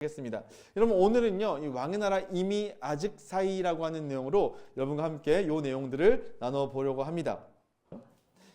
겠습니다. 여러분 오늘은요 이 왕의 나라 이미 아직 사이라고 하는 내용으로 여러분과 함께 이 내용들을 나눠보려고 합니다.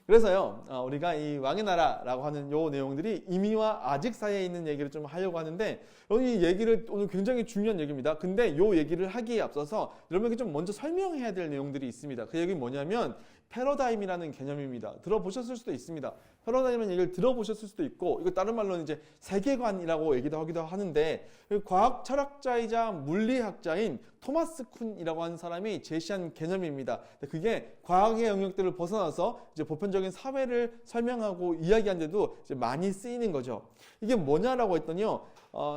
그래서요 우리가 이 왕의 나라라고 하는 이 내용들이 이미와 아직 사이에 있는 얘기를 좀 하려고 하는데 이 얘기를 오늘 굉장히 중요한 얘기입니다. 근데 이 얘기를 하기에 앞서서 여러분에게 좀 먼저 설명해야 될 내용들이 있습니다. 그 얘기는 뭐냐면 패러다임이라는 개념입니다. 들어보셨을 수도 있습니다. 패러다임이라는 얘기를 들어보셨을 수도 있고, 이거 다른 말로는 이제 세계관이라고 얘기도 하기도 하는데, 과학 철학자이자 물리학자인 토마스 쿤이라고 하는 사람이 제시한 개념입니다. 그게 과학의 영역들을 벗어나서 이제 보편적인 사회를 설명하고 이야기하는데도 이제 많이 쓰이는 거죠. 이게 뭐냐라고 했더니요,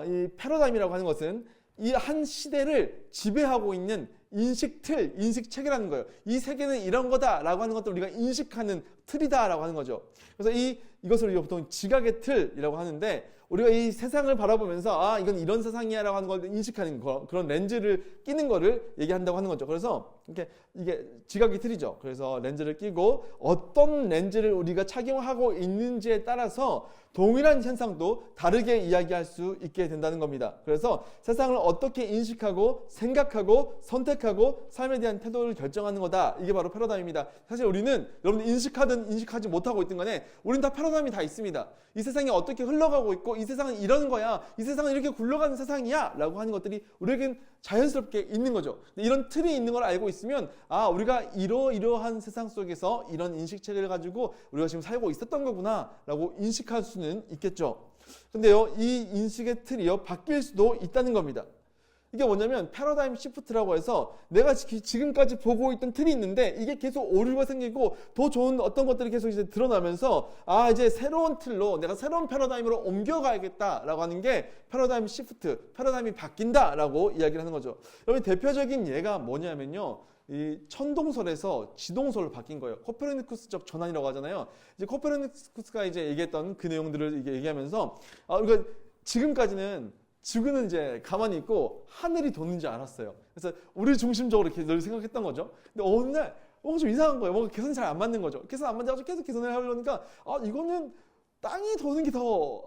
이 패러다임이라고 하는 것은 이 한 시대를 지배하고 있는 인식 틀, 인식 체계라는 거예요. 이 세계는 이런 거다라고 하는 것들 우리가 인식하는 틀이다라고 하는 거죠. 그래서 이것을 우리가 보통 지각의 틀이라고 하는데, 우리가 이 세상을 바라보면서 이건 이런 세상이야라고 하는 걸 인식하는 그런 렌즈를 끼는 거를 얘기한다고 하는 거죠. 그래서 이게 지각의 틀이죠. 그래서 렌즈를 끼고 어떤 렌즈를 우리가 착용하고 있는지에 따라서 동일한 현상도 다르게 이야기할 수 있게 된다는 겁니다. 그래서 세상을 어떻게 인식하고 생각하고 선택하고 삶에 대한 태도를 결정하는 거다. 이게 바로 패러다임입니다. 사실 우리는 여러분들 인식하든 인식하지 못하고 있든 간에 우리는 다 패러다임이 다 있습니다. 이 세상이 어떻게 흘러가고 있고 이 세상은 이런 거야. 이 세상은 이렇게 굴러가는 세상이야. 라고 하는 것들이 우리에겐 자연스럽게 있는 거죠. 이런 틀이 있는 걸 알고 있으면 우리가 이러한 세상 속에서 이런 인식 체계를 가지고 우리가 지금 살고 있었던 거구나 라고 인식할 수는 있겠죠. 근데요, 이 인식의 틀이요 바뀔 수도 있다는 겁니다. 이게 뭐냐면 패러다임 시프트라고 해서 내가 지금까지 보고 있던 틀이 있는데 이게 계속 오류가 생기고 더 좋은 어떤 것들이 계속 이제 드러나면서 이제 새로운 틀로 내가 새로운 패러다임으로 옮겨가야겠다라고 하는 게 패러다임 시프트, 패러다임이 바뀐다라고 이야기를 하는 거죠. 여러분 대표적인 예가 뭐냐면요, 이 천동설에서 지동설로 바뀐 거예요. 코페르니쿠스적 전환이라고 하잖아요. 이제 코페르니쿠스가 이제 얘기했던 그 내용들을 얘기하면서 우리가 지금까지는 지구는 이제 가만히 있고 하늘이 도는 줄 알았어요. 그래서 우리 중심적으로 이렇게 늘 생각했던 거죠. 근데 어느 날 뭔가 좀 이상한 거예요. 뭔가 계산이 잘 안 맞는 거죠. 계산 안 맞아서 계속 계산을 하려니까 이거는 땅이 도는 게 더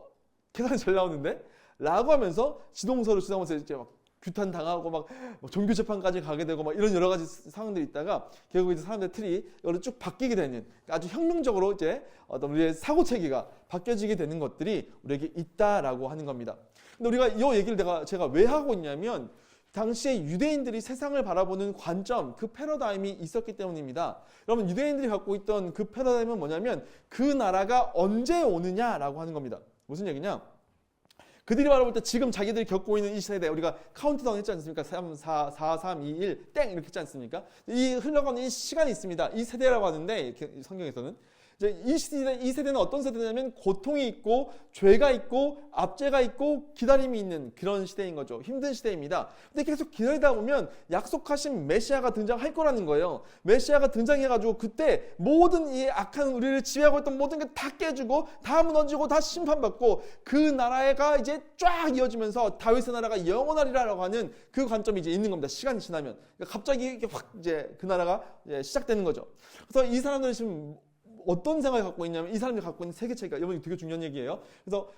계산이 잘 나오는데? 라고 하면서 지동설을 주장하면서 이제 막 규탄 당하고 막 종교 재판까지 가게 되고 막 이런 여러 가지 상황들이 있다가 결국 이제 사람들의 틀이 이걸로 쭉 바뀌게 되는, 아주 혁명적으로 이제 어떤 우리의 사고 체계가 바뀌어지게 되는 것들이 우리에게 있다라고 하는 겁니다. 근데 우리가 이 얘기를 제가 왜 하고 있냐면 당시에 유대인들이 세상을 바라보는 관점, 그 패러다임이 있었기 때문입니다. 여러분 유대인들이 갖고 있던 그 패러다임은 뭐냐면 그 나라가 언제 오느냐라고 하는 겁니다. 무슨 얘기냐? 그들이 바라볼 때 지금 자기들이 겪고 있는 이 세대, 우리가 카운트다운 했지 않습니까? 3, 4, 4, 3, 2, 1, 땡 이렇게 했지 않습니까? 이 흘러가는 이 시간이 있습니다. 이 세대라고 하는데 이렇게 성경에서는 이 세대는 어떤 세대냐면 고통이 있고 죄가 있고 압제가 있고 기다림이 있는 그런 시대인 거죠. 힘든 시대입니다. 근데 계속 기다리다 보면 약속하신 메시아가 등장할 거라는 거예요. 메시아가 등장해가지고 그때 모든 이 악한 우리를 지배하고 있던 모든 게 다 깨지고 다 무너지고 다 심판받고 그 나라가 이제 쫙 이어지면서 다윗의 나라가 영원하리라고 하는 그 관점이 이제 있는 겁니다. 시간이 지나면 갑자기 확 이제 그 나라가 이제 시작되는 거죠. 그래서 이 사람들은 지금 어떤 생각을 갖고 있냐면 이 사람들이 갖고 있는 세계 체계가, 여러분 되게 중요한 얘기예요. 그래서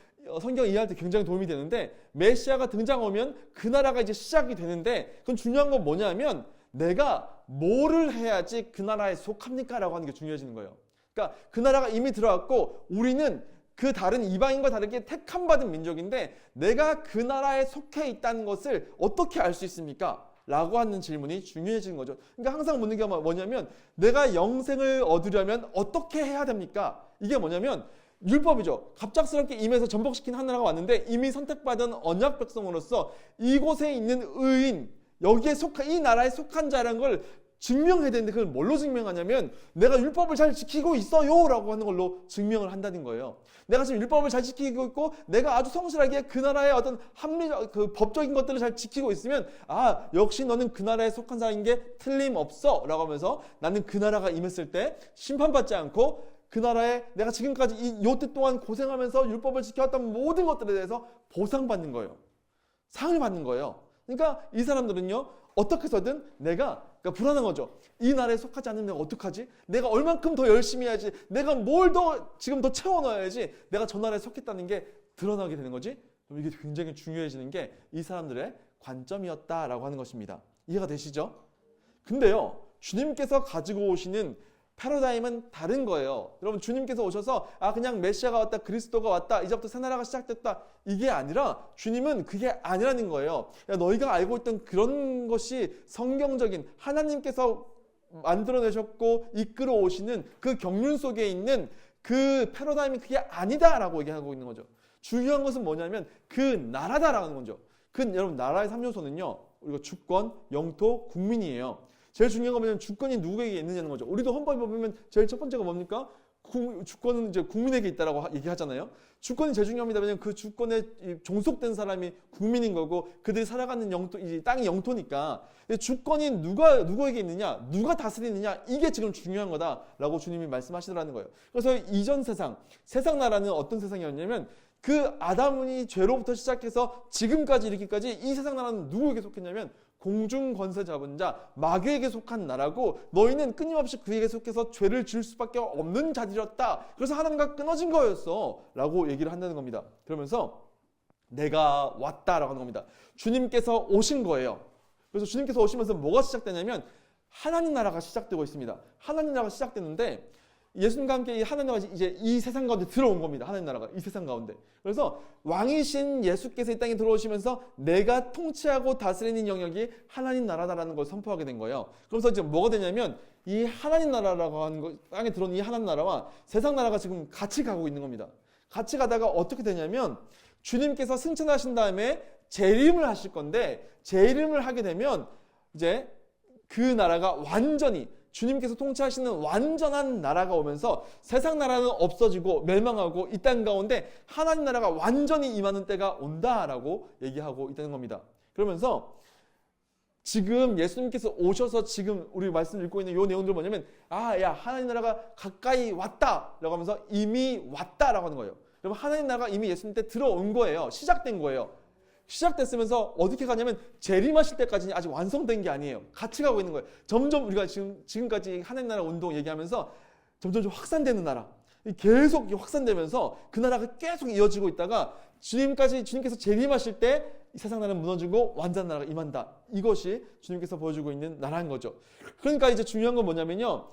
성경 이해할 때 굉장히 도움이 되는데 메시아가 등장하면 그 나라가 이제 시작이 되는데 그건 중요한 건 뭐냐면 내가 뭐를 해야지 그 나라에 속합니까? 라고 하는 게 중요해지는 거예요. 그러니까 그 나라가 이미 들어왔고 우리는 그 다른 이방인과 다르게 택함받은 민족인데 내가 그 나라에 속해 있다는 것을 어떻게 알 수 있습니까? 라고 하는 질문이 중요해지는 거죠. 그러니까 항상 묻는 게 뭐냐면 내가 영생을 얻으려면 어떻게 해야 됩니까? 이게 뭐냐면 율법이죠. 갑작스럽게 임해서 전복시킨 하나가 왔는데 이미 선택받은 언약 백성으로서 이곳에 있는 의인, 여기에 속한 이 나라에 속한 자라는 걸 증명해야 되는데 그걸 뭘로 증명하냐면 내가 율법을 잘 지키고 있어요 라고 하는 걸로 증명을 한다는 거예요. 내가 지금 율법을 잘 지키고 있고 내가 아주 성실하게 그 나라의 어떤 합리적 그 법적인 것들을 잘 지키고 있으면 역시 너는 그 나라에 속한 사람인 게 틀림없어 라고 하면서 나는 그 나라가 임했을 때 심판받지 않고 그 나라에 내가 지금까지 요때 동안 고생하면서 율법을 지켜왔던 모든 것들에 대해서 보상받는 거예요. 상을 받는 거예요. 그러니까 이 사람들은요 어떻게 해서든 그러니까 불안한 거죠. 이 나라에 속하지 않으면 내가 어떡하지? 내가 얼만큼 더 열심히 해야지? 내가 뭘 더 지금 더 채워 넣어야지 내가 저 나라에 속했다는 게 드러나게 되는 거지? 이게 굉장히 중요해지는 게 이 사람들의 관점이었다라고 하는 것입니다. 이해가 되시죠? 근데요, 주님께서 가지고 오시는 패러다임은 다른 거예요. 여러분, 주님께서 오셔서 그냥 메시아가 왔다, 그리스도가 왔다, 이제부터 새 나라가 시작됐다, 이게 아니라 주님은 그게 아니라는 거예요. 너희가 알고 있던 그런 것이 성경적인 하나님께서 만들어내셨고 이끌어 오시는 그 경륜 속에 있는 그 패러다임이 그게 아니다라고 얘기하고 있는 거죠. 중요한 것은 뭐냐면 그 나라다라는 거죠. 여러분, 나라의 3요소는요, 우리가 주권, 영토, 국민이에요. 제일 중요한 건 뭐냐면 주권이 누구에게 있느냐는 거죠. 우리도 헌법에 보면 제일 첫 번째가 뭡니까? 주권은 이제 국민에게 있다라고 얘기하잖아요. 주권이 제일 중요합니다. 왜냐하면 그 주권에 종속된 사람이 국민인 거고 그들이 살아가는 영토, 이 땅이 영토니까. 주권이 누구에게 있느냐, 누가 다스리느냐, 이게 지금 중요한 거다라고 주님이 말씀하시더라는 거예요. 그래서 이전 세상 나라는 어떤 세상이었냐면 그 아담이 죄로부터 시작해서 지금까지 이르기까지 이 세상 나라는 누구에게 속했냐면 공중 권세 잡은 자 마귀에게 속한 나라고, 너희는 끊임없이 그에게 속해서 죄를 지을 수밖에 없는 자들이었다. 그래서 하나님과 끊어진 거였어 라고 얘기를 한다는 겁니다. 그러면서 내가 왔다라고 하는 겁니다. 주님께서 오신 거예요. 그래서 주님께서 오시면서 뭐가 시작되냐면 하나님 나라가 시작되고 있습니다. 하나님 나라가 시작됐는데 예수님과 함께 이 하나님 나라가 이제 이 세상 가운데 들어온 겁니다. 하나님 나라가 이 세상 가운데. 그래서 왕이신 예수께서 이 땅에 들어오시면서 내가 통치하고 다스리는 영역이 하나님 나라다라는 걸 선포하게 된 거예요. 그래서 이제 뭐가 되냐면 이 하나님 나라라고 하는 거, 땅에 들어온 이 하나님 나라와 세상 나라가 지금 같이 가고 있는 겁니다. 같이 가다가 어떻게 되냐면 주님께서 승천하신 다음에 재림을 하실 건데, 재림을 하게 되면 이제 그 나라가 완전히 주님께서 통치하시는 완전한 나라가 오면서 세상 나라는 없어지고 멸망하고 이 땅 가운데 하나님 나라가 완전히 임하는 때가 온다라고 얘기하고 있다는 겁니다. 그러면서 지금 예수님께서 오셔서 지금 우리 말씀 읽고 있는 이 내용들은 뭐냐면 하나님 나라가 가까이 왔다라고 하면서 이미 왔다라고 하는 거예요. 여러분, 하나님 나라가 이미 예수님 때 들어온 거예요. 시작된 거예요. 시작됐으면서 어떻게 가냐면 재림하실 때까지는 아직 완성된 게 아니에요. 같이 가고 있는 거예요. 점점 우리가 지금까지 하나님 나라 운동 얘기하면서 점점 확산되는 나라, 계속 확산되면서 그 나라가 계속 이어지고 있다가 주님께서 재림하실 때 이 세상 나라는 무너지고 완전한 나라가 임한다. 이것이 주님께서 보여주고 있는 나라인 거죠. 그러니까 이제 중요한 건 뭐냐면요,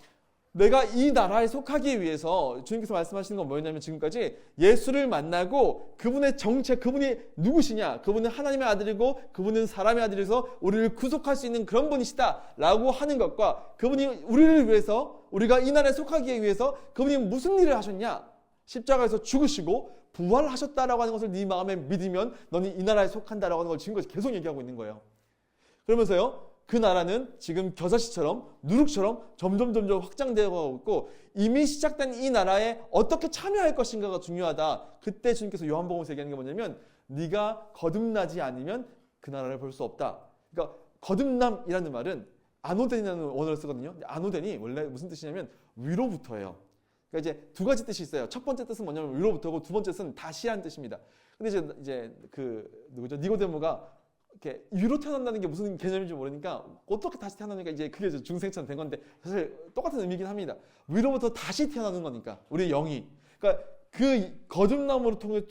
내가 이 나라에 속하기 위해서 주님께서 말씀하시는 건 뭐였냐면 지금까지 예수를 만나고 그분의 정체, 그분이 누구시냐, 그분은 하나님의 아들이고 그분은 사람의 아들이서 우리를 구속할 수 있는 그런 분이시다 라고 하는 것과, 그분이 우리를 위해서, 우리가 이 나라에 속하기 위해서 그분이 무슨 일을 하셨냐, 십자가에서 죽으시고 부활하셨다라고 하는 것을 네 마음에 믿으면 너는 이 나라에 속한다라고 하는 걸 지금까지 계속 얘기하고 있는 거예요. 그러면서요, 그 나라는 지금 겨자씨처럼 누룩처럼 점점 확장되어 가고 있고, 이미 시작된 이 나라에 어떻게 참여할 것인가가 중요하다. 그때 주님께서 요한복음에서 얘기하는 게 뭐냐면 네가 거듭나지 않으면 그 나라를 볼 수 없다. 그러니까 거듭남이라는 말은 아노덴이라는 원어를 쓰거든요. 아노덴이 원래 무슨 뜻이냐면 위로부터예요. 그러니까 이제 두 가지 뜻이 있어요. 첫 번째 뜻은 뭐냐면 위로부터고, 두 번째 뜻은 다시라는 뜻입니다. 근데 이제 누구죠? 니고데모가 이렇게 위로 태어난다는 게 무슨 개념인지 모르니까 어떻게 다시 태어나니까 이제 그게 중생처럼 된 건데, 사실 똑같은 의미긴 합니다. 위로부터 다시 태어나는 거니까 우리 영이. 그러니까 그 거듭남으로 통해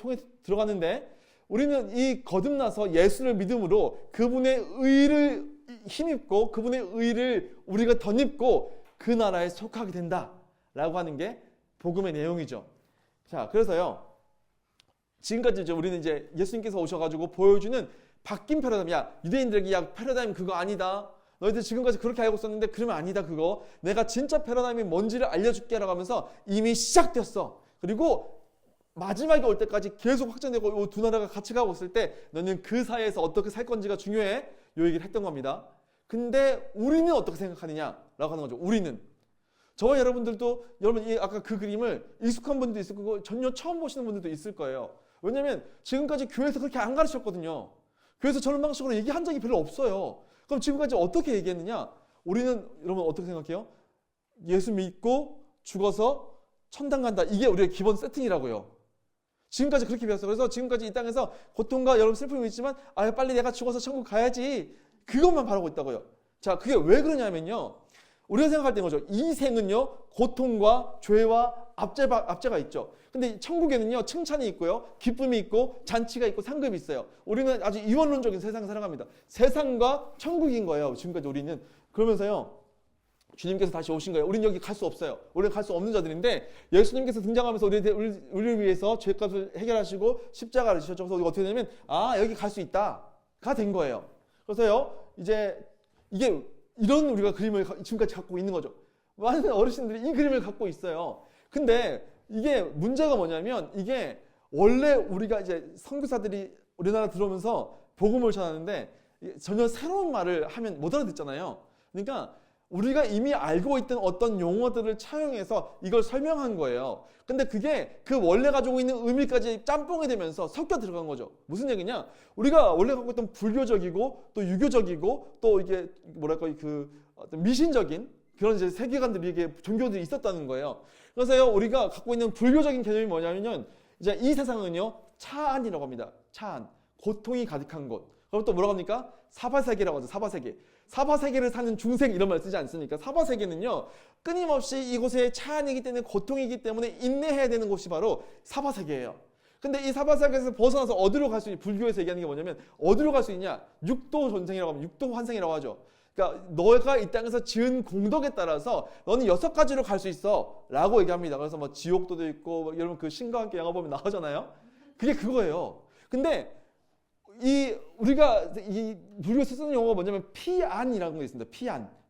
들어가는데, 우리는 이 거듭나서 예수를 믿음으로 그분의 의를 힘입고 그분의 의를 우리가 덧입고 그 나라에 속하게 된다라고 하는 게 복음의 내용이죠. 자, 그래서요, 지금까지 이제 우리는 이제 예수님께서 오셔가지고 보여주는 바뀐 패러다임, 유대인들에게 패러다임 그거 아니다, 너희들 지금까지 그렇게 알고 있었는데 그러면 아니다, 그거 내가 진짜 패러다임이 뭔지를 알려줄게 라고 하면서 이미 시작됐어. 그리고 마지막에 올 때까지 계속 확장되고 이 두 나라가 같이 가고 있을 때 너는 그 사이에서 어떻게 살 건지가 중요해, 이 얘기를 했던 겁니다. 근데 우리는 어떻게 생각하느냐 라고 하는 거죠. 우리는, 저와 여러분들도, 여러분 아까 그 그림을 익숙한 분들도 있을 거고 전혀 처음 보시는 분들도 있을 거예요. 왜냐면 지금까지 교회에서 그렇게 안 가르쳤거든요. 교회에서 저런 방식으로 얘기한 적이 별로 없어요. 그럼 지금까지 어떻게 얘기했느냐? 우리는, 여러분 어떻게 생각해요? 예수 믿고 죽어서 천당 간다, 이게 우리의 기본 세팅이라고요. 지금까지 그렇게 배웠어요. 그래서 지금까지 이 땅에서 고통과 여러분 슬픔이 있지만 빨리 내가 죽어서 천국 가야지, 그것만 바라고 있다고요. 자, 그게 왜 그러냐면요, 우리가 생각할 때는 거죠. 이 생은요, 고통과 죄와 압제가 있죠. 근데 천국에는요, 칭찬이 있고요, 기쁨이 있고, 잔치가 있고, 상급이 있어요. 우리는 아주 이원론적인 세상을 살아갑니다. 세상과 천국인 거예요. 지금까지 우리는. 그러면서요, 주님께서 다시 오신 거예요. 우리는 여기 갈 수 없어요. 우리는 갈 수 없는 자들인데 예수님께서 등장하면서 우리를 위해서 죄값을 해결하시고 십자가를 지셨죠. 그래서 어떻게 되냐면 여기 갈 수 있다가 된 거예요. 그래서요, 이제 이게 이런 우리가 그림을 지금까지 갖고 있는 거죠. 많은 어르신들이 이 그림을 갖고 있어요. 근데 이게 문제가 뭐냐면 이게 원래 우리가 이제 선교사들이 우리나라 들어오면서 복음을 전하는데 전혀 새로운 말을 하면 못 알아듣잖아요. 그러니까 우리가 이미 알고 있던 어떤 용어들을 차용해서 이걸 설명한 거예요. 근데 그게 그 원래 가지고 있는 의미까지 짬뽕이 되면서 섞여 들어간 거죠. 무슨 얘기냐? 우리가 원래 갖고 있던 불교적이고 또 유교적이고 또 이게 뭐랄까 그 어떤 미신적인 그런 이제 세계관들이 이게 종교들이 있었다는 거예요. 그래서요, 우리가 갖고 있는 불교적인 개념이 뭐냐면요, 이제 이 세상은요, 차안이라고 합니다. 차안, 고통이 가득한 곳. 그럼 또 뭐라고 합니까? 사바세계라고 하죠. 사바세계. 사바세계를 사는 중생 이런 말 쓰지 않습니까? 사바세계는요, 끊임없이 이곳에 차안이기 때문에 고통이기 때문에 인내해야 되는 곳이 바로 사바세계예요. 근데 이 사바세계에서 벗어나서 어디로 갈 수 있냐? 불교에서 얘기하는 게 뭐냐면 어디로 갈 수 있냐? 육도 전생이라고 하면 육도 환생이라고 하죠. 그러니까 너가 이 땅에서 지은 공덕에 따라서 너는 6가지로 갈 수 있어 라고 얘기합니다. 그래서 뭐 지옥도도 있고 뭐 여러분 그 신과 함께 영화 보면 나오잖아요. 그게 그거예요. 근데 우리가 이 불교에서 쓰는 용어가 뭐냐면 피안이라는 게 있습니다.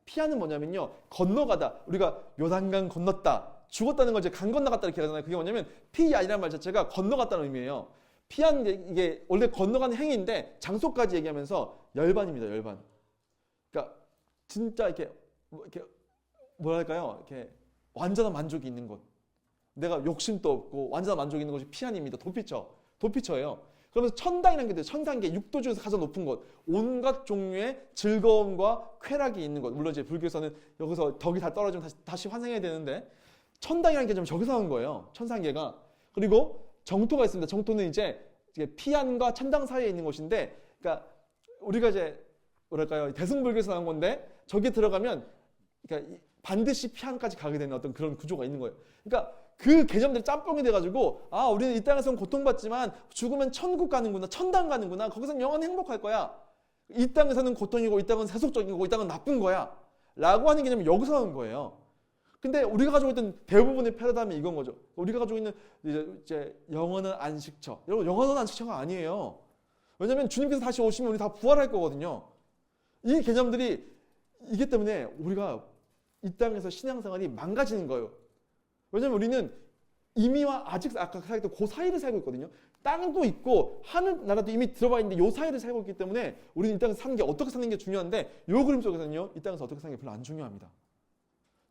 피안은 뭐냐면요, 건너가다. 우리가 요단강 건넜다, 죽었다는 걸 이제 강 건너갔다 이렇게 하잖아요. 그게 뭐냐면 피안이라는 말 자체가 건너갔다는 의미예요. 피안, 이게 원래 건너가는 행위인데 장소까지 얘기하면서 열반입니다. 열반. 그러니까 진짜 이렇게 뭐랄까요, 이렇게 완전한 만족이 있는 곳. 내가 욕심도 없고 완전한 만족이 있는 곳이 피안입니다. 도피처예요. 그러면서 천당이라는 게 돼요. 천상계, 육도 중에서 가장 높은 곳. 온갖 종류의 즐거움과 쾌락이 있는 곳. 물론 이제 불교에서는 여기서 덕이 다 떨어지면 다시 환생해야 되는데 천당이라는 게 좀 저기서 나온 거예요. 천상계가. 그리고 정토가 있습니다. 정토는 이제 피안과 천당 사이에 있는 곳인데, 그러니까 우리가 이제 뭐랄까요, 대승불교에서 나온 건데 저기 들어가면 그러니까 반드시 피안까지 가게 되는 어떤 그런 구조가 있는 거예요. 그러니까 그 개념들이 짬뽕이 돼가지고 우리는 이 땅에서는 고통받지만 죽으면 천국 가는구나, 천당 가는구나, 거기서는 영원히 행복할 거야. 이 땅에서는 고통이고 이 땅은 세속적이고 이 땅은 나쁜 거야 라고 하는 개념이 여기서 나온 거예요. 근데 우리가 가지고 있던 대부분의 패러다임이 이건 거죠. 우리가 가지고 있는 이제 영원한 안식처. 여러분, 영원한 안식처가 아니에요. 왜냐하면 주님께서 다시 오시면 우리 다 부활할 거거든요. 이 개념들이 이기 때문에 우리가 이 땅에서 신앙생활이 망가지는 거예요. 왜냐면 우리는 이미와 아직 아까 살았던 그 사이를 살고 있거든요. 땅도 있고 하늘나라도 이미 들어와 있는데 이 사이를 살고 있기 때문에 우리는 이 땅에서 사는 게 어떻게 사는 게 중요한데 이 그림 속에서는요, 이 땅에서 어떻게 사는 게 별로 안 중요합니다.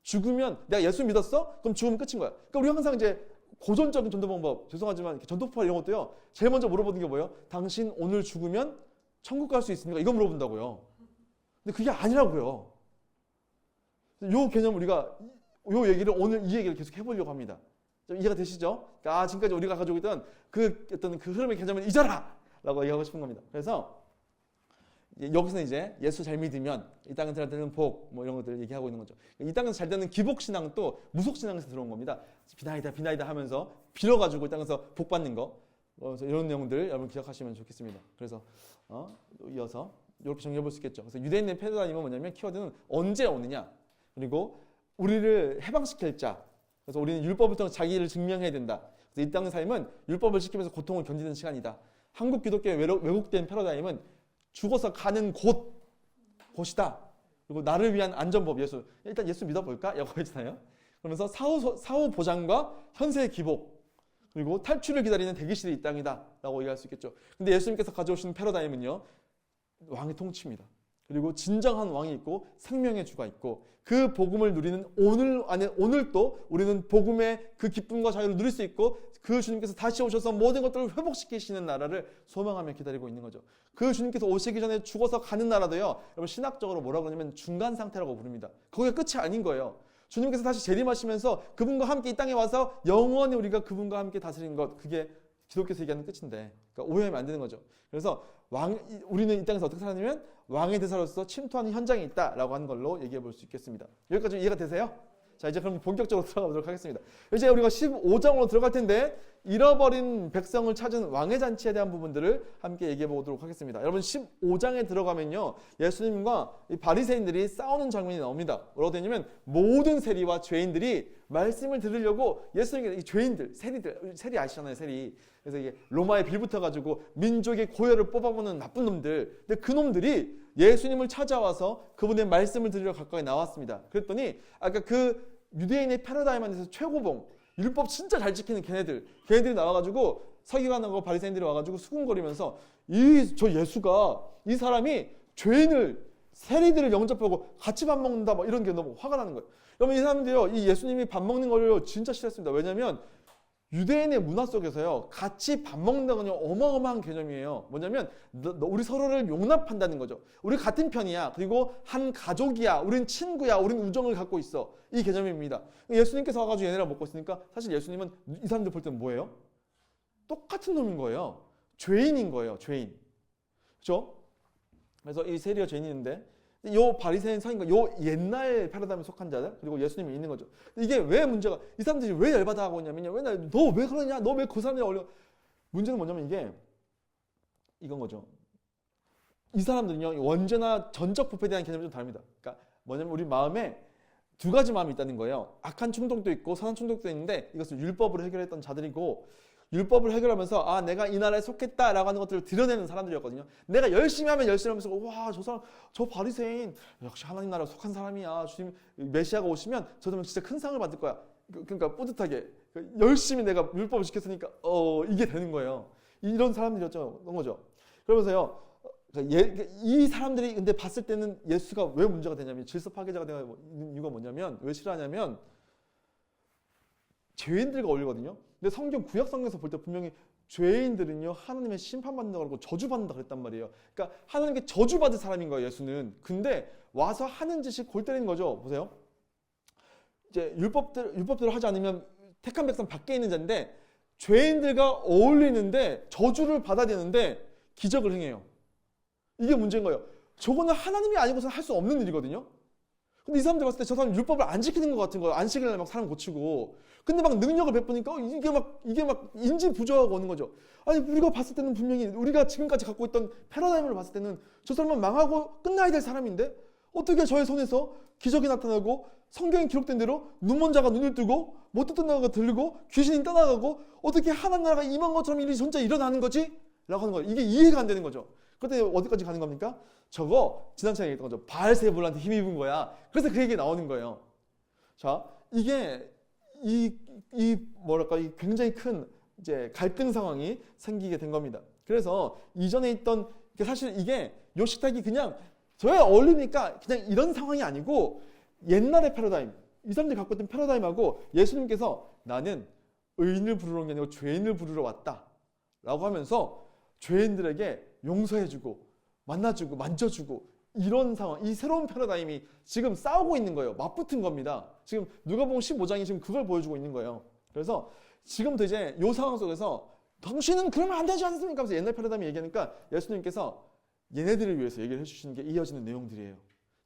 죽으면 내가 예수 믿었어? 그럼 죽으면 끝인 거야. 그러니까 우리 항상 이제 고전적인 전도 방법, 죄송하지만 전도파 이런 것도요, 제일 먼저 물어보는 게 뭐예요? 당신 오늘 죽으면 천국 갈 수 있습니까? 이거 물어본다고요. 근데 그게 아니라고요. 요 개념 우리가 요 얘기를 오늘 이 얘기를 계속 해보려고 합니다. 좀 이해가 되시죠? 그러니까 지금까지 우리가 가지고 있던 그 흐름의 개념을 잊어라! 라고 얘기하고 싶은 겁니다. 그래서 여기서 이제 예수 잘 믿으면 이 땅에 잘 되는 복, 뭐 이런 것들을 얘기하고 있는 거죠. 이 땅에서 잘 되는 기복신앙도 무속신앙에서 들어온 겁니다. 비나이다 하면서 빌어가지고 이 땅에서 복 받는 거. 그래서 이런 내용들 여러분 기억하시면 좋겠습니다. 그래서 이어서 이렇게 정리해 볼 수 있겠죠. 그래서 유대인의 패러다임은 뭐냐면 키워드는 언제 오느냐, 그리고 우리를 해방시킬 자. 그래서 우리는 율법을 통해 자기를 증명해야 된다. 그래서 이 땅의 삶은 율법을 지키면서 고통을 견디는 시간이다. 한국 기독교의 왜곡된 패러다임은 죽어서 가는 곳이다. 그리고 나를 위한 안전법 예수. 일단 예수 믿어볼까? 라고 했잖아요. 그러면서 사후 보장과 현세의 기복, 그리고 탈출을 기다리는 대기실이 이 땅이다 라고 얘기할 수 있겠죠. 근데 예수님께서 가져오신 패러다임은요, 왕의 통치입니다. 그리고 진정한 왕이 있고 생명의 주가 있고 그 복음을 누리는 오늘도 우리는 복음의 그 기쁨과 자유를 누릴 수 있고 그 주님께서 다시 오셔서 모든 것들을 회복시키시는 나라를 소망하며 기다리고 있는 거죠. 그 주님께서 오시기 전에 죽어서 가는 나라도요, 여러분 신학적으로 뭐라고 그러냐면 중간 상태라고 부릅니다. 거기가 끝이 아닌 거예요. 주님께서 다시 재림하시면서 그분과 함께 이 땅에 와서 영원히 우리가 그분과 함께 다스리는 것, 그게 기독교에서 얘기하는 끝인데, 그러니까 오해하면 안 되는 거죠. 그래서 우리는 이 땅에서 어떻게 살았냐면 왕의 대사로서 침투하는 현장에 있다라고 하는 걸로 얘기해 볼 수 있겠습니다. 여기까지 이해가 되세요? 자, 이제 그럼 본격적으로 들어가 보도록 하겠습니다. 이제 우리가 15장으로 들어갈 텐데 잃어버린 백성을 찾은 왕의 잔치에 대한 부분들을 함께 얘기해 보도록 하겠습니다. 여러분 15장에 들어가면요, 예수님과 이 바리새인들이 싸우는 장면이 나옵니다. 뭐라고 되냐면 모든 세리와 죄인들이 말씀을 들으려고 예수님께, 이 죄인들, 세리 아시잖아요, 세리. 그래서 이게 로마에 빌붙어 가지고 민족의 고열을 뽑아보는 나쁜 놈들. 근데 그 놈들이 예수님을 찾아와서 그분의 말씀을 들으려 가까이 나왔습니다. 그랬더니 아까 그 유대인의 패러다임 안에서 최고봉, 율법 진짜 잘 지키는 걔네들이 나와가지고 서기관하고 바리새인들이 와가지고 수군거리면서 저 예수가, 이 사람이 죄인을, 세리들을 영접하고 같이 밥 먹는다, 막 이런 게 너무 화가 나는 거예요. 여러분, 이 사람들이요, 이 예수님이 밥 먹는 걸 진짜 싫어했습니다. 왜냐하면 유대인의 문화 속에서요, 같이 밥 먹는다는 건 어마어마한 개념이에요. 뭐냐면 우리 서로를 용납한다는 거죠. 우리 같은 편이야. 그리고 한 가족이야. 우린 친구야. 우린 우정을 갖고 있어. 이 개념입니다. 예수님께서 와가지고 얘네랑 먹고 있으니까 사실 예수님은 이 사람들 볼 때는 뭐예요? 똑같은 놈인 거예요. 죄인인 거예요. 죄인. 그렇죠? 그래서 이 세리와 죄인이 있는데, 요 바리새인 서인과 요 옛날 패러다임에 속한 자들, 그리고 예수님이 있는 거죠. 이게 왜 문제가, 이 사람들이 왜 열받아 하고 있냐면요, 너 왜 그러냐, 너 왜 그 사람이랑 어울려. 문제는 뭐냐면 이게 이건 거죠. 이 사람들은요, 원죄나 전적 부패에 대한 개념이 좀 다릅니다. 그러니까 뭐냐면 우리 마음에 두 가지 마음이 있다는 거예요. 악한 충동도 있고 선한 충동도 있는데, 이것을 율법으로 해결했던 자들이고, 율법을 해결하면서 내가 이 나라에 속했다라고 하는 것들을 드러내는 사람들이었거든요. 내가 열심히 하면 열심히 하면서 와, 저 사람, 저 바리새인 역시 하나님 나라에 속한 사람이야. 주님 메시아가 오시면 저 사람은 진짜 큰 상을 받을 거야. 그러니까 뿌듯하게 열심히 내가 율법을 지켰으니까 이게 되는 거예요. 이런 사람들이었죠. 그런 거죠. 그러면서요, 이 사람들이 근데 봤을 때는 예수가 왜 문제가 되냐면, 질서 파괴자가 되는 이유가 뭐냐면, 왜 싫어하냐면 죄인들과 어울리거든요. 근데 구약 성경에서 볼 때 분명히 죄인들은요, 하나님의 심판받는다고 하고 저주받는다 그랬단 말이에요. 그러니까 하나님께 저주받을 사람인 거예요, 예수는. 근데 와서 하는 짓이 골 때리는 거죠. 보세요. 이제 율법대로 하지 않으면 택한 백성 밖에 있는 자인데, 죄인들과 어울리는데 저주를 받아야 되는데 기적을 행해요. 이게 문제인 거예요. 저거는 하나님이 아니고서는 할 수 없는 일이거든요. 근데 이 사람들 봤을 때 저 사람 율법을 안 지키는 것 같은 거예요. 안식일날 막 사람 고치고. 근데 막 능력을 베푸니까 이게 막 인지 부조하고 오는 거죠. 아니, 우리가 봤을 때는 분명히 우리가 지금까지 갖고 있던 패러다임을 봤을 때는 저 사람은 망하고 끝나야 될 사람인데, 어떻게 저의 손에서 기적이 나타나고 성경에 기록된 대로 눈먼 자가 눈을 뜨고 못 듣던 자가 들리고 귀신이 떠나가고 어떻게 하나님 나라가 임한 것처럼 일이 진짜 일어나는 거지? 라고 하는 거예요. 이게 이해가 안 되는 거죠. 그때 어디까지 가는 겁니까? 저거 지난 시간에 얘기했던 거죠. 바알세불한테 힘입은 거야. 그래서 그 얘기 나오는 거예요. 자, 이게 이 굉장히 큰 이제 갈등 상황이 생기게 된 겁니다. 그래서 이전에 있던, 사실 이게 요 식탁이 그냥 저에 어울리니까 그냥 이런 상황이 아니고, 옛날의 패러다임, 이 사람들이 갖고 있던 패러다임하고 예수님께서 나는 의인을 부르러 온 게 아니고 죄인을 부르러 왔다 라고 하면서 죄인들에게 용서해주고 만나주고 만져주고, 이런 상황, 이 새로운 패러다임이 지금 싸우고 있는 거예요. 맞붙은 겁니다. 지금 누가복음 15장이 지금 그걸 보여주고 있는 거예요. 그래서 지금도 이제 이 상황 속에서 당신은 그러면 안 되지 않습니까? 하면서 옛날 패러다임이 얘기하니까 예수님께서 얘네들을 위해서 얘기를 해주시는 게 이어지는 내용들이에요.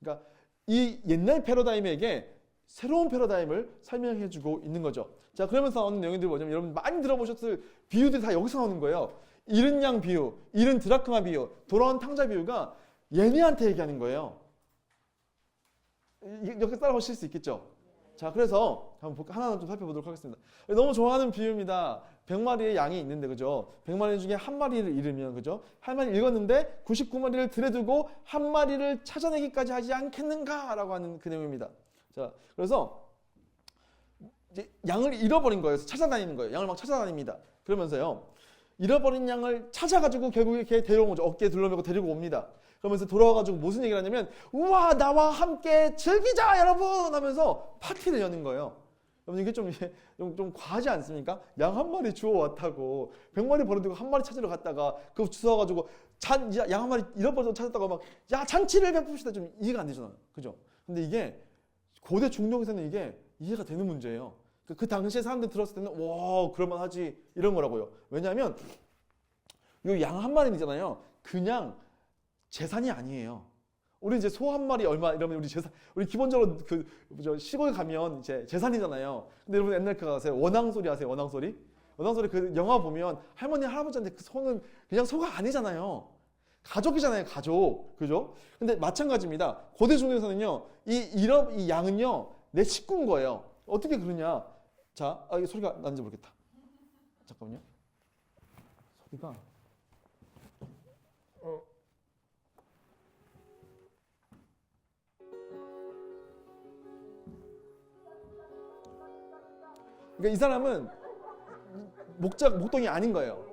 그러니까 이 옛날 패러다임에게 새로운 패러다임을 설명해주고 있는 거죠. 자, 그러면서 나오는 내용들이 뭐냐면, 여러분 많이 들어보셨을 비유들이 다 여기서 나오는 거예요. 잃은 양 비유, 잃은 드라크마 비유, 돌아온 탕자 비유가 얘네한테 얘기하는 거예요. 이렇게 따라오실 수 있겠죠? 자, 그래서 한번 하나하나 좀 살펴보도록 하겠습니다. 너무 좋아하는 비유입니다. 100마리의 양이 있는데, 그죠? 100마리 중에 한 마리를 잃으면, 그죠? 한 마리 읽었는데 99마리를 들여두고 한 마리를 찾아내기까지 하지 않겠는가라고 하는 그 내용입니다. 자, 그래서 이제 양을 잃어버린 거예요. 찾아다니는 거예요. 양을 막 찾아다닙니다. 그러면서요, 잃어버린 양을 찾아가지고 결국에 걔 데려온 거죠. 어깨에 둘러매고 데리고 옵니다. 그러면서 돌아와가지고 무슨 얘기를 하냐면, 우와, 나와 함께 즐기자 여러분 하면서 파티를 여는 거예요. 여러분, 이게 좀 과하지 않습니까? 양 한 마리 주워왔다고 100마리 버려두고 한 마리 찾으러 갔다가 그거 주워가지고 양 한 마리 잃어버려서 찾았다가 막 잔치를 베풉시다. 좀 이해가 안 되잖아요. 그죠? 근데 이게 고대 중동에서는 이게 이해가 되는 문제예요. 그 당시에 사람들 들었을 때는 와, 그럴만하지 이런 거라고요. 왜냐하면 이 양 한 마리잖아요. 그냥 재산이 아니에요. 우리 이제 소 한 마리 얼마 이러면 우리 재산, 우리 기본적으로 그 시골 가면 이제 재산이잖아요. 근데 여러분 옛날 그 아세요? 원앙소리 아세요? 원앙소리? 원앙소리 그 영화 보면 할머니 할아버지한테 그 소는 그냥 소가 아니잖아요. 가족이잖아요, 가족. 그죠? 근데 마찬가지입니다. 고대 중국에서는요, 이 양은요, 내 식구인 거예요. 어떻게 그러냐? 자, 이게 소리가 나는지 모르겠다. 잠깐만요. 소리가. 그러니까 이 사람은 목동이 아닌 거예요.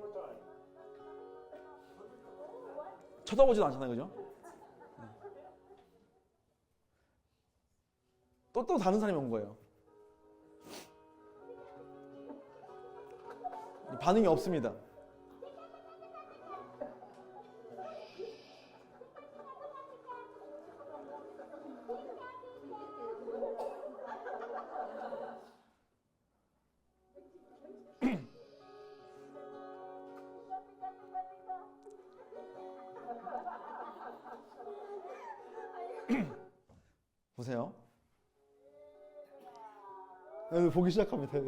쳐다보지도 않잖아요, 그죠? 또 다른 사람이 온 거예요. 반응이 없습니다. 보세요. 보기 시작합니다.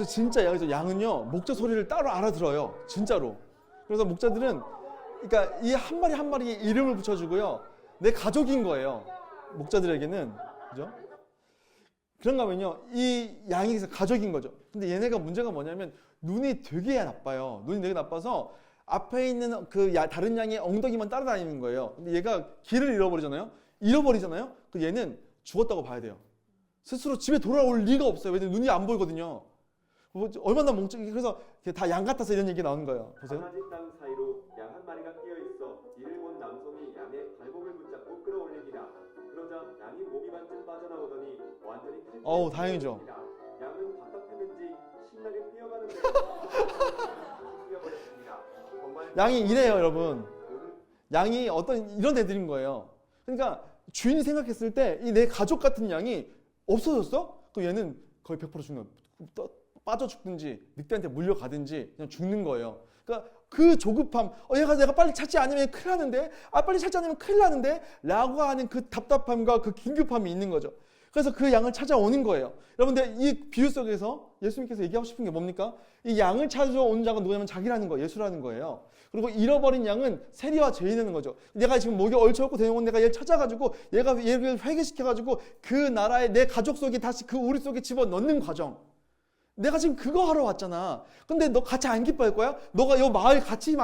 진짜 양은요 목자 소리를 따로 알아들어요. 진짜로. 그래서 목자들은 그러니까 이 한 마리 한 마리에 이름을 붙여주고요. 내 가족인 거예요. 목자들에게는. 그죠? 그런가 하면요. 이 양이 가족인 거죠. 근데 얘네가 문제가 뭐냐면 눈이 되게 나빠요. 눈이 되게 나빠서 앞에 있는 그 다른 양의 엉덩이만 따라다니는 거예요. 근데 얘가 길을 잃어버리잖아요. 그 얘는 죽었다고 봐야 돼요. 스스로 집에 돌아올 리가 없어요. 왜냐면 눈이 안 보이거든요. 얼마나 멍청이. 그래서 다 양 같아서 이런 얘기 나오는 거예요. 보세요. 강아지 땅 사이로 양 한 마리가 끼어 있어 이를 본 남성이 양의 발목을 붙잡고 끌어올리니라. 그러자 양이 몸이 반쯤 빠져나오더니 완전히 어우 다행이죠. 양은 답답했는지 신나게 뛰어가는데 뛰어버렸습니다. 양이 이래요, 여러분. 양이 어떤 이런 애들인 거예요. 그러니까 주인이 생각했을 때 이 내 가족 같은 양이 없어졌어? 그럼 얘는 거의 100% 죽는 거예요. 빠져 죽든지 늑대한테 물려가든지 그냥 죽는 거예요. 그러니까 그 조급함, 내가 빨리 찾지 않으면 큰일 나는데, 빨리 찾지 않으면 큰일 나는데 라고 하는 그 답답함과 그 긴급함이 있는 거죠. 그래서 그 양을 찾아오는 거예요. 여러분들 이 비유 속에서 예수님께서 얘기하고 싶은 게 뭡니까? 이 양을 찾아오는 자가 누구냐면 자기라는 거예요. 예수라는 거예요. 그리고 잃어버린 양은 세리와 죄인이라는 거죠. 내가 지금 목에 얽혀갖고 되는 건 내가 얘를 찾아가지고 얘를 회개시켜가지고 그 나라의 내 가족 속에 다시 그 우리 속에 집어넣는 과정. 내가 지금 그거 하러 왔잖아. 근데 너 같이 안 기뻐할 거야? 너가 요 마을 같이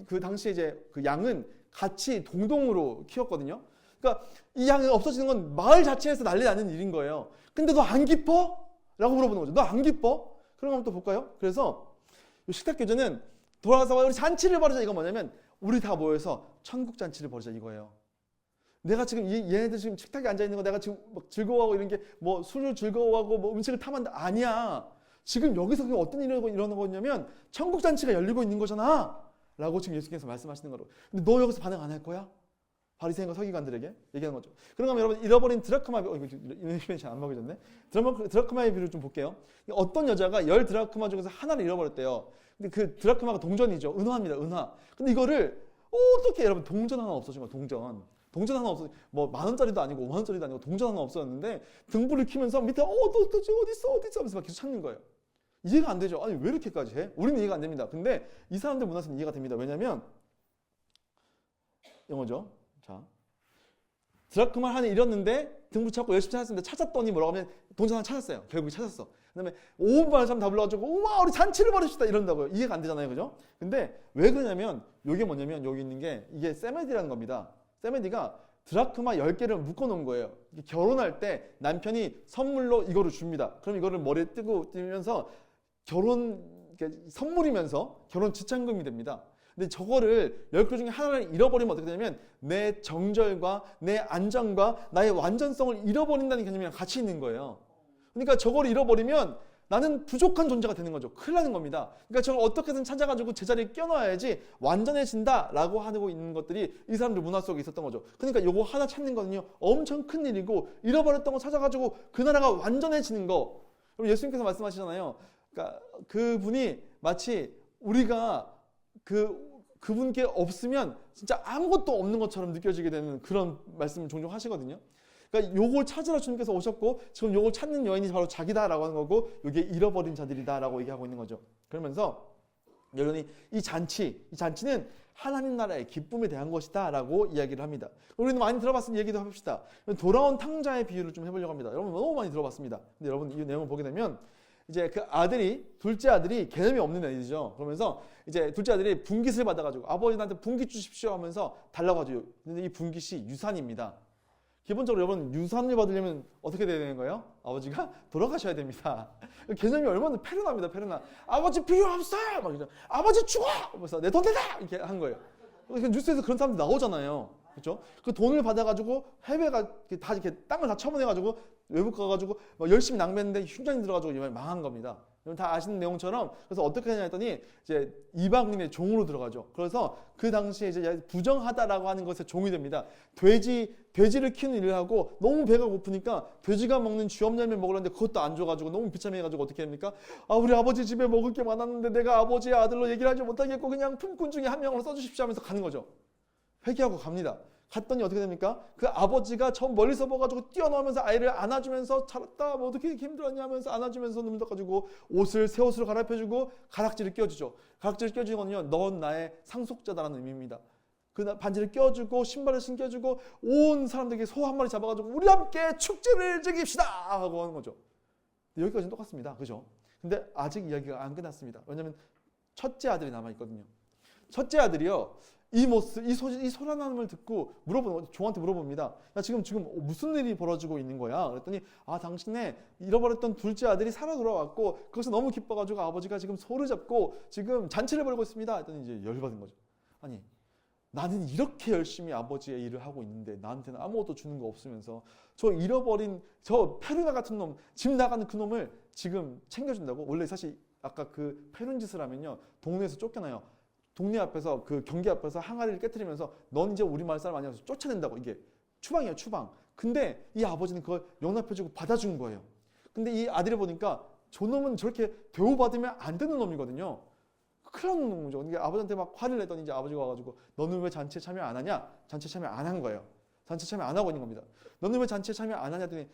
그 당시에 이제 그 양은 같이 동동으로 키웠거든요. 그러니까 이 양이 없어지는 건 마을 자체에서 난리 나는 일인 거예요. 근데 너 안 기뻐? 라고 물어보는 거죠. 너 안 기뻐? 그런 거 한번 또 볼까요? 그래서 식탁 교제는 돌아가서 우리 잔치를 벌이자. 이거 뭐냐면 우리 다 모여서 천국 잔치를 벌이자 이거예요. 내가 지금 얘네들 지금 식탁에 앉아 있는 거 내가 지금 막 즐거워하고 이런 게 뭐 술을 즐거워하고 뭐 음식을 탐한다 아니야. 지금 여기서 어떤 일이 일어나는 거냐면 천국 잔치가 열리고 있는 거잖아. 라고 지금 예수께서 말씀하시는 거로. 근데 너 여기서 반응 안 할 거야? 바리새인과 서기관들에게 얘기하는 거죠. 그런가 하면 여러분 잃어버린 드라크마, 이거 안 먹여졌네. 드라크마의 비유를 좀 볼게요. 어떤 여자가 10 드라크마 중에서 하나를 잃어버렸대요. 근데 그 드라크마가 동전이죠. 은화입니다. 은화. 근데 이거를 어떻게 여러분 동전 하나 없어진 거야. 동전 하나 없어. 뭐 10,000원짜리도 아니고 50,000원짜리도 아니고 동전 하나 없었는데 등불을 켜면서 밑에 너 지금 어디 있어 하면서 막 계속 찾는 거예요. 이해가 안 되죠. 아니 왜 이렇게까지 해? 우리는 이해가 안 됩니다. 근데 이 사람들 문화에서는 이해가 됩니다. 왜냐면 영어죠. 자, 드라크마 하나 잃었는데 등불 찾고 열심히 찾았는데 찾았더니 뭐라고 하면 동전 하나 찾았어요. 결국에 찾았어. 그다음에 5분 사람 다 불러가지고 우와 우리 잔치를 벌입시다 이런다고요. 이해가 안 되잖아요, 그죠? 근데 왜 그러냐면 이게 뭐냐면 여기 있는 게 이게 세메디라는 겁니다. 세메디가 드라크마 10개를 묶어놓은 거예요. 결혼할 때 남편이 선물로 이거를 줍니다. 그럼 이거를 머리에 뜨면서 선물이면서 결혼 지참금이 됩니다. 근데 저거를 10개 중에 하나를 잃어버리면 어떻게 되냐면 내 정절과 내 안정과 나의 완전성을 잃어버린다는 개념이랑 같이 있는 거예요. 그러니까 저걸 잃어버리면 나는 부족한 존재가 되는 거죠. 큰일 나는 겁니다. 그러니까 저걸 어떻게든 찾아가지고 제자리에 껴넣어야지 완전해진다라고 하고 있는 것들이 이 사람들 문화 속에 있었던 거죠. 그러니까 요거 하나 찾는 거는요 엄청 큰 일이고, 잃어버렸던 거 찾아가지고 그 나라가 완전해지는 거. 그럼 예수님께서 말씀하시잖아요. 그러니까 그분이 마치 우리가 그분께 없으면 진짜 아무것도 없는 것처럼 느껴지게 되는 그런 말씀을 종종 하시거든요. 그러니까 요걸 찾으러 주님께서 오셨고, 지금 요걸 찾는 여인이 바로 자기다라고 하는 거고, 이게 잃어버린 자들이다라고 얘기하고 있는 거죠. 그러면서 여러분이 이 잔치는 하나님 나라의 기쁨에 대한 것이다라고 이야기를 합니다. 우리는 많이 들어봤으니 얘기도 해봅시다. 돌아온 탕자의 비유를 좀 해보려고 합니다. 여러분 너무 많이 들어봤습니다. 근데 여러분 이 내용을 보게 되면 이제 그 둘째 아들이 개념이 없는 애이죠. 그러면서 이제 둘째 아들이 분깃을 받아가지고 아버지 나한테 분깃 주십시오 하면서 달라고 하죠. 근데 이 분깃이 유산입니다. 기본적으로 여러분 유산을 받으려면 어떻게 돼야 되는 거예요? 아버지가 돌아가셔야 됩니다. 개념이 얼마나 패륜합니다. 패륜하. 아버지 필요 없어요. 막 이러죠. 아버지 죽어. 그래서 내 돈 내다 이렇게 한 거예요. 뉴스에서 그런 사람들 나오잖아요. 그렇죠? 그 돈을 받아가지고 해외가 다 이렇게 땅을 다 처분해가지고 외국 가가지고 열심히 낭비했는데 흉장이 들어가지고 이번에 망한 겁니다. 여러분 다 아시는 내용처럼. 그래서 어떻게 하냐 했더니 이제 이방인의 종으로 들어가죠. 그래서 그 당시에 이제 부정하다라고 하는 것에 종이 됩니다. 돼지를 키우는 일을 하고 너무 배가 고프니까 돼지가 먹는 쥐엄열매 먹으려는데 그것도 안 줘가지고 너무 비참해가지고 어떻게 합니까? 우리 아버지 집에 먹을 게 많았는데 내가 아버지의 아들로 얘기를 하지 못하겠고 그냥 품꾼 중에 한 명으로 써주십시오 하면서 가는 거죠. 회개하고 갑니다. 갔더니 어떻게 됩니까? 그 아버지가 처음 멀리서 봐가지고 뛰어나오면서 아이를 안아주면서 잘했다 뭐 어떻게 이렇게 힘들었냐 하면서 안아주면서 눈물 닦아주고 새 옷으로 갈아입혀주고 가락지를 껴주죠. 가락지를 껴주는 건요, 넌 나의 상속자다라는 의미입니다. 그 반지를 껴주고 신발을 신겨주고 온 사람들에게 소 한 마리 잡아가지고 우리 함께 축제를 즐깁시다 하고 하는 거죠. 여기까지는 똑같습니다. 그죠? 근데 아직 이야기가 안 끝났습니다. 왜냐하면 첫째 아들이 남아있거든요. 첫째 아들이요, 이 소란함을 듣고 종한테 물어봅니다. 야, 지금 무슨 일이 벌어지고 있는 거야? 그랬더니 당신의 잃어버렸던 둘째 아들이 살아 돌아왔고 거기서 너무 기뻐가지고 아버지가 지금 소를 잡고 지금 잔치를 벌이고 있습니다. 했더니 이제 열받은 거죠. 아니, 나는 이렇게 열심히 아버지의 일을 하고 있는데 나한테는 아무것도 주는 거 없으면서 저 잃어버린 저 페루나 같은 놈, 집 나가는 그 놈을 지금 챙겨준다고? 원래 사실 아까 그 페룬 짓을 하면요 동네에서 쫓겨나요. 동네 앞에서 그 경기 앞에서 항아리를 깨트리면서 넌 이제 우리 마을 사람 아니어서 쫓아낸다고. 이게 추방이에요, 추방. 근데 이 아버지는 그걸 용납해주고 받아준 거예요. 근데 이 아들이 보니까 저놈은 저렇게 대우받으면 안 되는 놈이거든요. 큰일 나는 놈이죠. 그러니까 아버지한테 막 화를 내더니 이제 아버지가 와가지고 너는 왜 잔치에 참여 안 하냐? 잔치에 참여 안 한 거예요. 잔치에 참여 안 하고 있는 겁니다. 너는 왜 잔치에 참여 안 하냐? 했더니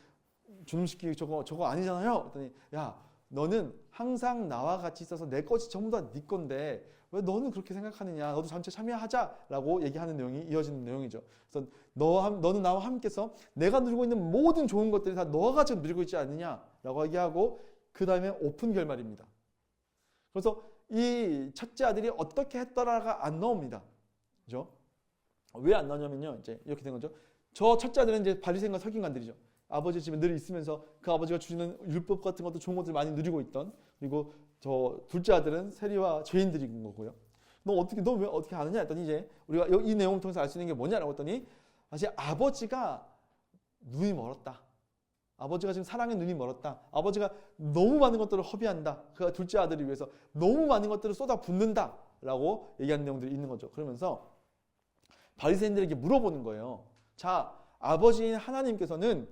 저놈 새끼 저거 아니잖아요. 했더니 야, 너는 항상 나와 같이 있어서 내 것이 전부 다 네 건데 왜 너는 그렇게 생각하느냐? 너도 잔치에 참여하자라고 얘기하는 내용이 이어지는 내용이죠. 그래서 너는 나와 함께서 내가 누리고 있는 모든 좋은 것들이 다 너가 가지고 누리고 있지 않느냐라고 얘기하고 그 다음에 오픈 결말입니다. 그래서 이 첫째 아들이 어떻게 했더라가 안 나옵니다. 그죠? 왜 안 나오냐면요, 이제 이렇게 된 거죠. 저 첫째 아들은 이제 바리새인과 서기관들이죠. 아버지 집에 늘 있으면서 그 아버지가 주시는 율법 같은 것도 좋은 것들 많이 누리고 있던, 그리고 저 둘째 아들은 세리와 죄인들인 거고요. 너 왜 어떻게 아느냐 했더니 이제 우리가 이 내용을 통해서 알 수 있는 게 뭐냐라고 했더니 사실 아버지가 눈이 멀었다. 아버지가 지금 사랑의 눈이 멀었다. 아버지가 너무 많은 것들을 허비한다. 그 둘째 아들을 위해서 너무 많은 것들을 쏟아붓는다 라고 얘기하는 내용들이 있는 거죠. 그러면서 바리새인들에게 물어보는 거예요. 자, 아버지인 하나님께서는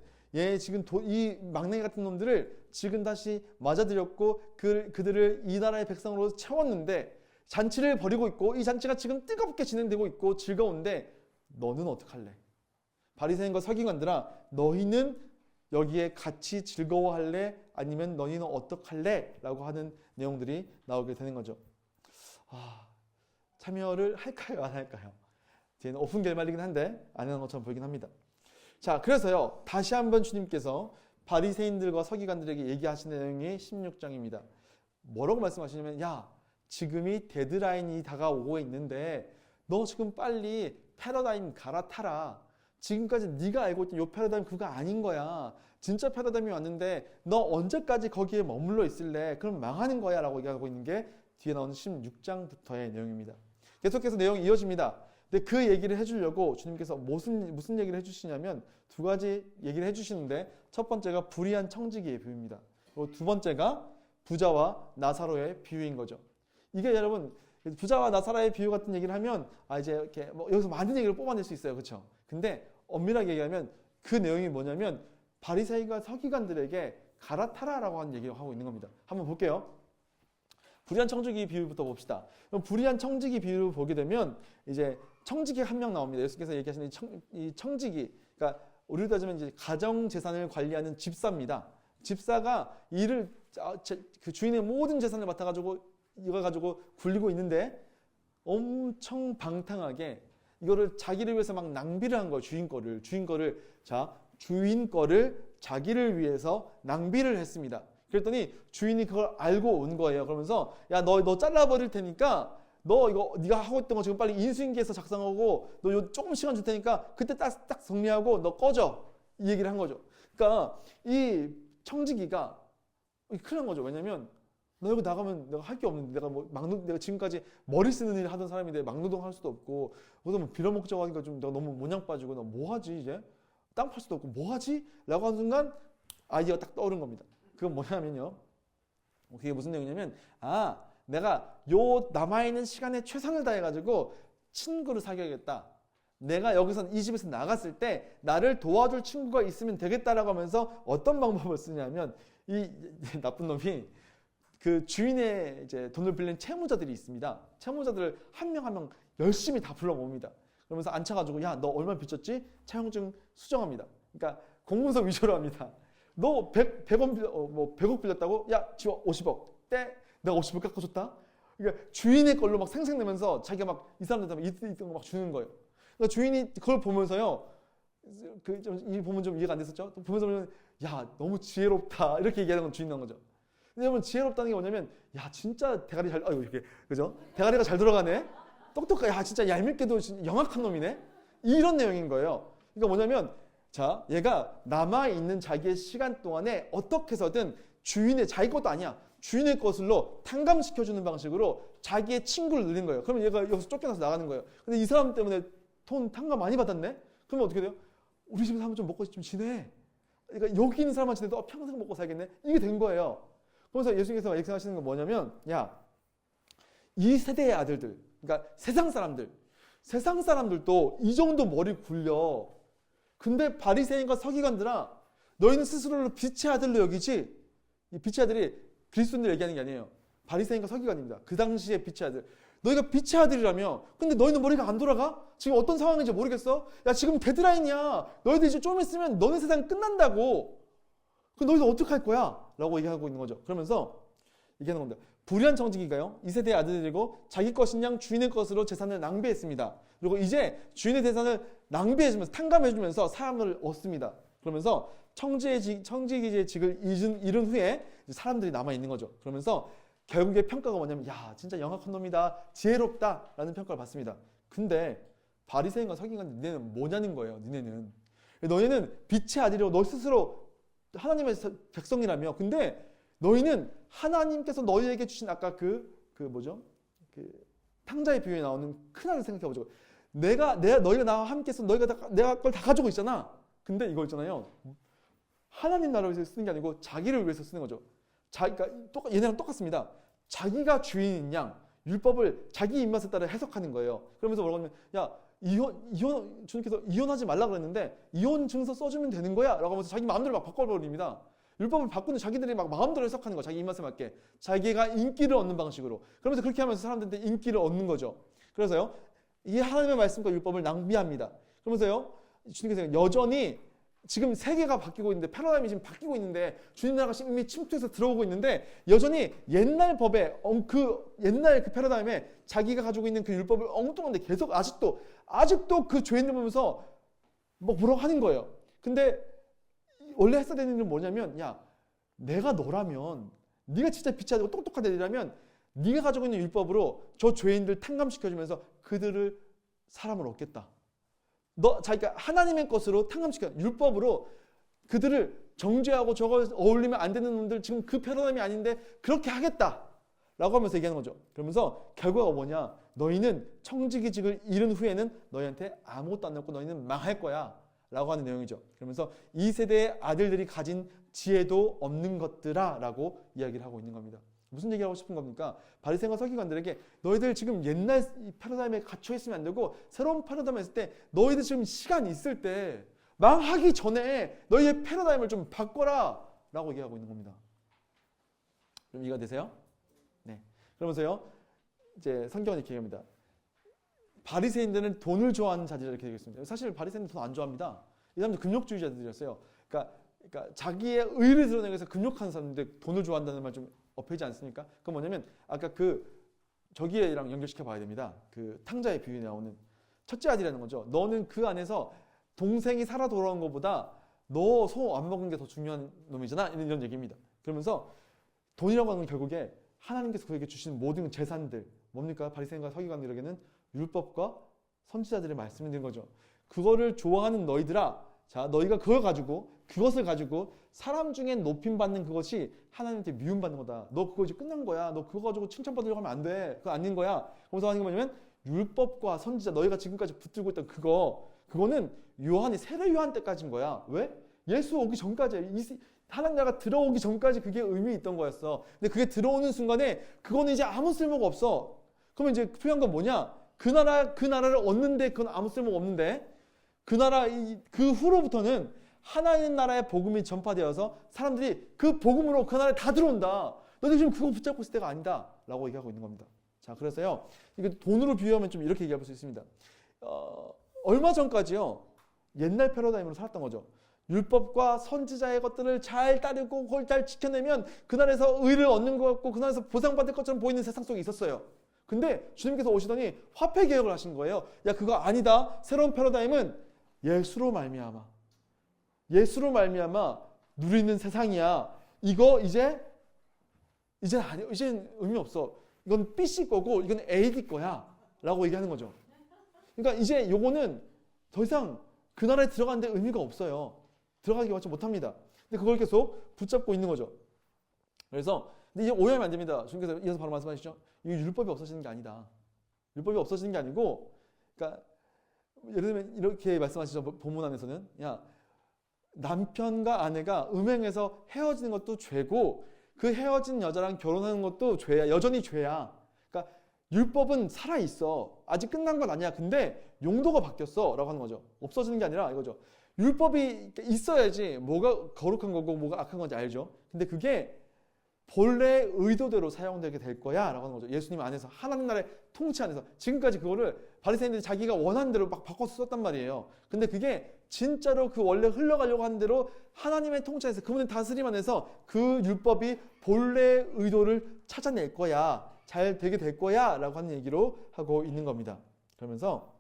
지금 이 막내기 같은 놈들을 지금 다시 맞아들였고 그들을 이 나라의 백성으로 채웠는데 잔치를 벌이고 있고 이 잔치가 지금 뜨겁게 진행되고 있고 즐거운데 너는 어떡할래? 바리새인과 서기관들아, 너희는 여기에 같이 즐거워할래? 아니면 너희는 어떡할래? 라고 하는 내용들이 나오게 되는 거죠. 참여를 할까요? 안 할까요? 뒤에는 오픈 결말이긴 한데 안 하는 것처럼 보이긴 합니다. 자, 그래서요, 다시 한번 주님께서 바리새인들과 서기관들에게 얘기하시는 내용이 16장입니다. 뭐라고 말씀하시냐면, 야, 지금이 데드라인이 다가오고 있는데 너 지금 빨리 패러다임 갈아타라. 지금까지 네가 알고 있던 이 패러다임 그거 아닌 거야. 진짜 패러다임이 왔는데 너 언제까지 거기에 머물러 있을래? 그럼 망하는 거야 라고 얘기하고 있는 게 뒤에 나오는 16장부터의 내용입니다. 계속해서 내용이 이어집니다. 근데 그 얘기를 해주려고 주님께서 무슨 얘기를 해주시냐면 두 가지 얘기를 해주시는데, 첫 번째가 불의한 청지기의 비유입니다. 그리고 두 번째가 부자와 나사로의 비유인 거죠. 이게 여러분 부자와 나사로의 비유 같은 얘기를 하면 이제 이렇게 뭐 여기서 많은 얘기를 뽑아낼 수 있어요, 그렇죠? 근데 엄밀하게 얘기하면 그 내용이 뭐냐면 바리새인과 서기관들에게 갈아타라라고 하는 얘기를 하고 있는 겁니다. 한번 볼게요. 불의한 청지기 비유부터 봅시다. 그럼 불의한 청지기 비유를 보게 되면 이제 청지기 한 명 나옵니다. 예수께서 얘기하시는 이 청지기, 그러니까 우리로 따지면 이제 가정 재산을 관리하는 집사입니다. 집사가 일을 그 주인의 모든 재산을 맡아가지고 이거 가지고 굴리고 있는데 엄청 방탕하게 이거를 자기를 위해서 막 낭비를 한 거예요. 주인 거를 자기를 위해서 낭비를 했습니다. 그랬더니 주인이 그걸 알고 온 거예요. 그러면서 야, 너 잘라버릴 테니까 너 이거 네가 하고 있던 거 지금 빨리 인수인계해서 작성하고 너 요 조금 시간 줄 테니까 그때 딱 정리하고 너 꺼져. 이 얘기를 한 거죠. 그러니까 이 청지기가 큰일 난 거죠. 왜냐면 너 여기 나가면 내가 할 게 없는데 내가 지금까지 머리 쓰는 일 하던 사람인데 막노동 할 수도 없고 그래서 뭐 빌어먹자고 하니까 좀 내가 너무 모냥 빠지고 너 뭐 하지 이제? 땅 팔 수도 없고 뭐 하지? 라고 하는 순간 아이디어가 딱 떠오른 겁니다. 그건 뭐냐면요. 그게 무슨 내용이냐면 내가 요 남아있는 시간에 최선을 다해가지고 친구를 사귀어야겠다. 내가 여기서 이 집에서 나갔을 때 나를 도와줄 친구가 있으면 되겠다라고 하면서 어떤 방법을 쓰냐면 이 나쁜 놈이 그 주인의 이제 돈을 빌린 채무자들이 있습니다. 채무자들을 한 명 한 명 열심히 다 불러봅니다. 그러면서 앉혀가지고 야, 너 얼마 빚졌지? 차용증 수정합니다. 그러니까 공문서 위조로 합니다. 너 100억 빌렸다고? 야, 지워 50억. 때 내가 50억 깎아줬다? 그러니까 주인의 걸로 막 생색내면서 자기가 막 이 사람들한테 있던 거 막 주는 거예요. 그러니까 주인이 그걸 보면서요. 이 보면 좀 이해가 안 됐었죠? 보면서 야, 너무 지혜롭다. 이렇게 얘기하는 건 주인 난 거죠. 여러분 지혜롭다는 게 뭐냐면 야, 진짜 대가리 이렇게 그죠? 대가리가 잘 들어가네. 똑똑해. 야, 진짜 얄밉게도 영악한 놈이네. 이런 내용인 거예요. 그러니까 뭐냐면 자, 얘가 남아있는 자기의 시간 동안에 어떻게 해서든 자기 것도 아니야. 주인의 것으로 탕감시켜주는 방식으로 자기의 친구를 늘린 거예요. 그러면 얘가 여기서 쫓겨나서 나가는 거예요. 근데 이 사람 때문에 돈 탕감 많이 받았네? 그러면 어떻게 돼요? 우리 집에서 한번 좀 먹고 좀 지내. 그러니까 여기 있는 사람만 지내도 평생 먹고 살겠네? 이게 된 거예요. 그래서 예수님께서 말씀하시는 건 뭐냐면 야, 이 세대의 아들들, 그러니까 세상 사람들도 이 정도 머리 굴려. 근데 바리새인과 서기관들아, 너희는 스스로를 빛의 아들로 여기지? 이 빛의 아들이 그리스도인들 얘기하는 게 아니에요. 바리새인과 서기관입니다. 그 당시에 빛의 아들. 너희가 빛의 아들이라며 근데 너희는 머리가 안 돌아가? 지금 어떤 상황인지 모르겠어? 야, 지금 데드라인이야. 너희들 이제 좀 있으면 너네 세상 끝난다고. 그럼 너희들 어떡할 거야? 라고 얘기하고 있는 거죠. 그러면서 얘기하는 겁니다. 불의한 청지기가요, 이 세대의 아들들이고 자기 것인 양 주인의 것으로 재산을 낭비했습니다. 그리고 이제 주인의 재산을 낭비해주면서 탕감해주면서 사람을 얻습니다. 그러면서 청지기의 직을 잃은 후에 사람들이 남아있는 거죠. 그러면서 결국에 평가가 뭐냐면 야, 진짜 영악한 놈이다, 지혜롭다 라는 평가를 받습니다. 근데 바리새인과 서기관 니네는 뭐냐는 거예요. 너희는 빛의 아들이고 너 스스로 하나님의 백성이라며. 근데 너희는 하나님께서 너희에게 주신 아까 그 탕자의 비유에 나오는 큰 아들 생각해보죠. 너희가 나와 함께 해서 내가 걸 다 가지고 있잖아. 근데 이거 있잖아요. 하나님 나라를 위해서 쓰는 게 아니고 자기를 위해서 쓰는 거죠. 그러니까 얘네랑 똑같습니다. 자기가 주인인 양 율법을 자기 입맛에 따라 해석하는 거예요. 그러면서 뭐라고 하면 야, 주님께서 이혼하지 말라 그랬는데 이혼 증서 써주면 되는 거야 라고 하면서 자기 마음대로 막 바꿔버립니다. 율법을 바꾸는 자기들이 막 마음대로 해석하는 거, 자기 입맛에 맞게 자기가 인기를 얻는 방식으로. 그러면서 그렇게 하면서 사람들한테 인기를 얻는 거죠. 그래서요, 이 하나님의 말씀과 율법을 낭비합니다. 그러면서요, 주님께서 여전히 지금 세계가 바뀌고 있는데, 패러다임이 지금 바뀌고 있는데, 주님 나라가 이미 침투해서 들어오고 있는데, 여전히 옛날 법에, 옛날 그 패러다임에 자기가 가지고 있는 그 율법을 엉뚱한데 계속 아직도 그 죄인들 보면서 뭐라고 하는 거예요. 근데 원래 했어야 되는 일은 뭐냐면, 야, 내가 너라면, 네가 진짜 빛이 아니고 똑똑한 애들이라면 네가 가지고 있는 율법으로 저 죄인들 탕감시켜주면서 그들을 사람을 얻겠다. 자기가 하나님의 것으로 율법으로 그들을 정죄하고 저거 어울리면 안 되는 놈들 지금 그 패러다임이 아닌데 그렇게 하겠다 라고 하면서 얘기하는 거죠. 그러면서 결과가 뭐냐, 너희는 청지기직을 잃은 후에는 너희한테 아무것도 안 남고 너희는 망할 거야 라고 하는 내용이죠. 그러면서 이 세대의 아들들이 가진 지혜도 없는 것들아 라고 이야기를 하고 있는 겁니다. 무슨 얘기를 하고 싶은 겁니까? 바리새인과 서기관들에게 너희들 지금 옛날 패러다임에 갇혀 있으면 안 되고 새로운 패러다임에 있을 때 너희들 지금 시간 있을 때 망하기 전에 너희의 패러다임을 좀 바꿔라 라고 얘기하고 있는 겁니다. 좀 이해가 되세요? 네. 그러면서요 이제 성경은 이렇게 얘기합니다. 바리새인들은 돈을 좋아하는 자들이라 이렇게 되겠습니다. 사실 바리새인들은 돈 안 좋아합니다. 이 사람들 금욕주의자들이었어요. 그러니까 자기의 의를 드러내기 위해서 금욕하는 사람인데 돈을 좋아한다는 말 좀 어폐지 않습니까? 그건 뭐냐면 아까 저기랑 연결시켜 봐야 됩니다. 그 탕자의 비유에 나오는 첫째 아들이라는 거죠. 너는 그 안에서 동생이 살아 돌아온 것보다 너 소 안 먹은 게 더 중요한 놈이잖아. 이런 얘기입니다. 그러면서 돈이라고 하는 건 결국에 하나님께서 그에게 주신 모든 재산들 뭡니까? 바리새인과 서기관들에게는 율법과 선지자들의 말씀이 되는 거죠. 그거를 좋아하는 너희들아, 자 너희가 그것을 가지고 사람 중엔 높임 받는 그것이 하나님한테 미움 받는 거다. 너 그거 이제 끝난 거야. 너 그거 가지고 칭찬받으려고 하면 안 돼. 그거 아닌 거야. 그래서 하는 게 뭐냐면 율법과 선지자 너희가 지금까지 붙들고 있던 그거는 세례 요한 때까지인 거야. 왜? 예수 오기 전까지 하나님 나라가 들어오기 전까지 그게 의미 있던 거였어. 근데 그게 들어오는 순간에 그거는 이제 아무 쓸모가 없어. 그러면 이제 필요한 건 뭐냐? 그 나라를 얻는데 그건 아무 쓸모가 없는데 그 후로부터는 하나님 나라의 복음이 전파되어서 사람들이 그 복음으로 그 나라에 다 들어온다. 너희들 지금 그거 붙잡고 있을 때가 아니다. 라고 얘기하고 있는 겁니다. 자, 그래서요. 이게 돈으로 비유하면 좀 이렇게 얘기할 수 있습니다. 얼마 전까지요. 옛날 패러다임으로 살았던 거죠. 율법과 선지자의 것들을 잘 따르고 그걸 잘 지켜내면 그 나라에서 의를 얻는 것 같고 그 나라에서 보상받을 것처럼 보이는 세상 속에 있었어요. 근데 주님께서 오시더니 화폐 개혁을 하신 거예요. 야, 그거 아니다. 새로운 패러다임은 예수로 말미암아 누리는 세상이야. 이거 이제 의미 없어. 이건 BC 거고 이건 AD 거야. 라고 얘기하는 거죠. 그러니까 이제 요거는 더 이상 그 나라에 들어가는데 의미가 없어요. 들어가기 못합니다. 근데 그걸 계속 붙잡고 있는 거죠. 그래서 근데 이제 오해하면 안 됩니다. 주님께서 이어서 바로 말씀하시죠. 이 율법이 없어지는 게 아니다. 율법이 없어지는 게 아니고, 그러니까 예를 들면 이렇게 말씀하시죠. 본문 안에서는 야 남편과 아내가 음행해서 헤어지는 것도 죄고 그 헤어진 여자랑 결혼하는 것도 죄야. 여전히 죄야. 그러니까 율법은 살아 있어. 아직 끝난 건 아니야. 근데 용도가 바뀌었어라고 하는 거죠. 없어지는 게 아니라 이거죠. 율법이 있어야지 뭐가 거룩한 거고 뭐가 악한 건지 알죠. 근데 그게 본래 의도대로 사용되게 될 거야 라고 하는 거죠. 예수님 안에서 하나님 나라의 통치 안에서 지금까지 그거를 바리새인들이 자기가 원하는 대로 막 바꿔서 썼단 말이에요. 근데 그게 진짜로 그 원래 흘러가려고 하는 대로 하나님의 통치 안에서 그분의 다스림 안에서 그 율법이 본래 의도를 찾아낼 거야, 잘 되게 될 거야 라고 하는 얘기로 하고 있는 겁니다. 그러면서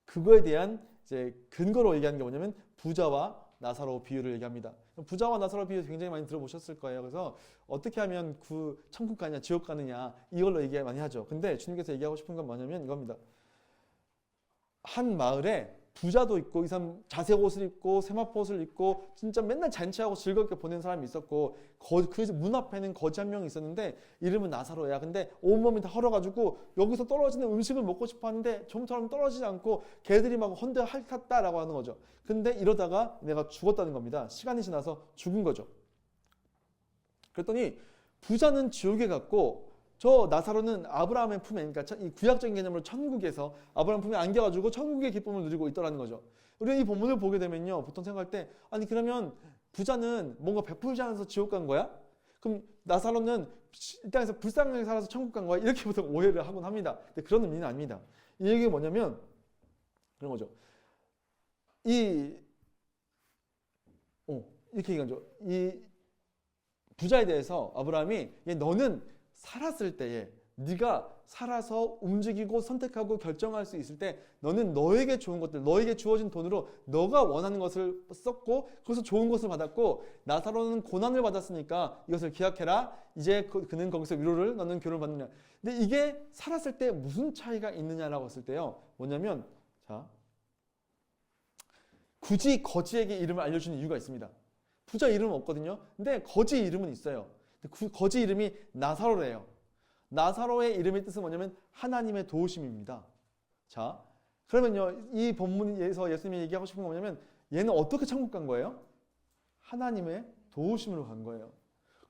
그거에 대한 이제 근거로 얘기하는 게 뭐냐면 부자와 나사로 비유를 얘기합니다. 부자와 나사로 비유 굉장히 많이 들어보셨을 거예요. 그래서 어떻게 하면 천국 가느냐 지옥 가느냐 이걸로 얘기 많이 하죠. 근데 주님께서 얘기하고 싶은 건 뭐냐면 이겁니다. 한 마을에 부자도 있고 이 사람 자색 옷을 입고 세마포 옷을 입고 진짜 맨날 잔치하고 즐겁게 보낸 사람이 있었고 그 문 앞에는 거지 한 명이 있었는데 이름은 나사로야. 근데 온몸이 다 헐어가지고 여기서 떨어지는 음식을 먹고 싶어 하는데 좀처럼 떨어지지 않고 개들이 막 헌데 핥았다라고 하는 거죠. 근데 이러다가 내가 죽었다는 겁니다. 시간이 지나서 죽은 거죠. 그랬더니 부자는 지옥에 갔고 저 나사로는 아브라함의 품에, 그러니까 이 구약적인 개념으로 천국에서 아브라함 품에 안겨가지고 천국의 기쁨을 누리고 있더라는 거죠. 우리가 이 본문을 보게 되면요, 보통 생각할 때 아니 그러면 부자는 뭔가 베풀지 않아서 지옥 간 거야? 그럼 나사로는 이 땅에서 불쌍하게 살아서 천국 간 거야? 이렇게 보통 오해를 하곤 합니다. 근데 그런 의미는 아닙니다. 이 얘기가 뭐냐면 그런 거죠. 이렇게 얘기한 거죠. 이 부자에 대해서 아브라함이 너는 살았을 때에 네가 살아서 움직이고 선택하고 결정할 수 있을 때 너는 너에게 좋은 것들, 너에게 주어진 돈으로 너가 원하는 것을 썼고 거기서 좋은 것을 받았고 나사로는 고난을 받았으니까 이것을 기약해라. 이제 그는 거기서 위로를 너는 교훈을 받느냐. 근데 이게 살았을 때 무슨 차이가 있느냐라고 했을 때요. 뭐냐면 자 굳이 거지에게 이름을 알려주는 이유가 있습니다. 부자 이름은 없거든요. 근데 거지 이름은 있어요. 그 거지 이름이 나사로래요. 나사로의 이름의 뜻은 뭐냐면 하나님의 도우심입니다. 자, 그러면요, 이 본문에서 예수님이 얘기하고 싶은 건 뭐냐면 얘는 어떻게 천국 간 거예요? 하나님의 도우심으로 간 거예요.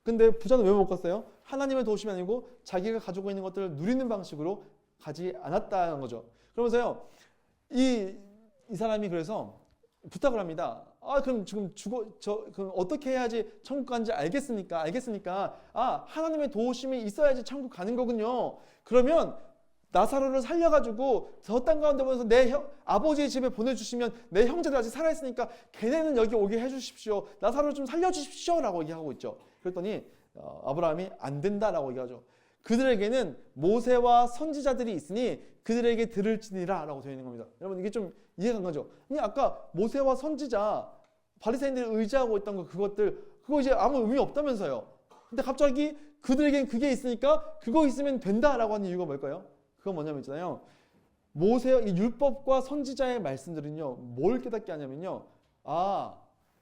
근데 부자는 왜 못 갔어요? 하나님의 도우심이 아니고 자기가 가지고 있는 것들을 누리는 방식으로 가지 않았다는 거죠. 그러면서요, 이 사람이 그래서 부탁을 합니다. 그럼 지금 그럼 어떻게 해야지 천국 가는지 알겠으니까, 하나님의 도우심이 있어야지 천국 가는 거군요. 그러면 나사로를 살려가지고 저 땅 가운데 보내서 아버지의 집에 보내주시면 내 형제들 아직 살아있으니까 걔네는 여기 오게 해주십시오. 나사로를 좀 살려주십시오. 라고 얘기하고 있죠. 그랬더니 아브라함이 안 된다라고 얘기하죠. 그들에게는 모세와 선지자들이 있으니 그들에게 들을지니라 라고 되어 있는 겁니다. 여러분, 이게 좀 이해가 안 가죠? 아까 모세와 선지자, 바리새인들이 의지하고 있던 그거 이제 아무 의미 없다면서요. 근데 갑자기 그들에겐 그게 있으니까 그거 있으면 된다라고 하는 이유가 뭘까요? 그건 뭐냐면 있잖아요. 이 율법과 선지자의 말씀들은요, 뭘 깨닫게 하냐면요,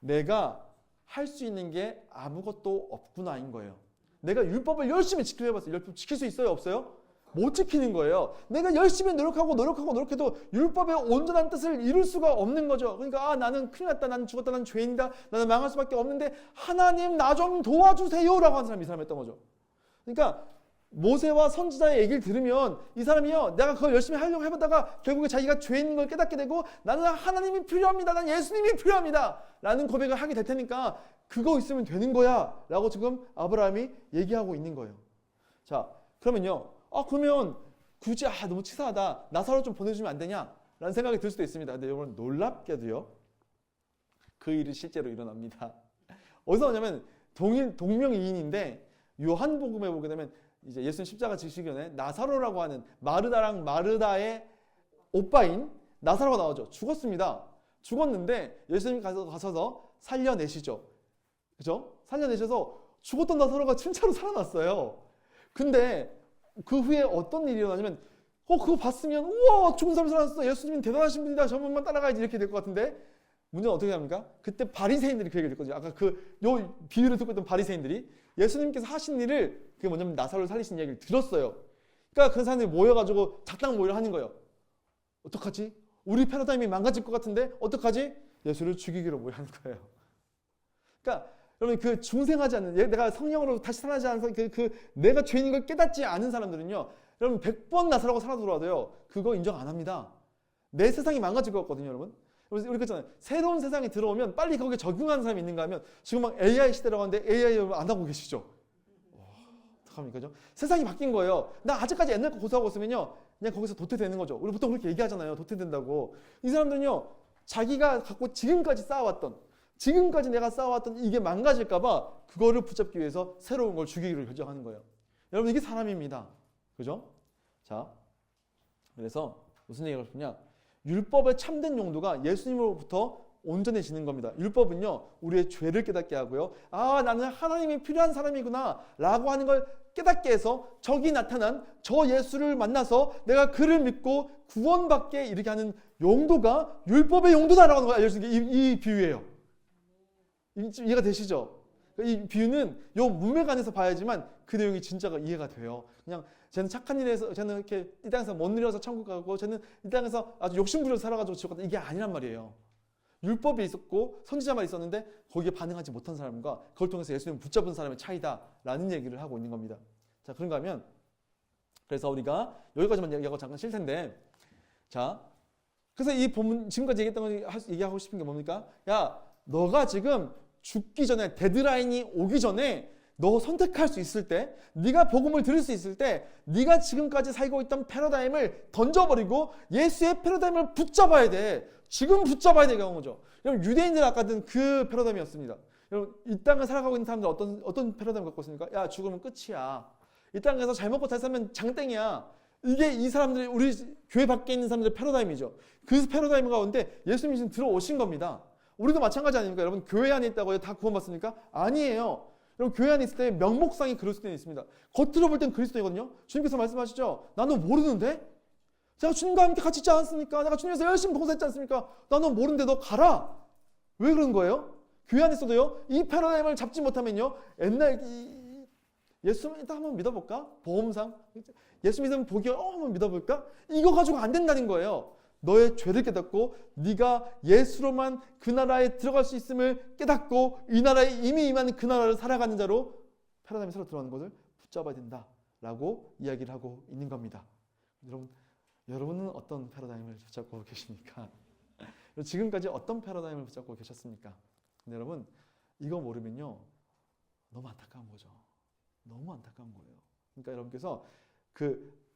내가 할 수 있는 게 아무것도 없구나인 거예요. 내가 율법을 열심히 지키려 해봤어요. 율법 지킬 수 있어요? 없어요? 못 지키는 거예요. 내가 열심히 노력해도 율법의 온전한 뜻을 이룰 수가 없는 거죠. 그러니까 나는 큰일 났다, 나는 죽었다, 나는 죄인이다, 나는 망할 수밖에 없는데 하나님 나 좀 도와주세요 라고 하는 사람이 이 사람이었던 거죠. 그러니까 모세와 선지자의 얘기를 들으면 이 사람이요, 내가 그걸 열심히 하려고 해보다가 결국에 자기가 죄인인 걸 깨닫게 되고 나는 하나님이 필요합니다, 나는 예수님이 필요합니다 라는 고백을 하게 될 테니까 그거 있으면 되는 거야 라고 지금 아브라함이 얘기하고 있는 거예요. 자, 그러면요, 그러면 굳이 너무 치사하다, 나사로 좀 보내주면 안 되냐 라는 생각이 들 수도 있습니다. 근데 여러분, 놀랍게도요, 그 일이 실제로 일어납니다. 어디서 오냐면 동명이인인데 요한복음에 보게 되면 이제 예수님 십자가 지시기 전에 나사로라고 하는 마르다랑 마르다의 오빠인 나사로가 나오죠. 죽었습니다. 죽었는데 예수님이 가셔서 살려내시죠. 그죠? 살려내셔서 죽었던 나사로가 진짜로 살아났어요. 근데 그 후에 어떤 일이 일어나냐면 그거 봤으면 우와, 죽은 사람이 살아났어, 예수님은 대단하신 분이다, 저분만 따라가야지 이렇게 될 것 같은데 문제는 어떻게 합니까? 그때 바리새인들이 그 얘기를 했거든요. 아까 요 비유를 듣고 있던 바리새인들이 예수님께서 하신 일을, 그게 뭐냐면 나사로를 살리신 얘기를 들었어요. 그러니까 그 사람들이 모여가지고 작당 모의를 하는 거예요. 어떡하지? 우리 패러다임이 망가질 것 같은데 어떡하지? 예수를 죽이기로 모의하는 거예요. 그러니까 여러분, 그 중생하지 않는, 내가 성령으로 다시 살아나지 않은 내가 죄인인 걸 깨닫지 않은 사람들은요, 여러분 100번 나사로가 살아 돌아와도요 그거 인정 안 합니다. 내 세상이 망가질 것 같거든요, 여러분. 우리 그랬잖아요. 새로운 세상에 들어오면 빨리 거기에 적응하는 사람이 있는가 하면 지금 막 AI 시대라고 하는데 AI 여러분 안 하고 계시죠? 어떡합니까? 그죠? 세상이 바뀐 거예요. 나 아직까지 옛날 거 고수하고 있으면요 그냥 거기서 도태되는 거죠. 우리 보통 그렇게 얘기하잖아요. 도태된다고. 이 사람들은요, 자기가 갖고 지금까지 내가 쌓아왔던 이게 망가질까 봐 그거를 붙잡기 위해서 새로운 걸 죽이기로 결정하는 거예요. 여러분, 이게 사람입니다. 그죠? 자, 그래서 무슨 얘기를 하고 싶냐? 율법의 참된 용도가 예수님으로부터 온전해지는 겁니다. 율법은요, 우리의 죄를 깨닫게 하고요, 나는 하나님이 필요한 사람이구나 라고 하는 걸 깨닫게 해서 저기 나타난 저 예수를 만나서 내가 그를 믿고 구원받게 이렇게 하는 용도가 율법의 용도다라고 하는 걸 알려주는 게 이 비유예요. 이해가 되시죠? 이 비유는 요 문맥안에서 봐야지만 그 내용이 진짜가 이해가 돼요. 그냥 쟤는 착한 일에서, 쟤는 이렇게 이 땅에서 못 누려서 천국 가고, 쟤는 이 땅에서 아주 욕심부려서 살아가지고 지옥 갔다, 이게 아니란 말이에요. 율법이 있었고 선지자만 있었는데 거기에 반응하지 못한 사람과 그걸 통해서 예수님 붙잡은 사람의 차이다라는 얘기를 하고 있는 겁니다. 자, 그런가 하면 그래서 우리가 여기까지만 얘기하고 잠깐 쉴 텐데, 자, 그래서 이 본문 지금까지 얘기했던 거 얘기하고 싶은 게 뭡니까? 야, 너가 지금 죽기 전에, 데드라인이 오기 전에 너 선택할 수 있을 때, 네가 복음을 들을 수 있을 때, 네가 지금까지 살고 있던 패러다임을 던져버리고 예수의 패러다임을 붙잡아야 돼. 지금 붙잡아야 되는 거죠. 여러분, 유대인들 아까 든 그 패러다임이었습니다. 여러분, 이 땅을 살아가고 있는 사람들 어떤 패러다임 갖고 있습니까? 야, 죽으면 끝이야. 이 땅에서 잘 먹고 잘 살면 장땡이야. 이게 이 사람들이, 우리 교회 밖에 있는 사람들의 패러다임이죠. 그 패러다임 가운데 예수님이 지금 들어오신 겁니다. 우리도 마찬가지 아닙니까? 여러분, 교회 안에 있다고 다 구원받습니까? 아니에요. 여러분, 교회 안에 있을 때 명목상이 그리스도인이 있습니다. 겉으로 볼 땐 그리스도이거든요. 주님께서 말씀하시죠. 나는 모르는데? 제가 주님과 함께 같이 있지 않았습니까? 내가 주님께서 열심히 봉사했지 않습니까? 나는 모르는데 너 가라. 왜 그런 거예요? 교회 안에 있어도요, 이 패러다임을 잡지 못하면요, 옛날 예수 일단 한번 믿어볼까? 보험상 예수 믿으면 복이 한번 믿어볼까? 이거 가지고 안 된다는 거예요. 너의 죄를 깨닫고 네가 예수로만 그 나라에 들어갈 수 있음을 깨닫고 이 나라에 이미 임한 그 나라를 살아가는 자로 패러다임이 새로 들어가는 것을 붙잡아야 된다라고 이야기를 하고 있는 겁니다. 여러분은 어떤 패러다임을 붙잡고 계십니까? 지금까지 어떤 패러다임을 붙잡고 계셨습니까? 근데 여러분 이거 모르면요 너무 안타까운 거죠. 너무 안타까운 거예요. 그러니까 여러분께서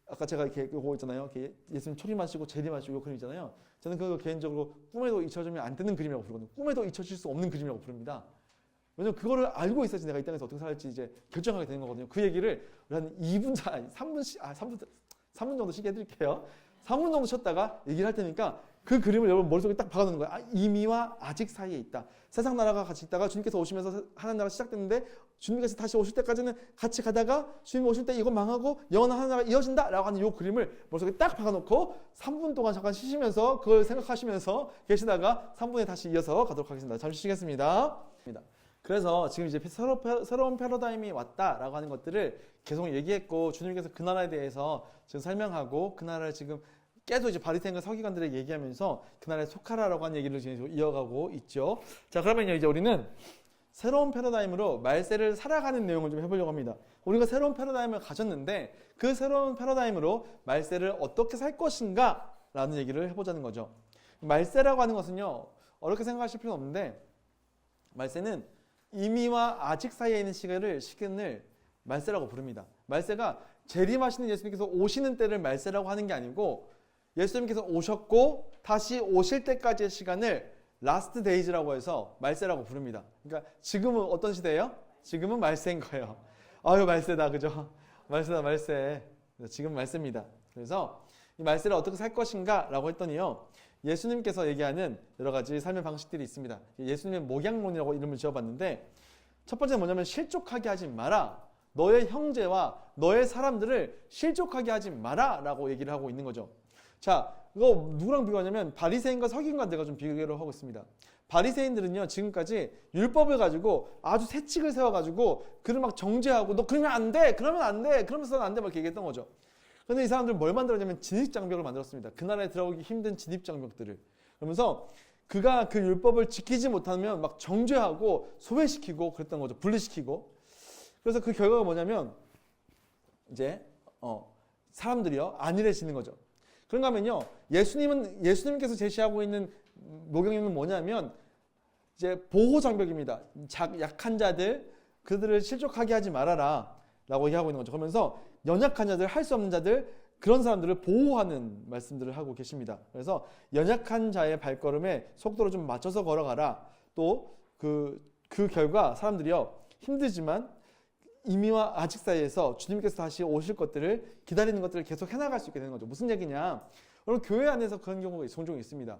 아까 제가 이렇게 요거 있잖아요. 예수님 초림하시고 재림하시고 그림 있잖아요. 저는 그거 개인적으로 꿈에도 잊혀지면 안 되는 그림이라고 부르거든요. 꿈에도 잊혀질 수 없는 그림이라고 부릅니다. 왜냐면 그거를 알고 있어야지 내가 이 땅에서 어떻게 살지 이제 결정하게 되는 거거든요. 그 얘기를 한 2분, 3분 정도 쉬게 해드릴게요. 3분 정도 쉬었다가 얘기를 할 테니까 그 그림을 여러분 머릿속에 딱 박아놓는 거예요. 이미와 아직 사이에 있다. 세상 나라가 같이 있다가 주님께서 오시면서 하나님 나라가 시작됐는데 주님께서 다시 오실 때까지는 같이 가다가 주님 오실 때 이거 망하고 영원한 하나님 나라가 이어진다라고 하는 이 그림을 머릿속에 딱 박아놓고 3분 동안 잠깐 쉬시면서 그걸 생각하시면서 계시다가 3분에 다시 이어서 가도록 하겠습니다. 잠시 쉬겠습니다. 그래서 지금 이제 새로운 패러다임이 왔다라고 하는 것들을 계속 얘기했고 주님께서 그 나라에 대해서 지금 설명하고 그 나라를 지금 계속 이제 바리새인과 서기관들에게 얘기하면서 그 나라에 속하라라고 하는 얘기를 지금 이어가고 있죠. 자, 그러면 이제 우리는 새로운 패러다임으로 말세를 살아가는 내용을 좀 해보려고 합니다. 우리가 새로운 패러다임을 가졌는데 그 새로운 패러다임으로 말세를 어떻게 살 것인가 라는 얘기를 해보자는 거죠. 말세라고 하는 것은요 어렵게 생각하실 필요는 없는데 말세는 이미와 아직 사이에 있는 시간을 말세라고 부릅니다. 말세가 재림하시는 예수님께서 오시는 때를 말세라고 하는 게 아니고 예수님께서 오셨고 다시 오실 때까지의 시간을 라스트 데이즈라고 해서 말세라고 부릅니다. 그러니까 지금은 어떤 시대예요? 지금은 말세인 거예요. 아유 말세다 그죠? 말세다 말세. 지금 말세입니다. 그래서 이 말세를 어떻게 살 것인가 라고 했더니요 예수님께서 얘기하는 여러 가지 삶의 방식들이 있습니다. 예수님의 목양론이라고 이름을 지어봤는데 첫 번째는 뭐냐면 실족하게 하지 마라. 너의 형제와 너의 사람들을 실족하게 하지 마라 라고 얘기를 하고 있는 거죠. 자, 이거 누구랑 비교하냐면 바리새인과 서기관과 내가 좀 비교를 하고 있습니다. 바리새인들은요 지금까지 율법을 가지고 아주 세칙을 세워가지고 그를 막 정죄하고 너 그러면 안 돼, 그러면 안 돼, 그러면서는 안 돼 막 얘기했던 거죠. 그런데 이 사람들은 뭘 만들었냐면 진입장벽을 만들었습니다. 그 나라에 들어오기 힘든 진입장벽들을. 그러면서 그가 그 율법을 지키지 못하면 막 정죄하고 소외시키고 그랬던 거죠. 분리시키고. 그래서 그 결과가 뭐냐면 이제 사람들이요 안일해지는 거죠. 그런가 하면요 예수님께서 제시하고 있는 목양론은 뭐냐면 이제 보호 장벽입니다. 약한 자들 그들을 실족하게 하지 말아라 라고 얘기하고 있는 거죠. 그러면서 연약한 자들 할 수 없는 자들 그런 사람들을 보호하는 말씀들을 하고 계십니다. 그래서 연약한 자의 발걸음에 속도를 좀 맞춰서 걸어가라. 또 그 결과 사람들이요 힘들지만 이미와 아직 사이에서 주님께서 다시 오실 것들을 기다리는 것들을 계속 해나갈 수 있게 되는 거죠. 무슨 얘기냐? 여러분 교회 안에서 그런 경우가 종종 있습니다.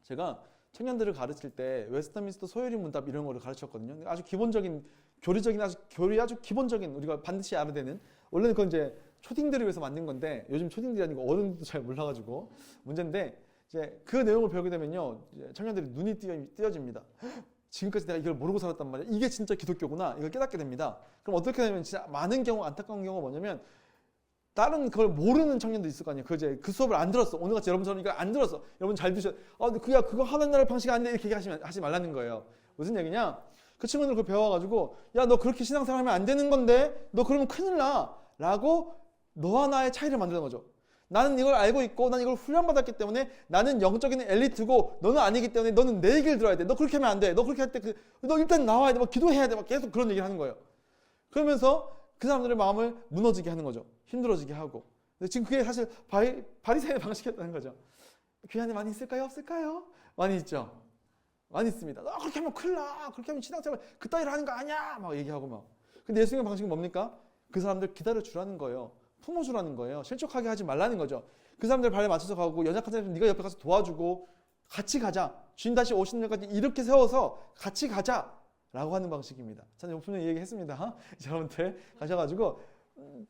제가 청년들을 가르칠 때 웨스트민스터 소요리 문답 이런 거를 가르쳤거든요. 아주 기본적인 교리적인 아주 기본적인 우리가 반드시 알아야 되는 원래는 그건 이제 초딩들을 위해서 만든 건데 요즘 초딩들이 아니고 어른들도 잘 몰라가지고 문제인데 이제 그 내용을 배우게 되면요 이제 청년들이 눈이 띄어집니다. 지금까지 내가 이걸 모르고 살았단 말이야. 이게 진짜 기독교구나. 이걸 깨닫게 됩니다. 그럼 어떻게 되냐면 진짜 많은 경우 안타까운 경우가 뭐냐면 다른 그걸 모르는 청년도 있을 거 아니에요. 그 수업을 안 들었어. 오늘같이 여러분처럼 이걸 안 들었어. 여러분 잘 드셔. 근데 그거 하나님 나라의 방식이 아닌데 이렇게 하지 말라는 거예요. 무슨 얘기냐? 그 친구들 그걸 배워가지고 야 너 그렇게 신앙생활 하면 안 되는 건데 너 그러면 큰일 나. 라고 너와 나의 차이를 만드는 거죠. 나는 이걸 알고 있고 난 이걸 훈련받았기 때문에 나는 영적인 엘리트고 너는 아니기 때문에 너는 내 얘기를 들어야 돼. 너 그렇게 하면 안 돼. 너 그렇게 할 때 너 일단 나와야 돼. 막 기도해야 돼. 막 계속 그런 얘기를 하는 거예요. 그러면서 그 사람들의 마음을 무너지게 하는 거죠. 힘들어지게 하고. 근데 지금 그게 사실 바리새인의 방식이었다는 거죠. 교회 안에 많이 있을까요? 없을까요? 많이 있죠. 많이 있습니다. 너 그렇게 하면 큰일 나. 그렇게 하면 신앙생활 그따위로 하는 거 아니야. 막 얘기하고 막. 근데 예수님의 방식은 뭡니까? 그 사람들 기다려주라는 거예요. 품어주라는 거예요. 실족하게 하지 말라는 거죠. 그 사람들 발에 맞춰서 가고 연약한 사람 네가 옆에 가서 도와주고 같이 가자. 주님 다시 오시는 날까지 이렇게 세워서 같이 가자. 라고 하는 방식입니다. 저는 분명히 얘기했습니다. 여러분들 가셔가지고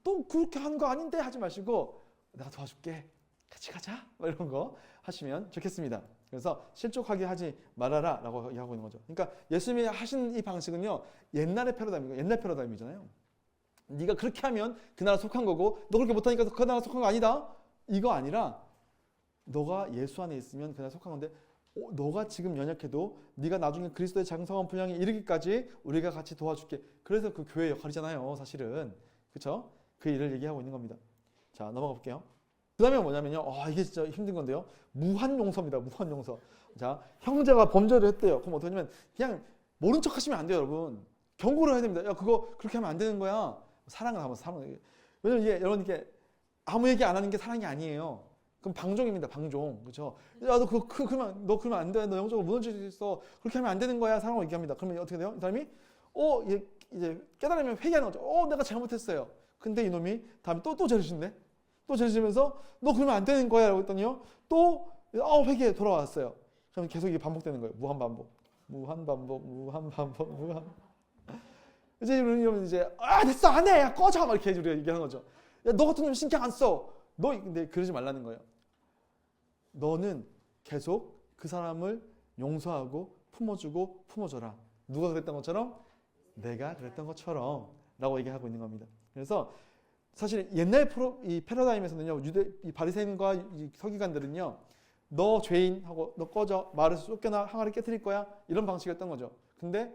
또 그렇게 하는 거 아닌데 하지 마시고 내가 도와줄게. 같이 가자. 이런 거 하시면 좋겠습니다. 그래서 실족하게 하지 말아라 라고 하고 있는 거죠. 그러니까 예수님이 하신 이 방식은요. 옛날의 패러다임이고 옛날 패러다임이잖아요. 네가 그렇게 하면 그 나라 속한 거고 너 그렇게 못하니까 그 나라 속한 거 아니다. 이거 아니라 너가 예수 안에 있으면 그날 속한 건데 너가 지금 연약해도 네가 나중에 그리스도의 장성한 분량에 이르기까지 우리가 같이 도와줄게. 그래서 그 교회 역할이잖아요, 사실은. 그렇죠? 그 일을 얘기하고 있는 겁니다. 자, 넘어가 볼게요. 그 다음에 뭐냐면요. 이게 진짜 힘든 건데요. 무한용서입니다. 무한용서. 자, 형제가 범죄를 했대요. 그럼 어떻게 하냐면 그냥 모른 척 하시면 안 돼요, 여러분. 경고를 해야 됩니다. 야, 그거 그렇게 하면 안 되는 거야. 사랑을 하면서 사랑을. 왜냐면 이게 여러분 이게 아무 얘기 안 하는 게 사랑이 아니에요. 그럼 방종입니다. 방종. 그렇죠? 야, 너 그러면 안 돼. 너 영적으로 무너질 수 있어. 그렇게 하면 안 되는 거야. 사랑으로 얘기합니다. 그러면 어떻게 돼요? 이 사람이 이제 깨달으면 회개하는 거죠. 내가 잘못했어요. 근데 이놈이 다음에 또 죄를 짓네. 또 죄를 지면서 너 그러면 안 되는 거야. 라고 했더니요. 또 회개에 돌아왔어요. 그럼 계속 이게 반복되는 거예요. 무한반복. 이제 이러면 이제 됐어 안 해. 야, 꺼져. 막 이렇게 우리가 얘기하는 거죠. 야, 너 같은 놈 신경 안 써. 너 근데 그러지 말라는 거예요. 너는 계속 그 사람을 용서하고 품어주고 품어줘라. 누가 그랬던 것처럼? 내가 그랬던 것처럼 라고 얘기하고 있는 겁니다. 그래서 사실 옛날 이 패러다임에서는요, 이 바리새인과 이 서기관들은요, 너 죄인 하고 너 꺼져, 마을에서 쫓겨나, 항아리 깨트릴 거야, 이런 방식이었던 거죠. 근데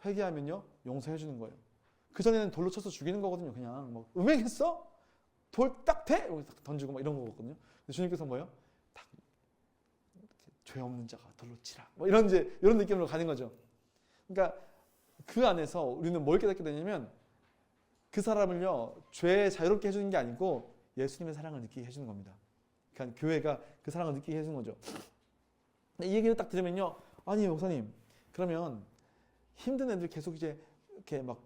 회개하면요 용서해 주는 거예요. 그 전에는 돌로 쳐서 죽이는 거거든요. 그냥 뭐 음행했어? 돌 딱 대? 던지고 막 이런 거거든요. 근데 주님께서 뭐예요? 딱 죄 없는 자가 돌로 치라. 뭐 이런 느낌으로 가는 거죠. 그러니까 그 안에서 우리는 뭘 깨닫게 되냐면 그 사람을요 죄에 자유롭게 해주는 게 아니고 예수님의 사랑을 느끼게 해주는 겁니다. 그러니까 교회가 그 사랑을 느끼게 해주는 거죠. 이 얘기를 딱 들으면요, 아니 목사님, 그러면 힘든 애들 계속 이제 이렇게 막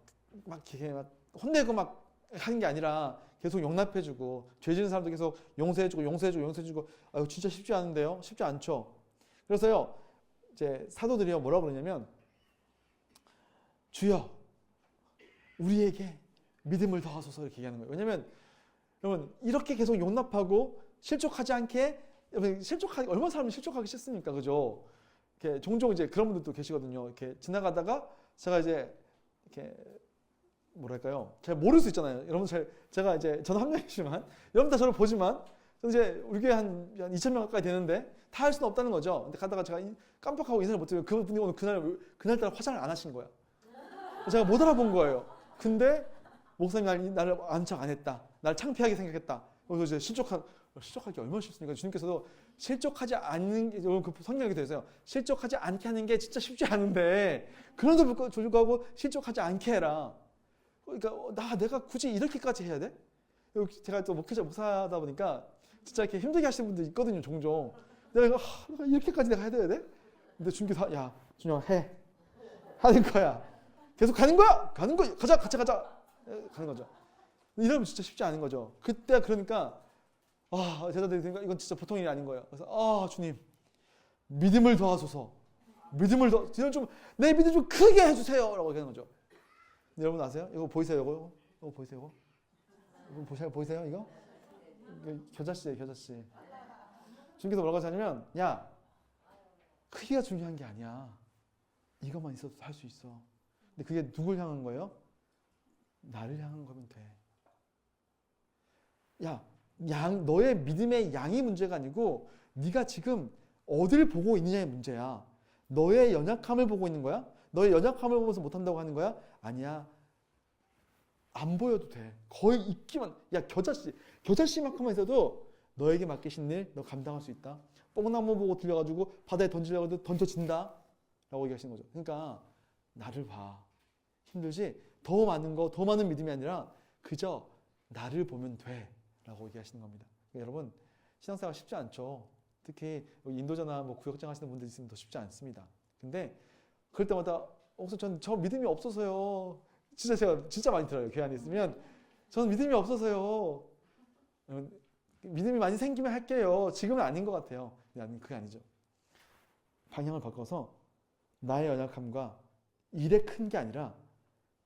혼내고 막 하는 게 아니라 계속 용납해주고 죄 지은 사람도 계속 용서해주고 아유 진짜 쉽지 않은데요? 쉽지 않죠. 그래서요 이제 사도들이요 뭐라고 그러냐면 주여 우리에게 믿음을 더하소서 이렇게 얘기하는 거예요. 왜냐면 여러분 이렇게 계속 용납하고 실족하지 않게, 얼마나 사람이 실족하기 싫습니까? 그죠? 이렇게 종종 이제 그런 분들도 계시거든요. 이렇게 지나가다가 제가 이제 이렇게 뭐랄까요? 잘 모를 수 있잖아요. 여러분 제가 이제 저는 한 명이지만 여러분 다 저를 보지만 저는 이제 우리 교회 한 2,000명 가까이 되는데 다 할 수는 없다는 거죠. 근데 가다가 제가 깜빡하고 인사를 못 드리면 그분이 오늘 그날따라 화장을 안 하신 거야. 제가 못 알아본 거예요. 근데 목사님이 나를 안착 안 했다. 나를 창피하게 생각했다. 그래서 이제 실족하기 얼마나 쉽습니까? 주님께서도 실족하지 않는 게, 그 성경에 되어 있어요. 실족하지 않게 하는 게 진짜 쉽지 않은데 그런데도 불구하고 실족하지 않게 해라. 그러니까 내가 굳이 이렇게까지 해야 돼? 제가 또 목사다 보니까 진짜 이렇게 힘들게 하시는 분들 있거든요, 종종. 내가 이렇게까지 내가 해야 돼? 근데 주님께서 야, 준영아 해. 하는 거야. 계속 가는 거야. 가자, 같이 가자. 가는 거죠. 이러면 진짜 쉽지 않은 거죠. 그때 그러니까 제자들이 생각 이건 진짜 보통 일이 아닌 거예요. 그래서 주님 믿음을 더하소서. 내 믿음 좀 크게 해주세요라고 하는 거죠. 여러분 아세요? 이거 보이세요? 이거 보이세요? 이거 보이세요? 이거 겨자씨예요, 겨자씨. 주님께서 뭐라고 하시냐면 야, 크기가 중요한 게 아니야. 이것만 있어도 할 수 있어. 근데 그게 누굴 향한 거예요? 나를 향한 거면 돼. 야, 너의 믿음의 양이 문제가 아니고 네가 지금 어딜 보고 있느냐의 문제야. 너의 연약함을 보고 있는 거야? 너의 연약함을 보면서 못한다고 하는 거야? 아니야. 안 보여도 돼. 거의 있기만. 야, 겨자씨만큼만 있어도 너에게 맡기신 일 너 감당할 수 있다. 뽕나무 보고 들려가지고 바다에 던지려고 해도 던져진다 라고 얘기하시는 거죠. 그러니까 나를 봐. 힘들지? 더 많은 믿음이 아니라 그저 나를 보면 돼 라고 얘기하시는 겁니다. 그러니까 여러분 신앙생활 쉽지 않죠. 특히 인도자나 구역장 하시는 분들 있으면 더 쉽지 않습니다. 근데 그럴 때마다 전 저 믿음이 없어서요. 제가 진짜 많이 들어요. 교회 안에 있으면 저는 믿음이 없어서요. 믿음이 많이 생기면 할게요. 지금은 아닌 것 같아요. 그게 아니죠. 방향을 바꿔서 나의 연약함과 일에 큰 게 아니라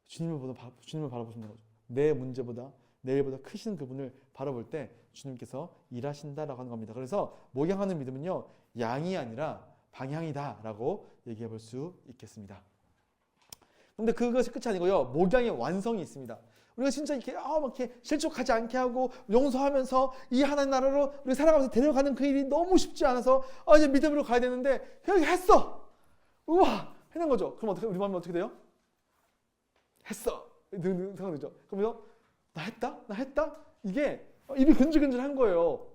주님을 바라보시는 거죠. 내 문제보다 내 일보다 크신 그분을 바라볼 때 주님께서 일하신다라고 하는 겁니다. 그래서 목양하는 믿음은요, 양이 아니라 방향이다라고 얘기해 볼 수 있겠습니다. 근데 그것이 끝이 아니고요, 목양의 완성이 있습니다. 우리가 진짜 이렇게 막 이렇게 실족하지 않게 하고 용서하면서 이 하나님 나라로 우리 살아가면서 데려가는 그 일이 너무 쉽지 않아서 이제 믿음으로 가야 되는데 그냥 했어. 우와 해낸 거죠. 그럼 어떻게 우리 마음이 어떻게 돼요? 했어. 생각되죠. 그러면서 나 했다. 이게 입이 근질근질한 거예요.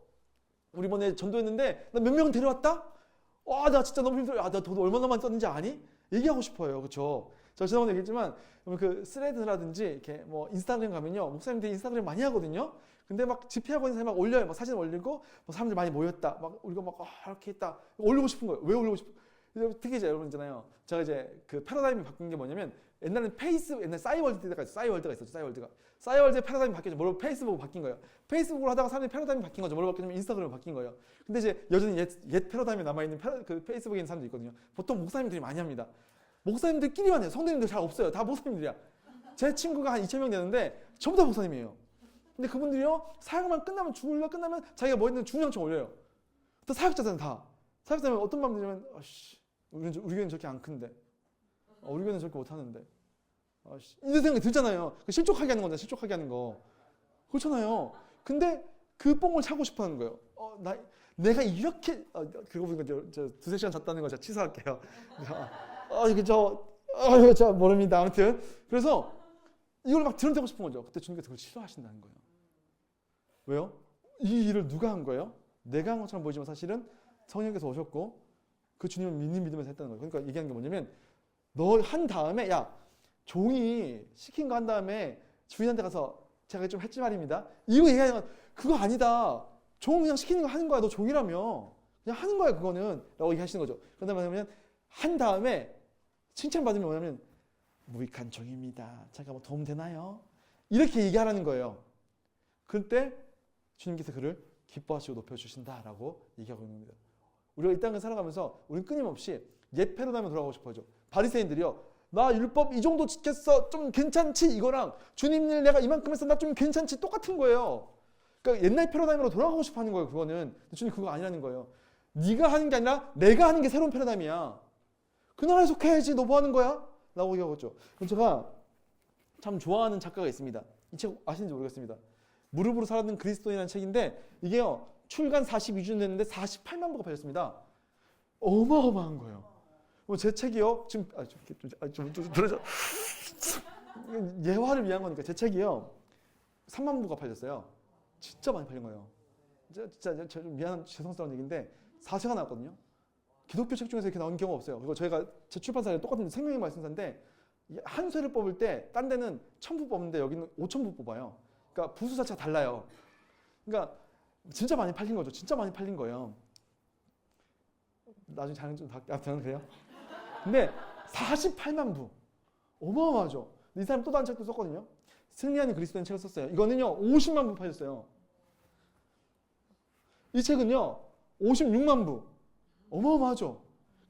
우리 이번에 전도했는데 나 몇 명 데려왔다. 와 나 진짜 너무 힘들어. 나 돈 얼마나 많이 썼는지 아니? 얘기하고 싶어요. 그렇죠? 제가 지난번에 얘기했지만 그 스레드라든지 이렇게 뭐 인스타그램 가면요 목사님들이 인스타그램 많이 하거든요. 근데 막 집회하고 있는 사람이 막 올려요. 막 사진 올리고 뭐 사람들 많이 모였다. 막 우리가 막 이렇게 했다. 올리고 싶은 거예요. 왜 올리고 싶어? 특히 이제 여러분 있잖아요. 제가 이제 그 패러다임이 바뀐 게 뭐냐면 옛날에는 옛날 싸이월드 때가 있어. 싸이월드가 있었죠. 싸이월드의 패러다임이 바뀌었죠. 뭐로 페이스북으로 바뀐 거예요. 페이스북으로 하다가 사람들이 패러다임이 바뀐 거죠. 뭐로 바뀌냐면 인스타그램으로 바뀐 거예요. 근데 이제 여전히 옛 패러다임이 남아있는 그 페이스북에 있는 사람도 있거든요. 보통 목사님들이 많이 합니다. 목사님들끼리만 해요. 성도님들 잘 없어요. 다 목사님들이야. 제 친구가 한 2,000명 되는데 전부 다 목사님이에요. 근데 그분들이요 사역만 끝나면 끝나면 자기가 뭐 했는지 중요한청 올려요. 또 사역자잖아요. 다 사역자면 어떤 마음 들냐면 우리 교회는 저렇게 안 큰데 우리 교회는 저렇게 못하는데 이런 생각이 들잖아요. 실족하게 하는 거잖아요. 실족하게 하는 거 그렇잖아요. 근데 그 뽕을 차고 싶어하는 거예요. 내가 이렇게 그거 보니까 저 2-3시간 잤다는 거 제가 취소할게요. 이거 저 모릅니다. 아무튼 그래서 이걸 막 드러내고 싶은 거죠. 그때 주님께서 그걸 싫어하신다는 거예요. 왜요? 이 일을 누가 한 거예요? 내가 한 것처럼 보이지만 사실은 성령께서 오셨고 그 주님을 믿으면서 했다는 거예요. 그러니까 얘기하는 게 뭐냐면 너 한 다음에 종이 시킨 거 한 다음에 주인한테 가서 제가 좀 했지 말입니다. 이거 얘기하는 건 그거 아니다. 종 그냥 시키는 거 하는 거야. 너 종이라며. 그냥 하는 거야 그거는. 라고 얘기하시는 거죠. 그러다 뭐냐면 한 다음에 칭찬받으면 뭐냐면 무익한 종입니다. 제가 뭐 도움 되나요? 이렇게 얘기하라는 거예요. 그때 주님께서 그를 기뻐하시고 높여주신다라고 얘기하고 있는 겁니다. 우리가 이 땅을 살아가면서 우리는 끊임없이 옛 패러다임으로 돌아가고 싶어하죠. 바리새인들이요. 나 율법 이 정도 지켰어. 좀 괜찮지? 이거랑 주님 일 내가 이만큼 했어. 나 좀 괜찮지? 똑같은 거예요. 그러니까 옛날 패러다임으로 돌아가고 싶어 하는 거예요. 그거는. 주님 그거 아니라는 거예요. 네가 하는 게 아니라 내가 하는 게 새로운 패러다임이야. 그 나라에 속해야지. 너 뭐 하는 거야? 라고 얘기하고. 그럼 제가 참 좋아하는 작가가 있습니다. 이 책 아시는지 모르겠습니다. 무릎으로 살아는 그리스도인이라는 책인데 이게요. 출간 42주년 됐는데 48만 부가 팔렸습니다. 어마어마한 거예요. 제 책이요. 지금 좀 들어줘. 예화를 위한 거니까 제 책이요. 3만 부가 팔렸어요. 진짜 많이 팔린 거예요. 진짜 좀 미안한 죄송스러운 얘기인데 4세가 나왔거든요. 기독교 책 중에서 이렇게 나온 경우가 없어요. 그리고 저희가 제 출판사에 똑같은 생명의 말씀사인데 한 쇄를 뽑을 때 딴 데는 1,000부 뽑는데 여기는 5,000부 뽑아요. 그러니까 부수 자체가 달라요. 그러니까 진짜 많이 팔린 거죠. 진짜 많이 팔린 거예요. 나중에 자랑 좀 저는 그래요. 근데 48만 부. 어마어마하죠. 이 사람 또 다른 책도 썼거든요. 승리하는 그리스도인 책을 썼어요. 이거는요. 50만 부 팔렸어요. 이 책은요. 56만 부. 어마어마하죠.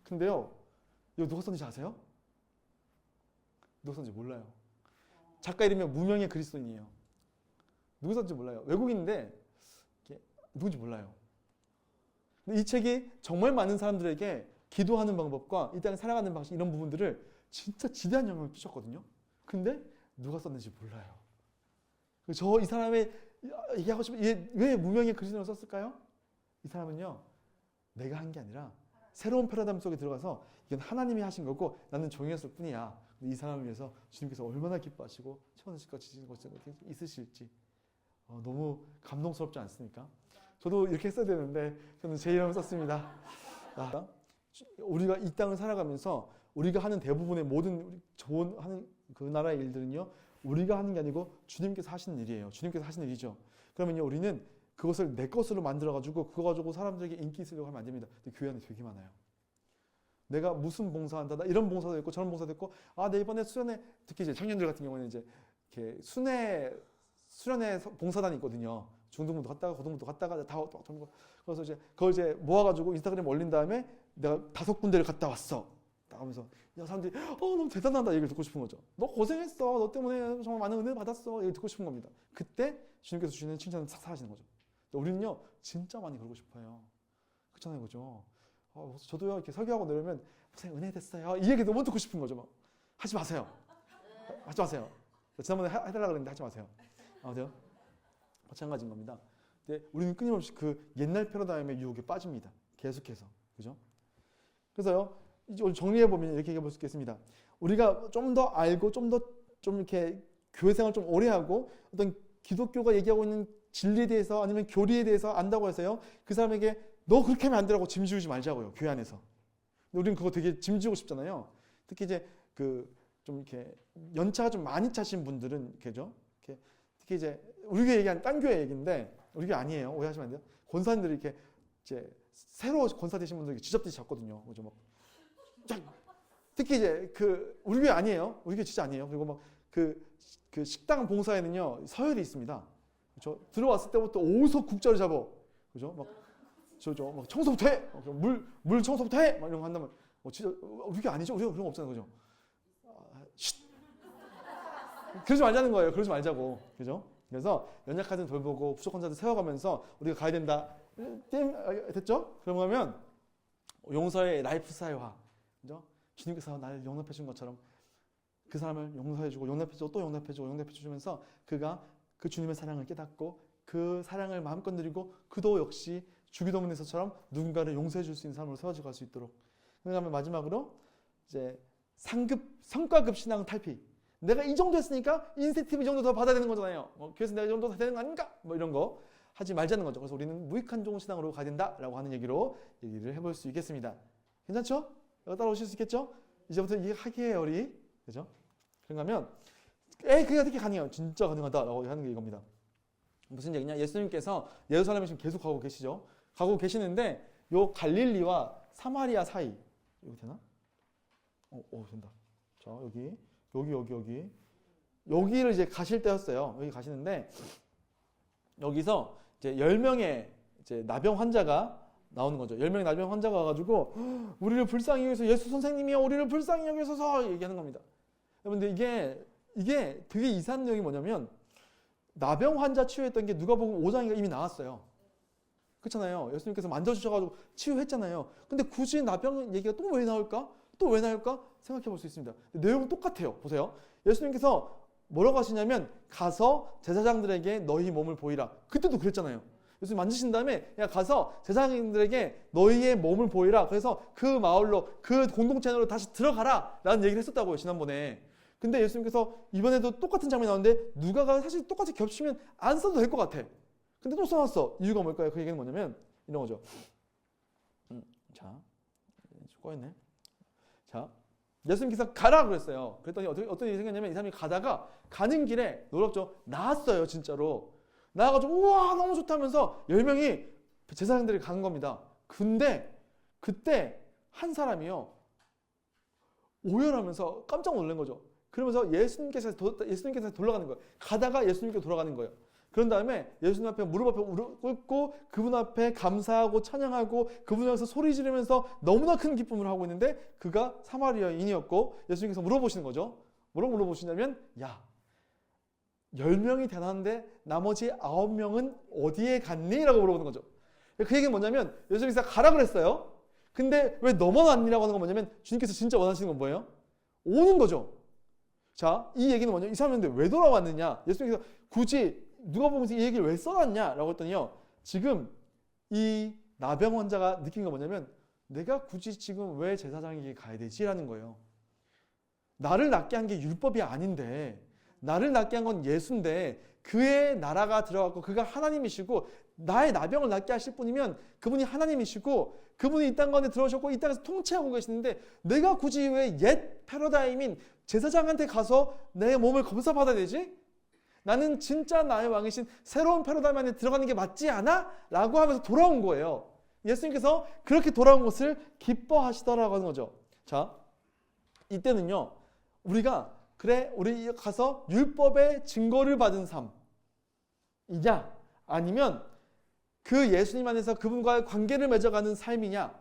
근데요. 이거 누가 썼는지 아세요? 누가 썼는지 몰라요. 작가 이름이 무명의 그리스도인이에요. 누구 썼는지 몰라요. 외국인인데 누군지 몰라요. 근데 이 책이 정말 많은 사람들에게 기도하는 방법과 이 땅에 살아가는 방식 이런 부분들을 진짜 지대한 영향을 끼쳤거든요. 근데 누가 썼는지 몰라요. 이 사람의 얘기하고 싶은 왜 무명의 그리스도인을 썼을까요? 이 사람은요. 내가 한 게 아니라 새로운 패러다임 속에 들어가서 이건 하나님이 하신 거고 나는 종이었을 뿐이야. 이 사람을 위해서 주님께서 얼마나 기뻐하시고 채워내실 지시는 것이 있으실지 너무 감동스럽지 않습니까? 저도 이렇게 써야 되는데 저는 제 이름을 썼습니다. 우리가 이 땅을 살아가면서 우리가 하는 대부분의 모든 하는 그 나라의 일들은요. 우리가 하는 게 아니고 주님께서 하시는 일이에요. 주님께서 하시는 일이죠. 그러면요. 우리는 그것을 내 것으로 만들어가지고 그거 가지고 사람들에게 인기 있으려고 하면 안 됩니다. 근데 교회 안에 되게 많아요. 내가 무슨 봉사한다. 나 이런 봉사도 했고 저런 봉사도 했고 내 이번에 수련회 특히 이제 청년들 같은 경우는 이제 이렇게 수련회 봉사단이 있거든요. 중등부도 갔다가 고등부도 갔다가 다 그래서 이제 그걸 이제 모아가지고 인스타그램에 올린 다음에 내가 5군데를 갔다 왔어. 하면서 사람들이 너무 대단하다 얘기를 듣고 싶은 거죠. 너 고생했어. 너 때문에 정말 많은 은혜를 받았어. 얘기를 듣고 싶은 겁니다. 그때 주님께서 주시는 칭찬은 싹 사라지는 거죠. 우리는요 진짜 많이 그러고 싶어요. 그렇잖아요, 그죠? 저도요 이렇게 설교하고 내려면 목사님 은혜 됐어요. 이 얘기 너무 듣고 싶은 거죠. 막 하지 마세요. 하지 마세요. 지난번에 해달라고 그랬는데 하지 마세요. 아무튼 마찬가지인 겁니다. 근데 우리는 끊임없이 그 옛날 패러다임의 유혹에 빠집니다. 계속해서. 그죠? 그래서요, 이제 오늘 정리해보면 이렇게 얘기해 볼 수 있겠습니다. 우리가 좀 더 알고 좀 이렇게 교회 생활 좀 오래 하고 어떤 기독교가 얘기하고 있는 진리에 대해서 아니면 교리에 대해서 안다고 해서요, 그 사람에게 너 그렇게 하면 안 되라고 짐지우지 말자고요. 교회 안에서. 근데 우리는 그거 되게 짐지우고 싶잖아요. 특히 이제 좀 이렇게 연차가 좀 많이 차신 분들은 그죠? 이렇게 특히 이제 우리 교회 얘기한 딴 교회 얘기인데 우리 교회 아니에요. 오해하시면 안 돼요. 권사님들이 이렇게 이제 새로 권사 되신 분들 지잡듯이 잡거든요. 그죠? 막 특히 이제 우리 교회 아니에요. 우리 교회 진짜 아니에요. 그리고 막 그 식당 봉사에는요 서열이 있습니다. 그렇죠? 들어왔을 때부터 오석 국자를 잡어. 그죠? 막 막 청소부터 해. 물 청소부터 해. 막 이런 거 한다면 진짜 우리 교회 아니죠? 우리가 그런 거 없잖아요. 그죠? 그러지 말자는 거예요. 그러지 말자고. 그죠? 그래서 연약한 자들 돌보고 부족한 자들 세워가면서 우리가 가야 된다. 됐죠? 그러면 용서의 라이프 스타일화. 그죠? 주님께서 나를 용납해 준 것처럼 그 사람을 용서해주고 용납해주고 또 용납해주고 용납해주면서 그가 그 주님의 사랑을 깨닫고 그 사랑을 마음껏 누리고 그도 역시 주기도문에서처럼 누군가를 용서해 줄 수 있는 사람으로 세워져 갈 수 있도록. 그다음에 마지막으로 이제 성과급 신앙 탈피. 내가 이 정도 했으니까 인센티브 이 정도 더 받아야 되는 거잖아요. 교회에서 내가 이 정도 더 되는 거 아닌가? 뭐 이런 거 하지 말자는 거죠. 그래서 우리는 무익한 좋은 신앙으로 가야 된다라고 하는 얘기를 해볼 수 있겠습니다. 괜찮죠? 따라오실 수 있겠죠? 이제부터 이게 하기예요, 우리. 그죠? 그런가 하면 그게 어떻게 가능해요? 진짜 가능하다라고 하는 게 이겁니다. 무슨 얘기냐? 예수님께서 예루살렘에 지금 계속 가고 계시죠? 가고 계시는데 요 갈릴리와 사마리아 사이 여기 되나? 된다. 자, 여기를 이제 가실 때였어요. 여기 가시는데 여기서 이제 10명의 이제 나병 환자가 나오는 거죠. 10명의 나병 환자가 와가지고 우리를 불쌍히 여기서 예수 선생님이요, 우리를 불쌍히 여기소서 얘기하는 겁니다. 여러분들 이게 되게 이상한 내용이 뭐냐면 나병 환자 치유했던 게 누가복음 5장에 이미 나왔어요. 그렇잖아요. 예수님께서 만져주셔가지고 치유했잖아요. 근데 굳이 나병 얘기가 또 왜 나올까? 또 왜 나올까? 생각해 볼 수 있습니다. 내용은 똑같아요. 보세요. 예수님께서 뭐라고 하시냐면 가서 제사장들에게 너희 몸을 보이라. 그때도 그랬잖아요. 예수님 만지신 다음에 야 가서 제사장들에게 너희의 몸을 보이라. 그래서 그 마을로 그 공동체 안으로 다시 들어가라 라는 얘기를 했었다고요. 지난번에. 근데 예수님께서 이번에도 똑같은 장면이 나오는데 누가가 사실 똑같이 겹치면 안 써도 될 것 같아. 근데 또 써놨어. 이유가 뭘까요? 그 얘기는 뭐냐면 이런 거죠. 자, 꺼였네. 자, 예수님께서 가라 그랬어요. 그랬더니 어떤 일이 생겼냐면 이 사람이 가다가 가는 길에 놀랍죠. 나았어요. 진짜로. 나와가지고 우와 너무 좋다면서 10명이 제사장들이 가는 겁니다. 근데 그때 한 사람이요 오열하면서 깜짝 놀란 거죠. 그러면서 예수님께서 돌아가는 거예요. 가다가 예수님께 돌아가는 거예요. 그런 다음에 예수님 앞에 무릎 앞에 꿇고 그분 앞에 감사하고 찬양하고 그분 앞에서 소리 지르면서 너무나 큰 기쁨을 하고 있는데 그가 사마리아인이었고 예수님께서 물어보시는 거죠. 뭐라고 물어보시냐면 야 10명이 되놨는데 나머지 9명은 어디에 갔니? 라고 물어보는 거죠. 그 얘기는 뭐냐면 예수님께서 가라 그랬어요. 근데 왜 너만 왔니라고 하는 건 뭐냐면 주님께서 진짜 원하시는 건 뭐예요? 오는 거죠. 자, 이 얘기는 뭐냐? 이 사람인데 왜 돌아왔느냐? 예수님께서 굳이 누가복음에서 이 얘기를 왜 써놨냐라고 했더니요. 지금 이 나병 환자가 느낀 건 뭐냐면 내가 굳이 지금 왜 제사장에게 가야 되지라는 거예요. 나를 낫게 한 게 율법이 아닌데 나를 낫게 한 건 예수인데 그의 나라가 들어갔고 그가 하나님이시고 나의 나병을 낫게 하실 분이면 그분이 하나님이시고 그분이 이 땅 가운데 들어오셨고 이 땅에서 통치하고 계시는데 내가 굳이 왜 옛 패러다임인 제사장한테 가서 내 몸을 검사받아야 되지? 나는 진짜 나의 왕이신 새로운 패러다임 안에 들어가는 게 맞지 않아? 라고 하면서 돌아온 거예요. 예수님께서 그렇게 돌아온 것을 기뻐하시더라고 하는 거죠. 자, 이때는요. 우리가 그래 우리 가서 율법의 증거를 받은 삶이냐 아니면 그 예수님 안에서 그분과의 관계를 맺어가는 삶이냐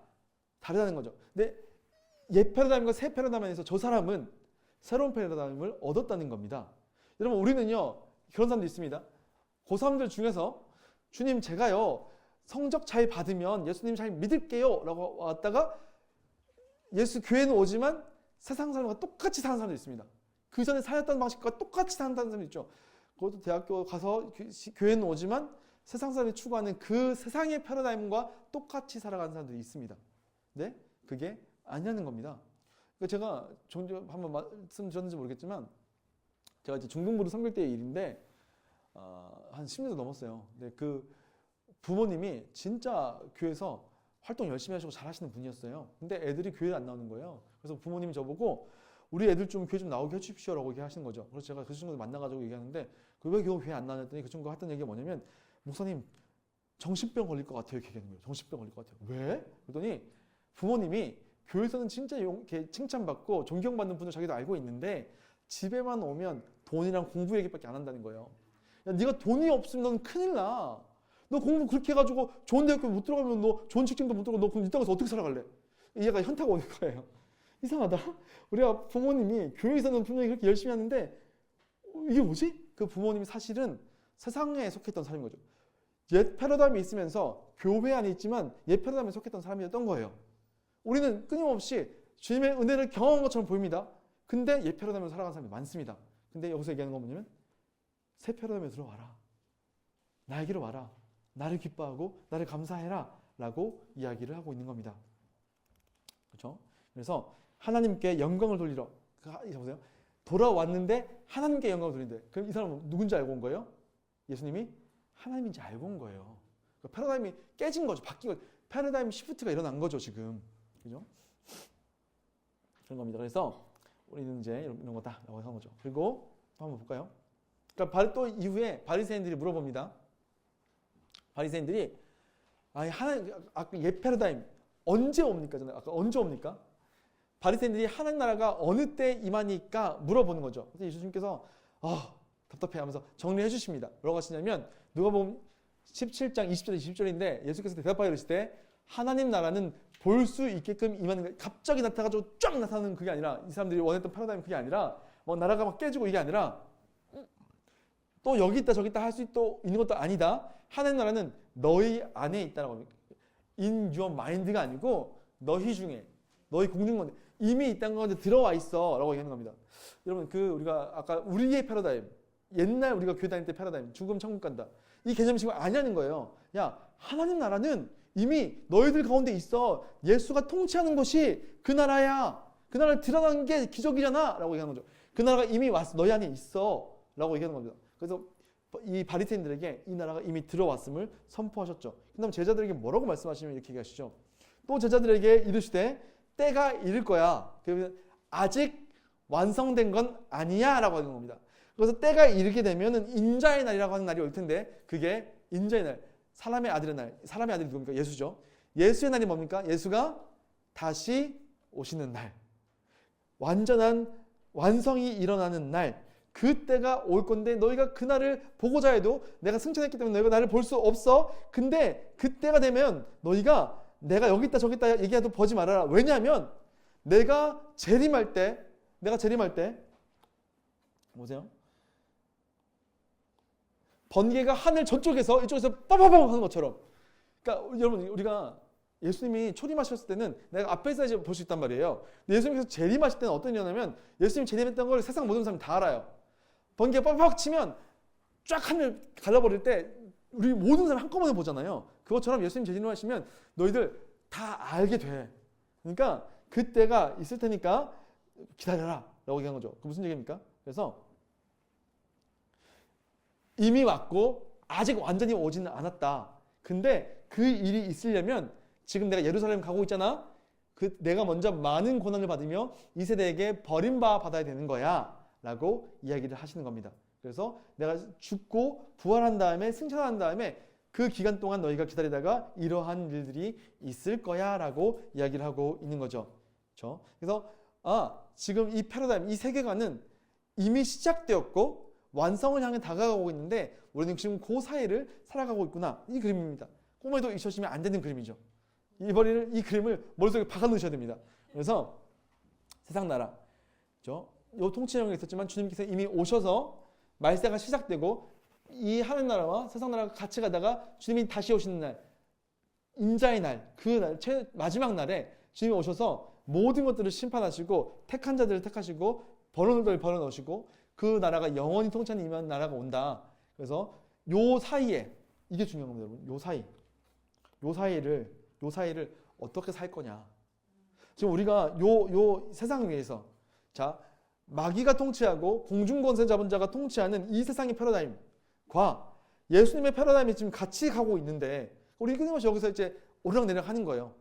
다르다는 거죠. 근데 옛 패러다임과 새 패러다임 안에서 저 사람은 새로운 패러다임을 얻었다는 겁니다. 여러분 우리는요 그런 사람도 있습니다. 그 사람들 중에서 주님 제가요 성적 잘 받으면 예수님 잘 믿을게요 라고 왔다가 예수 교회는 오지만 세상 사람과 똑같이 사는 사람도 있습니다. 그 전에 살았던 방식과 똑같이 산다는 사람 있죠. 그것도 대학교 가서 교회는 오지만 세상 사람이 추구하는 그 세상의 패러다임과 똑같이 살아가는 사람들이 있습니다. 네? 그게 아니라는 겁니다. 그러니까 제가 종종 한번 말씀드렸는지 모르겠지만 제가 이제 중등부를 섬길 때의 일인데 한 10년도 넘었어요. 근데 그 부모님이 진짜 교회에서 활동 열심히 하시고 잘하시는 분이었어요. 근데 애들이 교회를 안 나오는 거예요. 그래서 부모님이 저보고 우리 애들 좀 교회 좀 나오게 해주십시오라고 얘기하시는 거죠. 그래서 제가 그 친구들 만나가지고 얘기하는데 왜 교회 안 나왔더니 그 친구가 했던 얘기가 뭐냐면 목사님 정신병 걸릴 것 같아요 이렇게 얘기하는 거예요. 정신병 걸릴 것 같아요. 왜? 그랬더니 부모님이 교회에서는 진짜 이렇게 칭찬받고 존경받는 분을 자기도 알고 있는데 집에만 오면 돈이랑 공부 얘기밖에 안 한다는 거예요. 야, 네가 돈이 없으면 넌 큰일 나. 너 공부 그렇게 해가지고 좋은 대학교 못 들어가면 너 좋은 직장도 못 들어가고 너 그럼 이 땅에서 어떻게 살아갈래? 얘가 현타가 오는 거예요. 이상하다. 우리가 부모님이 교회에서는 분명히 그렇게 열심히 하는데 이게 뭐지? 그 부모님이 사실은 세상에 속했던 사람인 거죠. 옛 패러다임이 있으면서 교회 안에 있지만 옛 패러다임에 속했던 사람이었던 거예요. 우리는 끊임없이 주님의 은혜를 경험한 것처럼 보입니다. 근데 옛 패러다임으로 살아가는 사람이 많습니다. 근데 여기서 얘기하는 건 뭐냐면 새 패러다임에 들어와라. 나에게로 와라. 나를 기뻐하고 나를 감사해라 라고 이야기를 하고 있는 겁니다. 그렇죠? 그래서 하나님께 영광을 돌리러 보세요. 돌아왔는데 하나님께 영광을 돌린대. 그럼 이 사람은 누군지 알고 온 거예요? 예수님이 하나님인지 알고 온 거예요. 그러니까 패러다임이 깨진 거죠. 바뀐 거죠. 패러다임 시프트가 일어난 거죠 지금. 그죠? 그런 겁니다. 그래서 우리는 이제 이런 거다라고 하는 거죠. 그리고 또 한번 볼까요? 그러니까 또 이후에 바리새인들이 물어봅니다. 바리새인들이 아까 옛 패러다임 언제 옵니까? 저는 아까 언제 옵니까? 바리새인들이 하나님 나라가 어느 때 임하니까 물어보는 거죠. 그래서 예수님께서 답답해 하면서 정리해 주십니다. 뭐라고 하시냐면 누가복음 17장 20절 20절인데 예수께서 대답하여 이르시되 하나님 나라는 볼 수 있게끔 임하는 거예요. 갑자기 나타나가지고 쫙 나타나는 그게 아니라 이 사람들이 원했던 패러다임 그게 아니라 뭐 나라가 막 깨지고 이게 아니라 또 여기 있다 저기 있다 할 수 있는 것도 아니다. 하나님 나라는 너희 안에 있다라고 합니다. In your mind가 아니고 너희 중에 너희 공중건데 이미 이 땅 가운데 들어와 있어 라고 얘기하는 겁니다. 여러분 우리가 아까 우리의 패러다임 옛날 우리가 교회 다닐 때 패러다임 죽음 천국 간다 이 개념이 지금 아니라는 거예요. 야 하나님 나라는 이미 너희들 가운데 있어. 예수가 통치하는 것이 그 나라야. 그 나라를 드러난 게 기적이잖아 라고 얘기하는 거죠. 그 나라가 이미 왔어. 너희 안에 있어 라고 얘기하는 겁니다. 그래서 이 바리새인들에게 이 나라가 이미 들어왔음을 선포하셨죠. 그 다음 제자들에게 뭐라고 말씀하시면 이렇게 얘기하시죠. 또 제자들에게 이르시되 때가 이를 거야. 그러면 아직 완성된 건 아니야 라고 하는 겁니다. 그래서 때가 이르게 되면은 인자의 날이라고 하는 날이 올 텐데 그게 인자의 날, 사람의 아들의 날. 사람의 아들이 누굽니까? 예수죠. 예수의 날이 뭡니까? 예수가 다시 오시는 날. 완전한 완성이 일어나는 날. 그때가 올 건데 너희가 그날을 보고자 해도 내가 승천했기 때문에 너희가 나를 볼 수 없어. 근데 그때가 되면 너희가 내가 여기 있다 저기 있다 얘기해도 보지 말아라. 왜냐하면 내가 재림할 때 보세요. 번개가 하늘 저쪽에서 이쪽에서 빠바방 하는 것처럼. 그러니까 여러분 우리가 예수님이 초림하셨을 때는 내가 앞에서 이제 볼 수 있단 말이에요. 근데 예수님께서 재림하실 때는 어떤 일이냐면 예수님이 재림했던 걸 세상 모든 사람이 다 알아요. 번개가 빠바박 치면 쫙 하늘 갈라버릴 때 우리 모든 사람 한꺼번에 보잖아요. 그것처럼 예수님 재림하시면 너희들 다 알게 돼. 그러니까 그때가 있을 테니까 기다려라 라고 얘기한 거죠. 그 무슨 얘기입니까? 그래서 이미 왔고 아직 완전히 오지는 않았다. 근데 그 일이 있으려면 지금 내가 예루살렘 가고 있잖아. 내가 먼저 많은 고난을 받으며 이 세대에게 버림받아야 되는 거야 라고 이야기를 하시는 겁니다. 그래서 내가 죽고 부활한 다음에 승천한 다음에 그 기간 동안 너희가 기다리다가 이러한 일들이 있을 거야 라고 이야기를 하고 있는 거죠. 그렇죠? 그래서 지금 이 패러다임, 이 세계관은 이미 시작되었고 완성을 향해 다가가고 있는데 우리는 지금 그 사이를 살아가고 있구나. 이 그림입니다. 꿈에도 잊으시면 안 되는 그림이죠. 이 그림을 머릿속에 박아 놓으셔야 됩니다. 그래서 세상 나라, 그렇죠? 요 통치령이 있었지만 주님께서 이미 오셔서 말세가 시작되고 이 하늘 나라와 세상 나라가 같이 가다가 주님이 다시 오시는 날, 인자의 날, 그 날, 마지막 날에 주님이 오셔서 모든 것들을 심판하시고 택한 자들을 택하시고 벌어놓을 벌어 넣으시고 그 나라가 영원히 통치하는 임한 나라가 온다. 그래서 요 사이에 이게 중요한 겁니다, 여러분. 요 사이를 어떻게 살 거냐. 지금 우리가 요 세상 위에서 자 마귀가 통치하고 공중권세 잡은 자가 통치하는 이 세상의 패러다임과 예수님의 패러다임이 지금 같이 가고 있는데 우리 끊임없이 여기서 이제 오르락내리락 하는 거예요.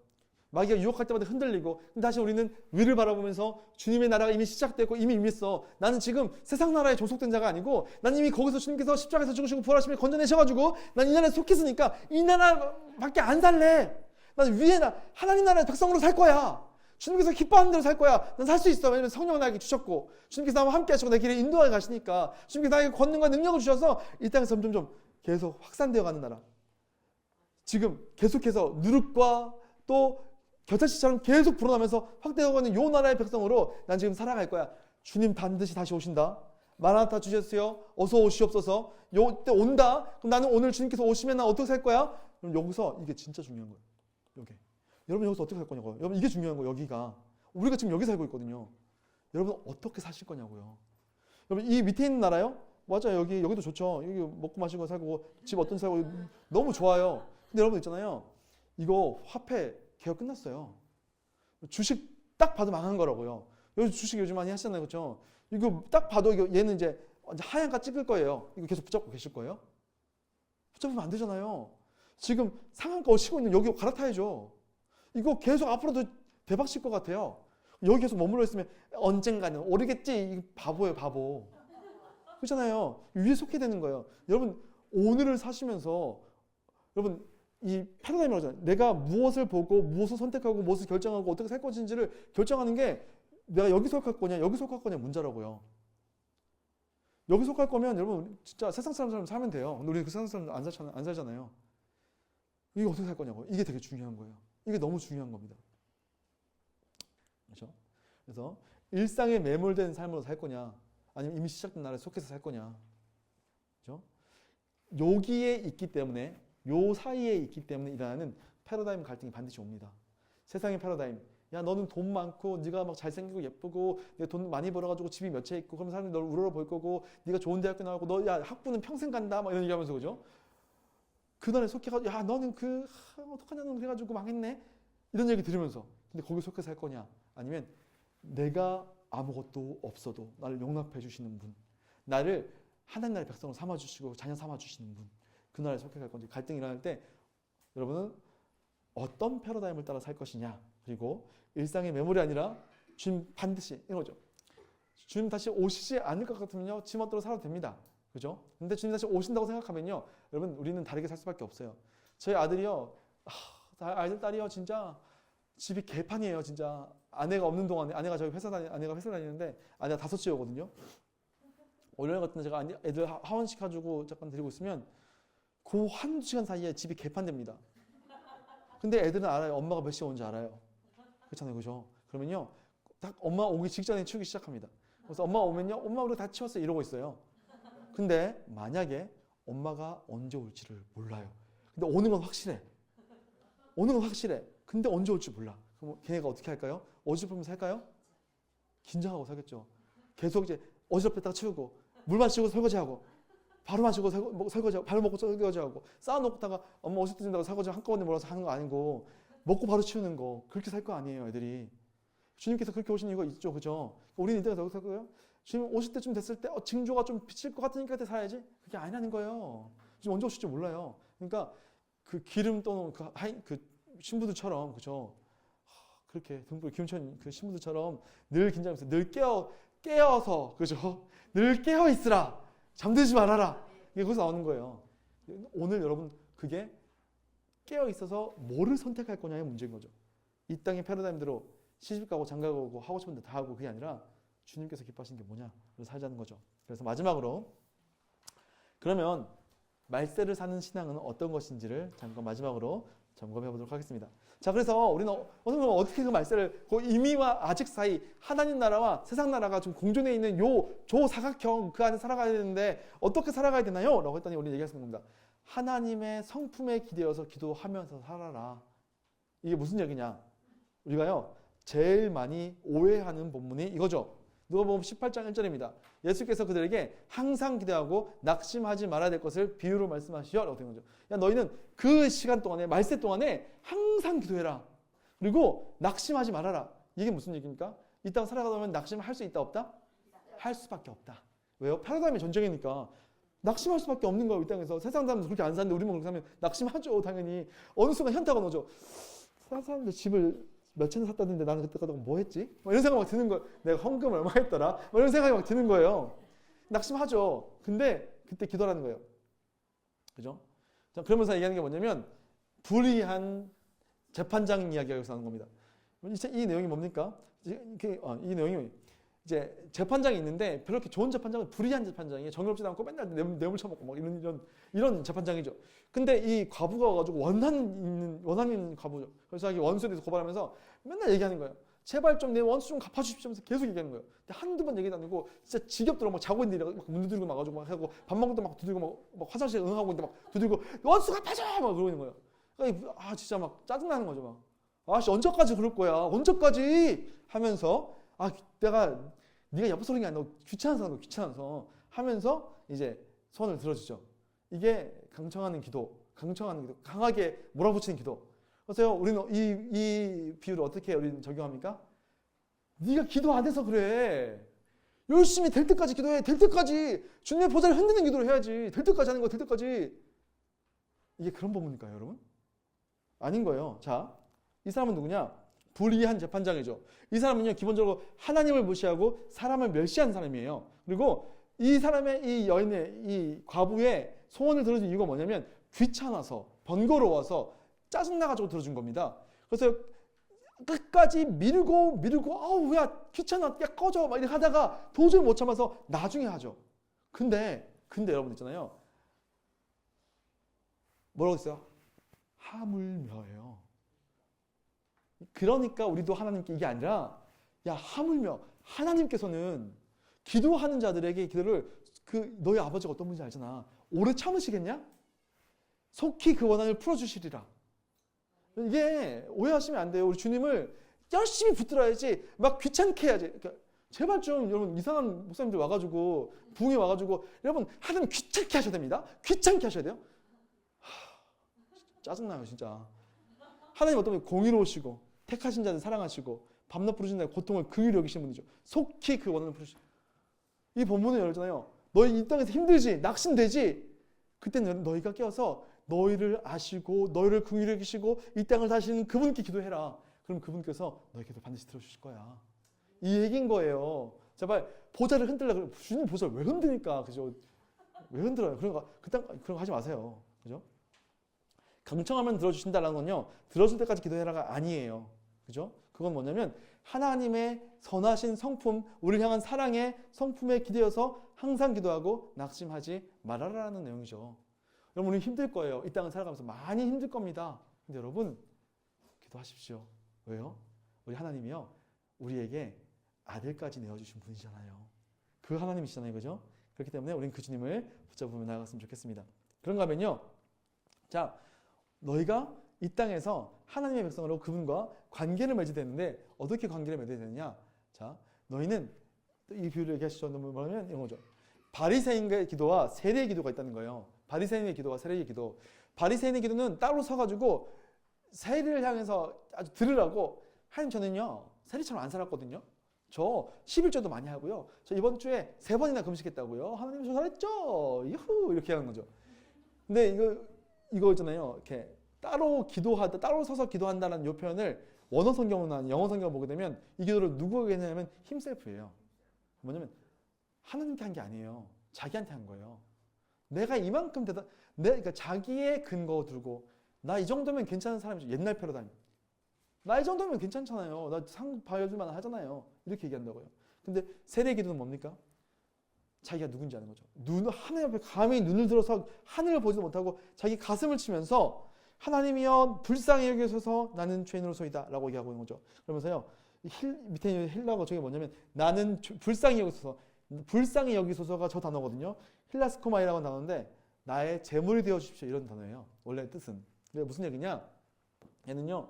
마귀가 유혹할 때마다 흔들리고 다시 우리는 위를 바라보면서 주님의 나라가 이미 시작됐고 이미 임했어. 나는 지금 세상 나라에 종속된 자가 아니고 나는 이미 거기서 주님께서 십자가에서 죽으시고 부활하시며 건져내셔가지고 난 이 나라에 속했으니까 이 나라밖에 안 살래. 난 위에 하나님 나라의 백성으로 살 거야. 주님께서 기뻐하는 대로 살 거야. 난 살 수 있어. 왜냐면 성령을 나에게 주셨고 주님께서 나와 함께 하시고 내 길에 인도하여 가시니까 주님께서 나에게 권능과 능력을 주셔서 이 땅에서 점점점 계속 확산되어 가는 나라. 지금 계속해서 누룩과 또 겨자씨처럼 계속 불어나면서 확대되어가는 요 나라의 백성으로 난 지금 살아갈 거야. 주님 반드시 다시 오신다. 마라나타 주셨어요. 어서 오시옵소서. 요때 온다. 그럼 나는 오늘 주님께서 오시면 난 어떻게 살 거야? 그럼 여기서 이게 진짜 중요한 거예요. 여기. 여러분 여기서 어떻게 살 거냐고요. 여러분 이게 중요한 거예요. 여기가. 우리가 지금 여기 살고 있거든요. 여러분 어떻게 사실 거냐고요. 여러분 이 밑에 있는 나라요? 맞아요. 여기도 좋죠. 여기 먹고 마시고 살고 집 어떤 살고 너무 좋아요. 근데 여러분 있잖아요. 이거 화폐 개혁 끝났어요. 주식 딱 봐도 망한 거라고요. 요즘 주식 요즘 많이 하시잖아요. 그렇죠? 이거 딱 봐도 얘는 이제 하얀가 찍을 거예요. 이거 계속 붙잡고 계실 거예요? 붙잡으면 안 되잖아요. 지금 상한가 오시고 있는 여기 갈아타야죠. 이거 계속 앞으로도 대박 칠 것 같아요. 여기 계속 머물러 있으면 언젠가는 오르겠지. 이거 바보예요, 바보. 그렇잖아요. 위에 속해 되는 거예요. 여러분 오늘을 사시면서 여러분 이 패러다임이라고 하잖아요. 내가 무엇을 보고 무엇을 선택하고 무엇을 결정하고 어떻게 살 것인지를 결정하는 게 내가 여기 속할 거냐 여기 속할 거냐 문제라고요. 여기 속할 거면 여러분 진짜 세상 사람처럼 살면 돼요. 근데 우리는 그 세상 사람 안 살잖아요. 이게 어떻게 살 거냐고요. 이게 되게 중요한 거예요. 이게 너무 중요한 겁니다. 그렇죠? 그래서 일상에 매몰된 삶으로 살 거냐 아니면 이미 시작된 나라에 속해서 살 거냐. 그렇죠? 여기에 있기 때문에 요 사이에 있기 때문에 일어나는 패러다임 갈등이 반드시 옵니다. 세상의 패러다임. 야 너는 돈 많고 네가 막 잘생기고 예쁘고 내가 돈 많이 벌어가지고 집이 몇 채 있고 그러면 사람들이 널 우러러 볼 거고 네가 좋은 대학교 나오고 너 야 학부는 평생 간다 막 이런 얘기하면서 그죠? 그날에 속해가지고 야 너는 어떡하냐 너는 그래가지고 망했네 이런 얘기 들으면서 근데 거기 속해 살 거냐 아니면 내가 아무것도 없어도 나를 용납해 주시는 분 나를 하나님 나라의 백성을 삼아주시고 자녀 삼아주시는 분 그 나라에 속해 갈 건지 갈등이 일어날 때 여러분은 어떤 패러다임을 따라 살 것이냐 그리고 일상의 매몰이 아니라 주님 반드시 이런 거죠. 주님 다시 오시지 않을 것 같으면요 지멋대로 살아도 됩니다. 그죠? 근데 주님 다시 오신다고 생각하면요 여러분 우리는 다르게 살 수밖에 없어요. 저희 아들이요 아이들 딸이요 진짜 집이 개판이에요. 진짜 아내가 없는 동안에 아내가 회사 다니는데 아내가 5시에 오거든요. 월요일 같은 데 제가 애들 하원식 가지고 잠깐 데리고 있으면 그 한두 시간 사이에 집이 개판됩니다. 근데 애들은 알아요. 엄마가 몇 시에 온지 알아요. 그렇잖아요. 그죠? 그러면요. 딱 엄마 오기 직전에 치우기 시작합니다. 그래서 엄마가 오면요. 엄마 우리 다 치웠어 이러고 있어요. 근데 만약에 엄마가 언제 올지를 몰라요. 근데 오는 건 확실해. 근데 언제 올지 몰라. 그럼 걔네가 어떻게 할까요? 어지럽히면서 할까요? 긴장하고 살겠죠. 계속 이제 어지럽혔다가 치우고 물 마시고 설거지하고 바로 마시고 설거지하고 바로 먹고 설거지하고 쌓아놓다가 엄마 오실 때 준다고 설거지 한꺼번에 몰아서 하는 거 아니고 먹고 바로 치우는 거 그렇게 살 거 아니에요 애들이. 주님께서 그렇게 오신 이유가 있죠. 그죠? 우리는 이때가 어떻게 살 거예요? 주님 오실 때쯤 됐을 때 징조가 좀 비칠 것 같으니까 그때 살아야지. 그게 아니라는 거예요. 지금 언제 오실지 몰라요. 그러니까 그 기름 떠놓은 그 신부들처럼 그죠? 그렇게 등불 기운찬 그 신부들처럼 늘 긴장하면서 늘 깨어서 그죠? 늘 깨어 있으라. 잠들지 말아라. 이게 거기서 나오는 거예요. 오늘 여러분 그게 깨어 있어서 뭐를 선택할 거냐의 문제인 거죠. 이 땅의 패러다임대로 시집 가고 장가 가고 하고 싶은 데 다 하고 그게 아니라 주님께서 기뻐하시는 게 뭐냐? 그래서 살자는 거죠. 그래서 마지막으로 그러면 말세를 사는 신앙은 어떤 것인지를 잠깐 마지막으로 점검해 보도록 하겠습니다. 자, 그래서 우리는 어떻게 그 말세를 그 이미와 아직 사이 하나님 나라와 세상 나라가 좀 공존해 있는 조 사각형 그 안에 살아가야 되는데 어떻게 살아가야 되나요? 라고 했더니 우리는 얘기하는 겁니다. 하나님의 성품에 기대어서 기도하면서 살아라. 이게 무슨 얘기냐? 우리가요 제일 많이 오해하는 본문이 이거죠. 누가복음 18장 1절입니다. 예수께서 그들에게 항상 기도하고 낙심하지 말아야 될 것을 비유로 말씀하시오 라고 된 거죠. 야, 너희는 그 시간 동안에, 말세 동안에 항상 기도해라. 그리고 낙심하지 말아라. 이게 무슨 얘기입니까? 이 땅 살아가다 보면 낙심할 수 있다 없다? 할 수밖에 없다. 왜요? 패러다임의 전쟁이니까 낙심할 수밖에 없는 거예요. 이 땅에서. 세상 사람들 그렇게 안 사는데 우리만 그렇게 하면 낙심하죠. 당연히. 어느 순간 현타가 오죠. 사람들 집을 몇 채나 샀다는데 나는 그때까지 뭐 했지? 이런 생각 막 드는 거예요. 내가 헌금을 얼마 했더라? 이런 생각이 막 드는 거예요. 낙심하죠. 근데 그때 기도라는 거예요. 그죠? 자, 그러면서 얘기하는 게 뭐냐면 불의한 재판장 이야기가 여기서 하는 겁니다. 이 내용이 뭡니까? 이 내용이 이제 재판장이 있는데 별로 그렇게 좋은 재판장은 불의한 재판장이에요. 정의롭지도 않고 맨날 뇌물 처먹고 막 이런 재판장이죠. 근데 이 과부가 와가지고 원한 있는 과부죠. 그래서 자기 원수에 대해서 고발하면서 맨날 얘기하는 거예요. 제발 좀 내 원수 좀 갚아주십시오 하면서 계속 얘기하는 거예요. 근데 한두 번 얘기도 아니고 진짜 지겹더라고. 막 자고 있는데 막 문 두들고 막아가지고 막 하고 밥 먹을 때 막 두들고 막 화장실에 응하고 있는데 막 두들고 원수 갚아줘! 막 그러고 있는 거예요. 그러니까 진짜 막 짜증나는 거죠. 막. 아씨 언제까지 그럴 거야? 언제까지? 하면서 네가 옆에 서는 게 아니라 귀찮아서 하면서 이제 손을 들어주죠. 이게 강청하는 기도, 강하게 몰아붙이는 기도. 그래서 우리는 이 비유를 어떻게 우리는 적용합니까? 네가 기도 안 해서 그래. 열심히 될 때까지 기도해. 될 때까지 주님의 보좌를 흔드는 기도를 해야지. 될 때까지 하는 거야. 될 때까지. 이게 그런 법문일까요, 여러분? 아닌 거예요. 자, 이 사람은 누구냐? 불의한 재판장이죠. 이 사람은요, 기본적으로 하나님을 무시하고 사람을 멸시한 사람이에요. 그리고 이 사람의 이 여인의 이 과부의 소원을 들어준 이유가 뭐냐면 귀찮아서 번거로워서 짜증나가지고 들어준 겁니다. 그래서 끝까지 밀고 아우 야 귀찮아 야 꺼져 막 이렇게 하다가 도저히 못 참아서 나중에 하죠. 근데 여러분 있잖아요. 뭐라고 했어요? 하물며예요. 그러니까 우리도 하나님께 이게 아니라 야 하물며 하나님께서는 기도하는 자들에게 기도를 너희 아버지가 어떤 분인지 알잖아. 오래 참으시겠냐? 속히 그 원한을 풀어주시리라. 이게 오해하시면 안 돼요. 우리 주님을 열심히 붙들어야지 막 귀찮게 해야지. 그러니까 제발 좀 여러분 이상한 목사님들 와가지고 부흥이 와가지고 여러분 하나님 귀찮게 하셔야 됩니다. 귀찮게 하셔야 돼요. 짜증나요 진짜. 하나님 어떤 분 공의로우시고 택하신 자들 사랑하시고 밤낮 부르신 자의 고통을 긍휼히 여기시는 분이죠. 속히 그 원한을 풀으시고. 이 본문을 열잖아요. 너희 이 땅에서 힘들지 낙심되지. 그때는 너희가 깨어서 너희를 아시고 너희를 긍휼히 여기시고 이 땅을 다시는 그분께 기도해라. 그럼 그분께서 너희 기도 반드시 들어주실 거야. 이 얘기인 거예요. 제발 보좌를 흔들려고 주님 보좌를 왜 흔드니까 그죠? 왜 흔들어요? 그런 거 하지 마세요. 그죠? 강청하면 들어주신다는 건요. 들어줄 때까지 기도해라가 아니에요. 그죠? 그건 뭐냐면 하나님의 선하신 성품, 우리를 향한 사랑의 성품에 기대어서 항상 기도하고 낙심하지 말아라라는 내용이죠. 여러분 우리 힘들 거예요. 이 땅을 살아가면서 많이 힘들 겁니다. 근데 여러분 기도하십시오. 왜요? 우리 하나님이요. 우리에게 아들까지 내어주신 분이잖아요. 그 하나님이시잖아요. 그죠? 그렇기 때문에 우리는 그 주님을 붙잡으며 나아갔으면 좋겠습니다. 그런가 하면요. 자, 너희가 이 땅에서 하나님의 백성으로 그분과 관계를 맺어야 되는데 어떻게 관계를 맺어야 되느냐? 자, 너희는 이 비유를 얘기하시죠. 뭐냐면 이런 거죠. 바리새인의 기도와 세례의 기도가 있다는 거예요. 바리새인의 기도와 세례의 기도. 바리새인의 기도는 따로 서가지고 세례를 향해서 아주 들으라고 하나님 저는요 세례처럼 안 살았거든요. 저 11조도 많이 하고요. 저 이번 주에 3번이나 금식했다고요. 하나님 저 잘했죠. 유후 이렇게 하는 거죠. 근데 이거 있잖아요. 이렇게 따로 기도하다, 따로 서서 기도한다는 이 표현을 원어 성경이나 영어 성경을 보게 되면 이 기도를 누구에게 했냐면 힘셀프예요. 뭐냐면 하나님께 한 게 아니에요. 자기한테 한 거예요. 내가 이만큼 그러니까 자기의 근거 두고 나 이 정도면 괜찮은 사람이죠. 옛날 패러다임. 나 이 정도면 괜찮잖아요. 나 상 봐줄만 하잖아요. 이렇게 얘기한다고요. 근데 세례 기도는 뭡니까? 자기가 누군지 아는 거죠. 하나님 앞에 감히 눈을 들어서 하늘을 보지도 못하고 자기 가슴을 치면서 하나님이여 불쌍히 여기소서 나는 죄인으로소이다 라고 얘기하고 있는 거죠. 그러면서요. 밑에 있는 힐라고 저게 뭐냐면 나는 불쌍히 여기소서가 저 단어거든요. 힐라스코마이라고 나오는데 나의 재물이 되어 주십시오 이런 단어예요. 원래 뜻은. 근데 무슨 얘기냐? 얘는요.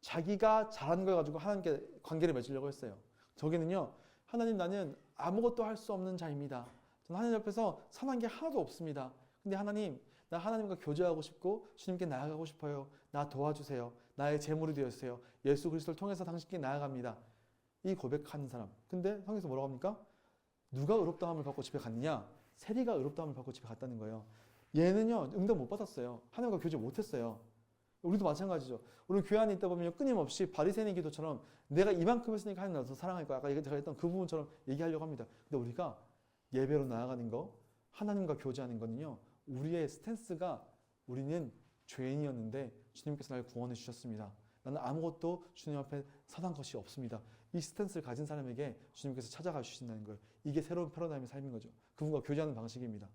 자기가 잘한 걸 가지고 하나님께 관계를 맺으려고 했어요. 저기는요. 하나님 나는 아무것도 할 수 없는 자입니다. 저는 하나님 앞에서 선한 게 하나도 없습니다. 근데 하나님, 나 하나님과 교제하고 싶고 주님께 나아가고 싶어요. 나 도와주세요. 나의 제물이 되어주세요. 예수 그리스도를 통해서 당신께 나아갑니다. 이 고백하는 사람. 근데 성경에서 뭐라고 합니까? 누가 의롭다함을 받고 집에 갔느냐? 세리가 의롭다함을 받고 집에 갔다는 거예요. 얘는요, 응답 못 받았어요. 하나님과 교제 못 했어요. 우리도 마찬가지죠. 우리 교회 안에 있다 보면 끊임없이 바리새인 기도처럼 내가 이만큼 했으니까 하나님 나를 더 사랑할 거야. 아까 제가 했던 그 부분처럼 얘기하려고 합니다. 근데 우리가 예배로 나아가는 거, 하나님과 교제하는 거는요, 우리의 스탠스가 우리는 죄인이었는데 주님께서 나를 구원해 주셨습니다. 나는 아무것도 주님 앞에 선한 것이 없습니다. 이 스탠스를 가진 사람에게 주님께서 찾아가 주신다는 거예요. 이게 새로운 패러다임의 삶인 거죠. 그분과 교제하는 방식입니다.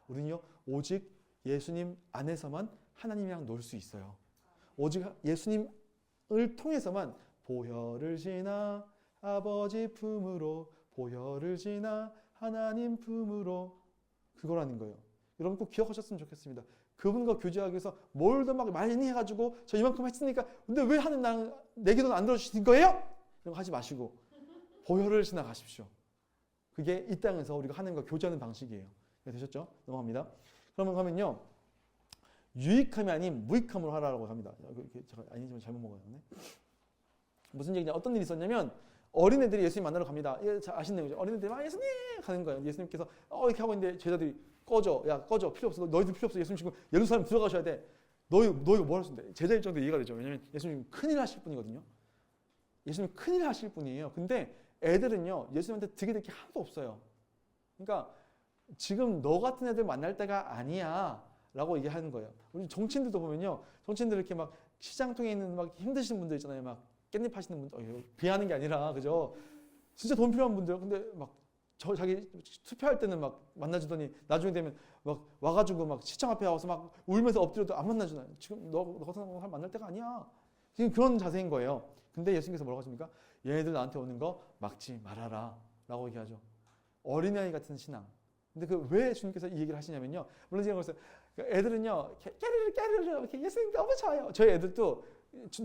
우리는요, 오직 예수님 안에서만 하나님이랑 놀 수 있어요. 오직 예수님을 통해서만 보혈을 지나 아버지 품으로, 보혈을 지나 하나님 품으로, 그거라는 거예요. 여러분 꼭 기억하셨으면 좋겠습니다. 그분과 교제하기 위해서 뭘 더 막 많이 해가지고 저 이만큼 했으니까 근데 왜 하나님 나는 내 기도는 안 들어주시는 거예요? 이런 거 하지 마시고 보혈을 지나가십시오. 그게 이 땅에서 우리가 하나님과 교제하는 방식이에요. 되셨죠? 넘어갑니다. 그러면 가면요, 유익함이 아닌 무익함으로 하라고 합니다. 제가 아니지만 잘못 먹었네. 무슨 얘기냐? 어떤 일이 있었냐면 어린애들이 예수님 만나러 갑니다. 아시는 거죠? 어린애들이 막 예수님 가는 거예요. 예수님께서 이렇게 하고 있는데 제자들이 꺼져, 야 꺼져, 필요 없어, 너희들 필요 없어. 예수님 지금 예루살렘 들어가셔야 돼. 너희가 뭐 할 수 있는데? 제자 입장도 이해가 되죠. 왜냐면 예수님 큰일 하실 분이거든요. 예수님 큰일 하실 분이에요. 근데 애들은요, 예수님한테 득이 될 게 하나도 없어요. 그러니까 지금 너 같은 애들 만날 때가 아니야 라고 얘기하는 거예요. 우리 정치인들도 보면요, 정치인들 이렇게 막 시장통에 있는 막 힘드신 분들 있잖아요. 막 깻잎 하시는 분들, 비하는 게 아니라, 그죠? 진짜 돈 필요한 분들, 근데 막 자기 투표할 때는 막 만나주더니 나중에 되면 막 와가지고 막 시청 앞에 와서 막 울면서 엎드려도 안 만나주나요? 지금 너 같은 사람 만날 때가 아니야. 지금 그런 자세인 거예요. 근데 예수님께서 뭐라고 하십니까? 얘네들 나한테 오는 거 막지 말아라 라고 얘기하죠. 어린아이 같은 신앙. 근데 왜 주님께서 이 얘기를 하시냐면요, 물론 제가 그랬어요. 애들은요, 깨르르 이렇게 예수님 너무 좋아요. 저희 애들도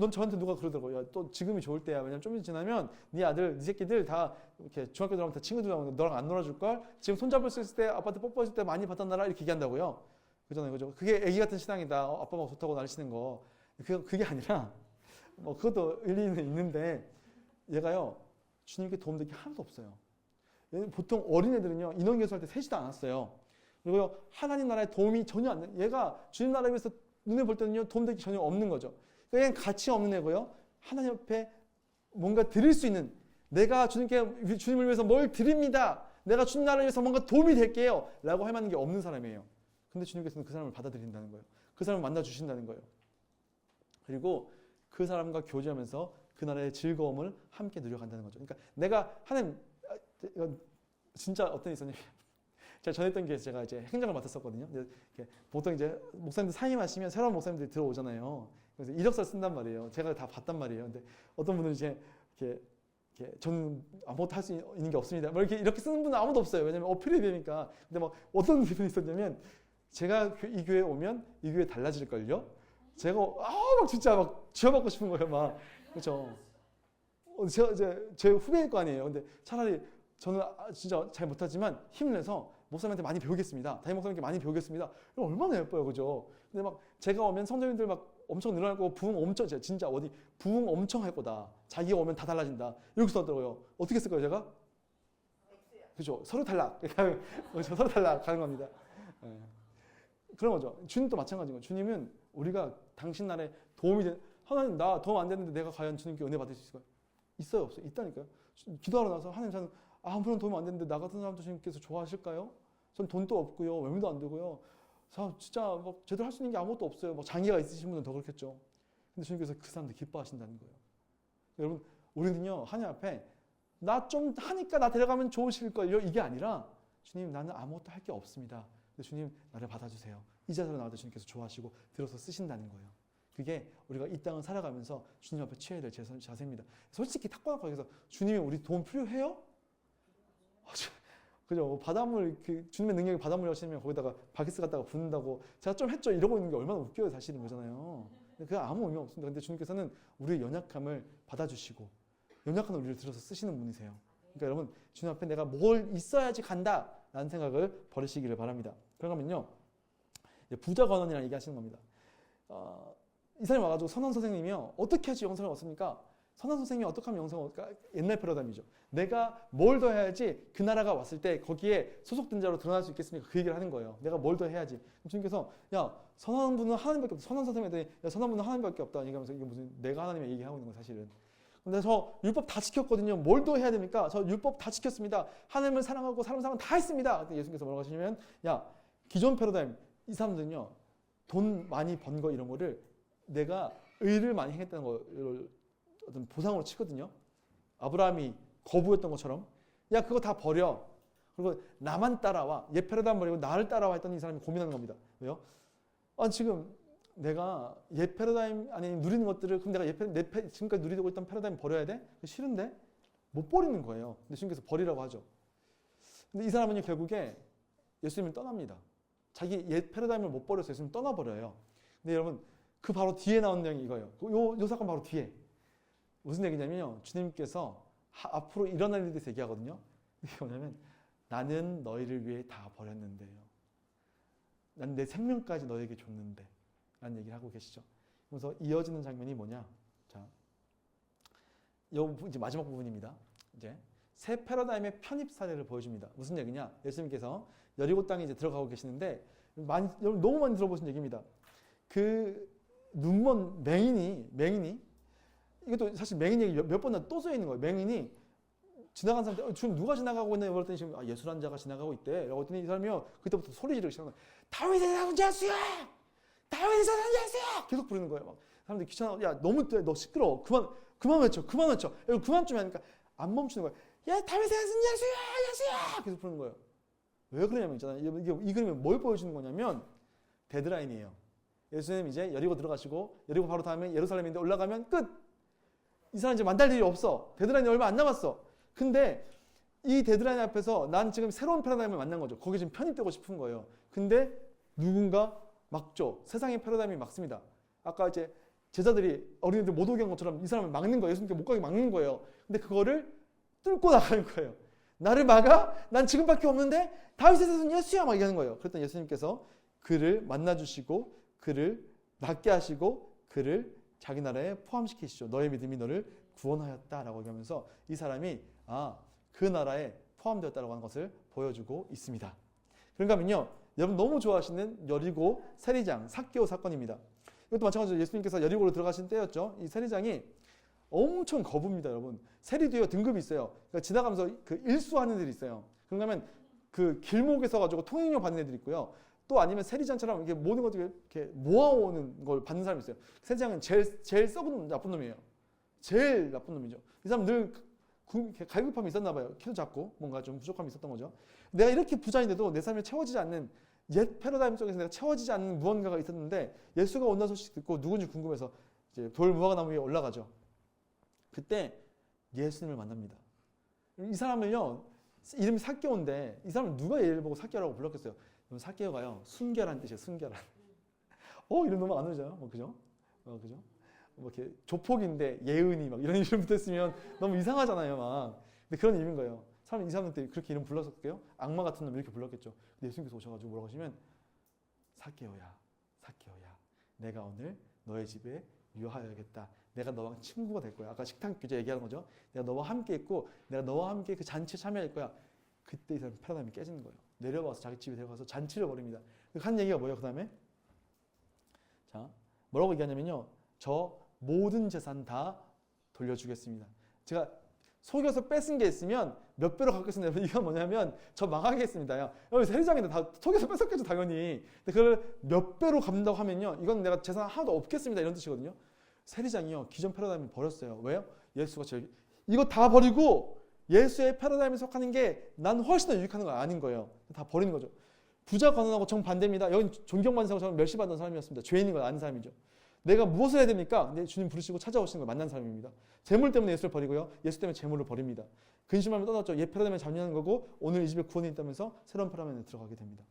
넌 저한테 누가 그러더라고요. 야, 또 지금이 좋을 때야. 왜냐면 좀 지나면 네 아들, 네 새끼들 다 이렇게 중학교 들어가면 다 친구들 나오는데 너랑 안 놀아줄 걸. 지금 손잡을 수 있을 때, 아빠한테 뽀뽀해줄 때 많이 받았나라 이렇게 얘기한다고요. 그잖아요, 그죠? 그게 애기 같은 신앙이다. 아빠가 좋다고 날리시는 거. 그게 아니라 뭐 그것도 일리는 있는데 얘가요, 주님께 도움되기 하나도 없어요. 보통 어린애들은요, 인원교수할 때 세지도 않았어요. 그리고 하나님 나라에 도움이 전혀 안 돼. 얘가 주님 나라에 위해서 눈에 볼 때는요, 도움되기 전혀 없는 거죠. 그냥 가치 없는 애고요. 하나님 앞에 뭔가 드릴 수 있는, 내가 주님을 위해서 뭘 드립니다. 내가 주님 나라를 위해서 뭔가 도움이 될게요. 라고 할 만한 게 없는 사람이에요. 근데 주님께서는 그 사람을 받아들인다는 거예요. 그 사람을 만나주신다는 거예요. 그리고 그 사람과 교제하면서 그 나라의 즐거움을 함께 누려간다는 거죠. 그러니까 내가 하나님, 진짜 어떤 일이 있었냐면, 제가 전했던 게 제가 이제 행정을 맡았었거든요. 보통 이제 목사님들 사임하시면 새로운 목사님들이 들어오잖아요. 그래서 이력서 쓴단 말이에요. 제가 다 봤단 말이에요. 근데 어떤 분은 이제 이렇게 저는 아무것도 할 수 있는 게 없습니다. 뭐 이렇게 쓰는 분은 아무도 없어요. 왜냐면 어필이 되니까. 근데 막 어떤 분이 있었냐면, 제가 이 교회에 오면 이 교회 달라질걸요? 제가 막 진짜 막 쥐어받고 싶은 거예요. 막. 그렇죠. 제가 이제 제 후배일 거 아니에요. 근데 차라리 저는 진짜 잘 못하지만 힘을 내서 목사님한테 많이 배우겠습니다. 담임 목사님께 많이 배우겠습니다. 얼마나 예뻐요, 그죠? 근데 막 제가 오면 성도님들 막 엄청 늘어날 거고 부흥 엄청, 진짜 어디 부흥 엄청 할 거다. 자기가 오면 다 달라진다. 이렇게 썼더라고요. 어떻게 쓸 거예요, 제가? 그죠? 서로 탈락. 서로 탈락 가는 겁니다. 네. 그런 거죠. 주님도 마찬가지인 거예요. 주님은 우리가 당신 나라에 도움이 된, 하나님 나 도움 안 되는데 내가 과연 주님께 은혜 받을 수 있을까요? 있어요, 없어요? 있다니까요. 기도하러 나서 하나님 저는 아무런 도움 안 되는데 나 같은 사람도 주님께서 좋아하실까요? 전 돈도 없고요, 외모도 안 되고요. 진짜 뭐 제대로 할 수 있는 게 아무것도 없어요. 뭐 장애가 있으신 분은 더 그렇겠죠. 근데 주님께서 그 사람들 기뻐하신다는 거예요. 여러분, 우리는요, 하나님 앞에 나 좀 하니까 나 데려가면 좋으실걸요? 이게 아니라, 주님 나는 아무것도 할 게 없습니다. 근데 주님 나를 받아주세요. 이 자세로 나와도 주님께서 좋아하시고 들어서 쓰신다는 거예요. 그게 우리가 이 땅을 살아가면서 주님 앞에 취해야 될 자세입니다. 솔직히 탁구하고 여기서 주님이 우리 도움 필요해요? 그죠? 바닷물, 주님의 능력이 바닷물 여시면 거기다가 바키스 갖다가 붓는다고 제가 좀 했죠. 이러고 있는 게 얼마나 웃겨요, 사실인 거잖아요. 그게 아무 의미 없습니다. 근데 주님께서는 우리의 연약함을 받아주시고 연약한 우리를 들어서 쓰시는 분이세요. 그러니까 여러분 주님 앞에 내가 뭘 있어야지 간다라는 생각을 버리시기를 바랍니다. 그러면요 부자 건원이라는 얘기하시는 겁니다. 이 사람이 와가지고 선원 선생님이요 어떻게 하지 영생을 얻습니까? 선원 선생님이 어떻게 하면 영생을 얻을까? 옛날 패러다임이죠. 내가 뭘 더 해야지 그 나라가 왔을 때 거기에 소속된 자로 드러날 수 있겠습니까? 그 얘기를 하는 거예요. 내가 뭘 더 해야지. 주님께서 야 선원분은 하나님밖에 없다. 선원 선생님한테 야 선원분은 하나님밖에 없다. 얘기하면서 이게 무슨 내가 하나님의 얘기하고 있는 거 사실은. 근데 저 율법 다 지켰거든요. 뭘 더 해야 됩니까? 저 율법 다 지켰습니다. 하나님을 사랑하고 사람 사랑 다 했습니다. 예수님께서 뭐라고 하시냐면 야 기존 패러다임 이 사람들은요 돈 많이 번 거 이런 거를 내가 의를 많이 행했다는 거를 어떤 보상으로 치거든요. 아브라함이 거부했던 것처럼 야 그거 다 버려. 그리고 나만 따라와. 옛 패러다임 버리고 나를 따라와 했더니 이 사람이 고민하는 겁니다. 왜요? 지금 내가 옛 패러다임 안에 누리는 것들을 그럼 내가 지금까지 누리고 있던 패러다임 버려야 돼? 싫은데 못 버리는 거예요. 근데 주님께서 버리라고 하죠. 근데 이 사람은 결국에 예수님을 떠납니다. 자기 옛 패러다임을 못 버려서 예수님 떠나버려요. 근데 여러분 그 바로 뒤에 나온 내용이 이거예요. 요 사건 바로 뒤에 무슨 얘기냐면요. 주님께서 앞으로 일어날 일에 대해서 얘기하거든요. 이게 뭐냐면 나는 너희를 위해 다 버렸는데요. 난 내 생명까지 너에게 줬는데 라는 얘기를 하고 계시죠. 그래서 이어지는 장면이 뭐냐? 자, 이제 마지막 부분입니다. 이제 새 패러다임의 편입 사례를 보여줍니다. 무슨 얘기냐? 예수님께서 여리고 땅에 이제 들어가고 계시는데 여러분 너무 많이 들어보신 얘기입니다. 그 눈먼 맹인이 이것도 사실 맹인 얘기 몇 번 또 써 있는 거예요. 맹인이 지나간 사람들 지금 누가 지나가고 있나요? 그랬더니 지금 예수라는 자가 지나가고 있대. 라고 했더니 이 사람이요 그때부터 소리 지르기 시작한 거예요. 다윗의 자손 예수야! 다윗의 자손 예수야! 계속 부르는 거예요. 막 사람들이 귀찮아. 야 너무 너 시끄러워. 그만 외쳐. 그만 좀 하니까 안 멈추는 거예요. 야 다윗의 자손 예수야! 계속 부르는 거예요. 왜 그러냐면 있잖아요. 이 그림이 뭘 보여주는 거냐면 데드라인이에요. 예수님 이제 여리고 들어가시고 여리고 바로 다음에 예루살렘인데 올라가면 끝. 이 사람 이제 만날 일이 없어. 데드라인이 얼마 안 남았어. 근데 이 데드라인 앞에서 난 지금 새로운 패러다임을 만난 거죠. 거기 지금 편입되고 싶은 거예요. 근데 누군가 막죠. 세상의 패러다임이 막습니다. 아까 이제 제자들이 어린이들 못 오게 한 것처럼 이 사람을 막는 거예요. 예수님께 못 가게 막는 거예요. 근데 그거를 뚫고 나가는 거예요. 나를 막아? 난 지금밖에 없는데 다윗의 자손 예수야! 막 얘기하는 거예요. 그랬더니 예수님께서 그를 만나주시고 그를 낫게 하시고 그를 자기 나라에 포함시키시죠. 너의 믿음이 너를 구원하였다라고 얘기하면서 이 사람이 그 나라에 포함되었다라고 하는 것을 보여주고 있습니다. 그런가 하면요. 여러분 너무 좋아하시는 여리고 세리장 삭개오 사건입니다. 이것도 마찬가지로 예수님께서 여리고로 들어가신 때였죠. 이 세리장이 엄청 거부입니다, 여러분. 세리도요 등급이 있어요. 그러니까 지나가면서 그 일수하는 애들이 있어요. 그런가 하면 그 길목에서 가지고 통행료 받는 애들이 있고요. 또 아니면 세리장처럼 이렇게 모든 것들을 이렇게 모아오는 걸 받는 사람이 있어요. 세리장은 제일 썩은 나쁜 놈이에요. 제일 나쁜 놈이죠. 이 사람 늘 갈급함이 있었나 봐요. 키도 작고 뭔가 좀 부족함이 있었던 거죠. 내가 이렇게 부자인데도 내 삶에 채워지지 않는 옛 패러다임 속에서 내가 채워지지 않는 무언가가 있었는데 예수가 온다는 소식 듣고 누군지 궁금해서 이제 돌 무화과나무 위에 올라가죠. 그때 예수님을 만납니다. 이 사람을요 이름이 삭개오인데 이 사람을 누가 얘를 보고 삭개오라고 불렀겠어요? 삭개오가요 순결한 뜻이에요. 순결한. 이름 너무 안 오죠? 그죠? 그죠? 뭐 이렇게 조폭인데 예은이 막 이런 이름 붙었으면 너무 이상하잖아요, 막. 근데 그런 이름인 거예요. 사람 이 사람한테 그렇게 이름 불렀을게요? 악마 같은 놈 이렇게 불렀겠죠. 근데 예수님께서 오셔가지고 뭐라고 하시면 삭개오야, 내가 오늘 너의 집에 유하여야겠다. 내가 너와 친구가 될 거야. 아까 식탁 교제 얘기하는 거죠. 내가 너와 함께 있고 내가 너와 함께 그 잔치에 참여할 거야. 그때 이 사람 패러다임이 깨지는 거예요. 내려가서 자기 집에 데려가서 잔치를 벌입니다. 한 얘기가 뭐예요? 그 다음에 자 뭐라고 얘기하냐면요. 저 모든 재산 다 돌려주겠습니다. 제가 속여서 뺏은 게 있으면 몇 배로 갚겠습니다. 이건 뭐냐면 저 망하겠습니다. 여기 세리장인데 다 속여서 뺏었겠죠 당연히. 근데 그걸 몇 배로 갚는다고 하면요. 이건 내가 재산 하나도 없겠습니다. 이런 뜻이거든요. 세리장이요. 기존 패러다임을 버렸어요. 왜요? 예수가 이거 다 버리고 예수의 패러다임에 속하는 게 난 훨씬 더 유익한 거 아닌 거예요. 다 버리는 거죠. 부자 건원하고 정반대입니다. 여긴 존경받는 사람고 저는 멸시받는 사람이었습니다. 죄인인 걸 아는 사람이죠. 내가 무엇을 해야 됩니까? 근데 주님 부르시고 찾아오시는 걸 만난 사람입니다. 재물 때문에 예수를 버리고요. 예수 때문에 재물을 버립니다. 근심하면 떠났죠. 옛 패러다임에 잡냐는 거고 오늘 이 집에 구원이 있다면서 새로운 패러다임에 들어가게 됩니다.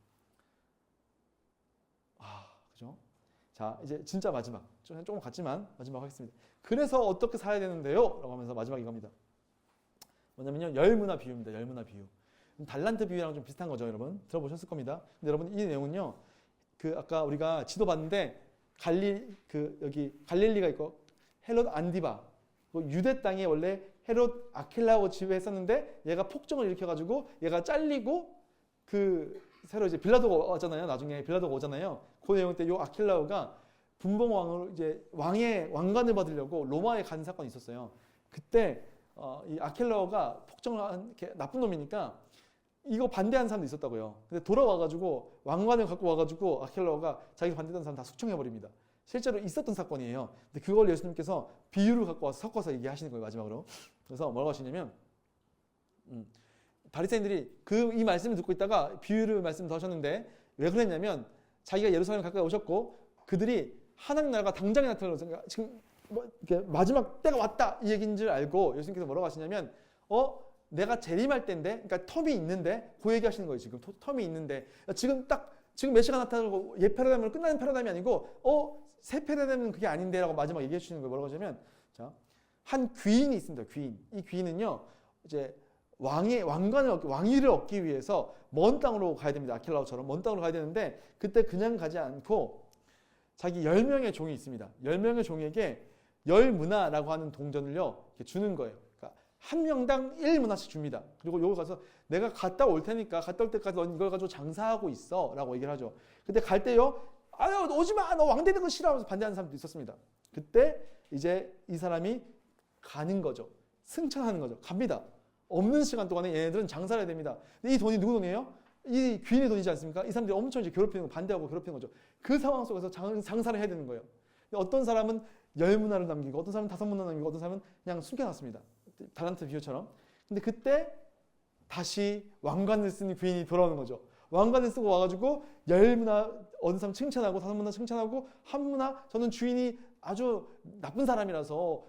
그죠? 자, 이제 진짜 마지막. 조금 같지만 마지막 하겠습니다. 그래서 어떻게 살아야 되는데요? 라고 하면서 마지막 이겁니다. 뭐냐면요, 열문화 비유입니다. 열문화 비유. 달란트 비유랑 좀 비슷한 거죠, 여러분. 들어보셨을 겁니다. 근데 여러분 이 내용은요, 그 아까 우리가 지도 봤는데 여기 갈릴리가 있고 헤롯 안디바, 유대 땅에 원래 헤롯 아킬라고 지배했었는데 얘가 폭정을 일으켜가지고 얘가 잘리고 새로 이제 빌라도가 왔잖아요. 나중에 빌라도가 오잖아요. 그 내용 때 요 아킬라오가 분봉왕으로 이제 왕관을 받으려고 로마에 간 사건이 있었어요. 그때 이 아킬라오가 폭정을 한 나쁜 놈이니까 이거 반대하는 사람도 있었다고요. 근데 돌아와가지고 왕관을 갖고 와가지고 아킬라오가 자기가 반대하는 사람 다 숙청해버립니다. 실제로 있었던 사건이에요. 근데 그걸 예수님께서 비유를 갖고 와서 섞어서 얘기하시는 거예요, 마지막으로. 그래서 뭐라고 하시냐면, 바리새인들이 이 말씀을 듣고 있다가 비유를 말씀 더 하셨는데 왜 그랬냐면 자기가 예루살렘 가까이 오셨고 그들이 하나님 나라가 당장에 나타나서 지금 이렇게 마지막 때가 왔다 이 얘기인 줄 알고 예수님께서 뭐라고 하시냐면 내가 재림할 때인데, 그러니까 텀이 있는데, 그 얘기 하시는 거예요. 지금 텀이 있는데, 지금 메시아가 나타나고 옛 패러다임으로 끝나는 패러다임이 아니고, 새 패러다임은 그게 아닌데라고 마지막 얘기해 주시는 거예요. 뭐라고 하냐면, 자, 한 귀인이 있습니다. 귀인. 이 귀인은요, 이제 왕위를 얻기 위해서 먼 땅으로 가야 됩니다. 아킬라오처럼 먼 땅으로 가야 되는데, 그때 그냥 가지 않고 자기 10명의 종이 있습니다. 10명의 종에게 10문화라고 하는 동전을요, 이렇게 주는 거예요. 한 명당 1문화씩 줍니다. 그리고 요거 가서 내가 갔다 올 테니까 갔다 올 때까지 넌 이걸 가지고 장사하고 있어 라고 얘기를 하죠. 근데 갈 때요, 아유 오지마, 너 왕 되는 거 싫어 하면서 반대하는 사람도 있었습니다. 그때 이제 이 사람이 가는 거죠. 승천하는 거죠. 갑니다. 없는 시간 동안에 얘네들은 장사를 해야 됩니다. 근데 이 돈이 누구 돈이에요? 이 귀인의 돈이지 않습니까? 이 사람들이 엄청 이제 괴롭히는 거, 반대하고 괴롭히는 거죠. 그 상황 속에서 장사를 해야 되는 거예요. 어떤 사람은 10문화를 남기고 어떤 사람은 5문화 남기고 어떤 사람은 그냥 숨겨놨습니다. 달란트 비유처럼. 근데 그때 다시 왕관을 쓰는 귀인이 돌아오는 거죠. 왕관을 쓰고 와가지고 10문화 어느 사람 칭찬하고 5문화 칭찬하고 1문화 저는 주인이 아주 나쁜 사람이라서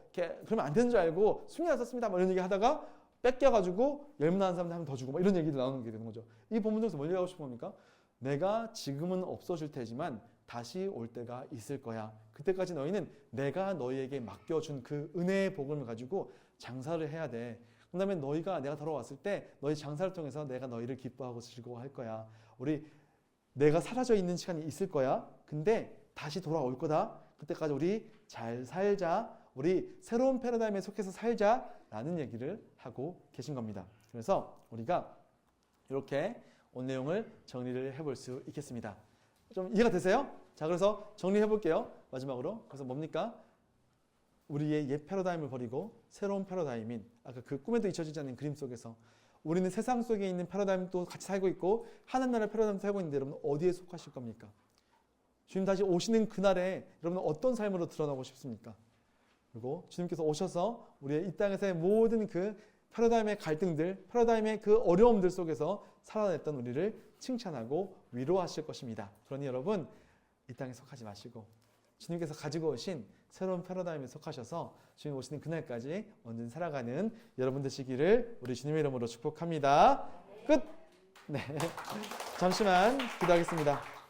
그러면 안 되는 줄 알고 숨겨놨었습니다. 뭐 이런 얘기 하다가 뺏겨가지고 10문화 한 사람한테 한 번 더 주고 막 이런 얘기도 나오는 게 되는 거죠. 이 본문 중에서 뭘 얘기하고 싶은 겁니까? 내가 지금은 없어질 테지만 다시 올 때가 있을 거야. 그때까지 너희는 내가 너희에게 맡겨준 그 은혜의 복음을 가지고 장사를 해야 돼. 그 다음에 내가 돌아왔을 때 너희 장사를 통해서 내가 너희를 기뻐하고 즐거워할 거야. 내가 사라져 있는 시간이 있을 거야. 근데 다시 돌아올 거다. 그때까지 우리 잘 살자. 우리 새로운 패러다임에 속해서 살자라는 얘기를 하고 계신 겁니다. 그래서 우리가 이렇게 오늘 내용을 정리를 해볼 수 있겠습니다. 좀 이해가 되세요? 자, 그래서 정리해 볼게요. 마지막으로. 그래서 뭡니까? 우리의 옛 패러다임을 버리고 새로운 패러다임인 아까 그 꿈에도 잊혀지지 않는 그림 속에서 우리는 세상 속에 있는 패러다임도 같이 살고 있고 하나님 나라의 패러다임도 살고 있는데 여러분 어디에 속하실 겁니까? 주님 다시 오시는 그날에 여러분은 어떤 삶으로 드러나고 싶습니까? 그리고 주님께서 오셔서 우리의 이 땅에서의 모든 그 패러다임의 갈등들, 패러다임의 그 어려움들 속에서 살아냈던 우리를 칭찬하고 위로하실 것입니다. 그러니 여러분 이 땅에 속하지 마시고 주님께서 가지고 오신 새로운 패러다임에 속하셔서 주님 오시는 그날까지 언제든 살아가는 여러분 되시기를 우리 주님의 이름으로 축복합니다. 끝! 네. 잠시만 기도하겠습니다.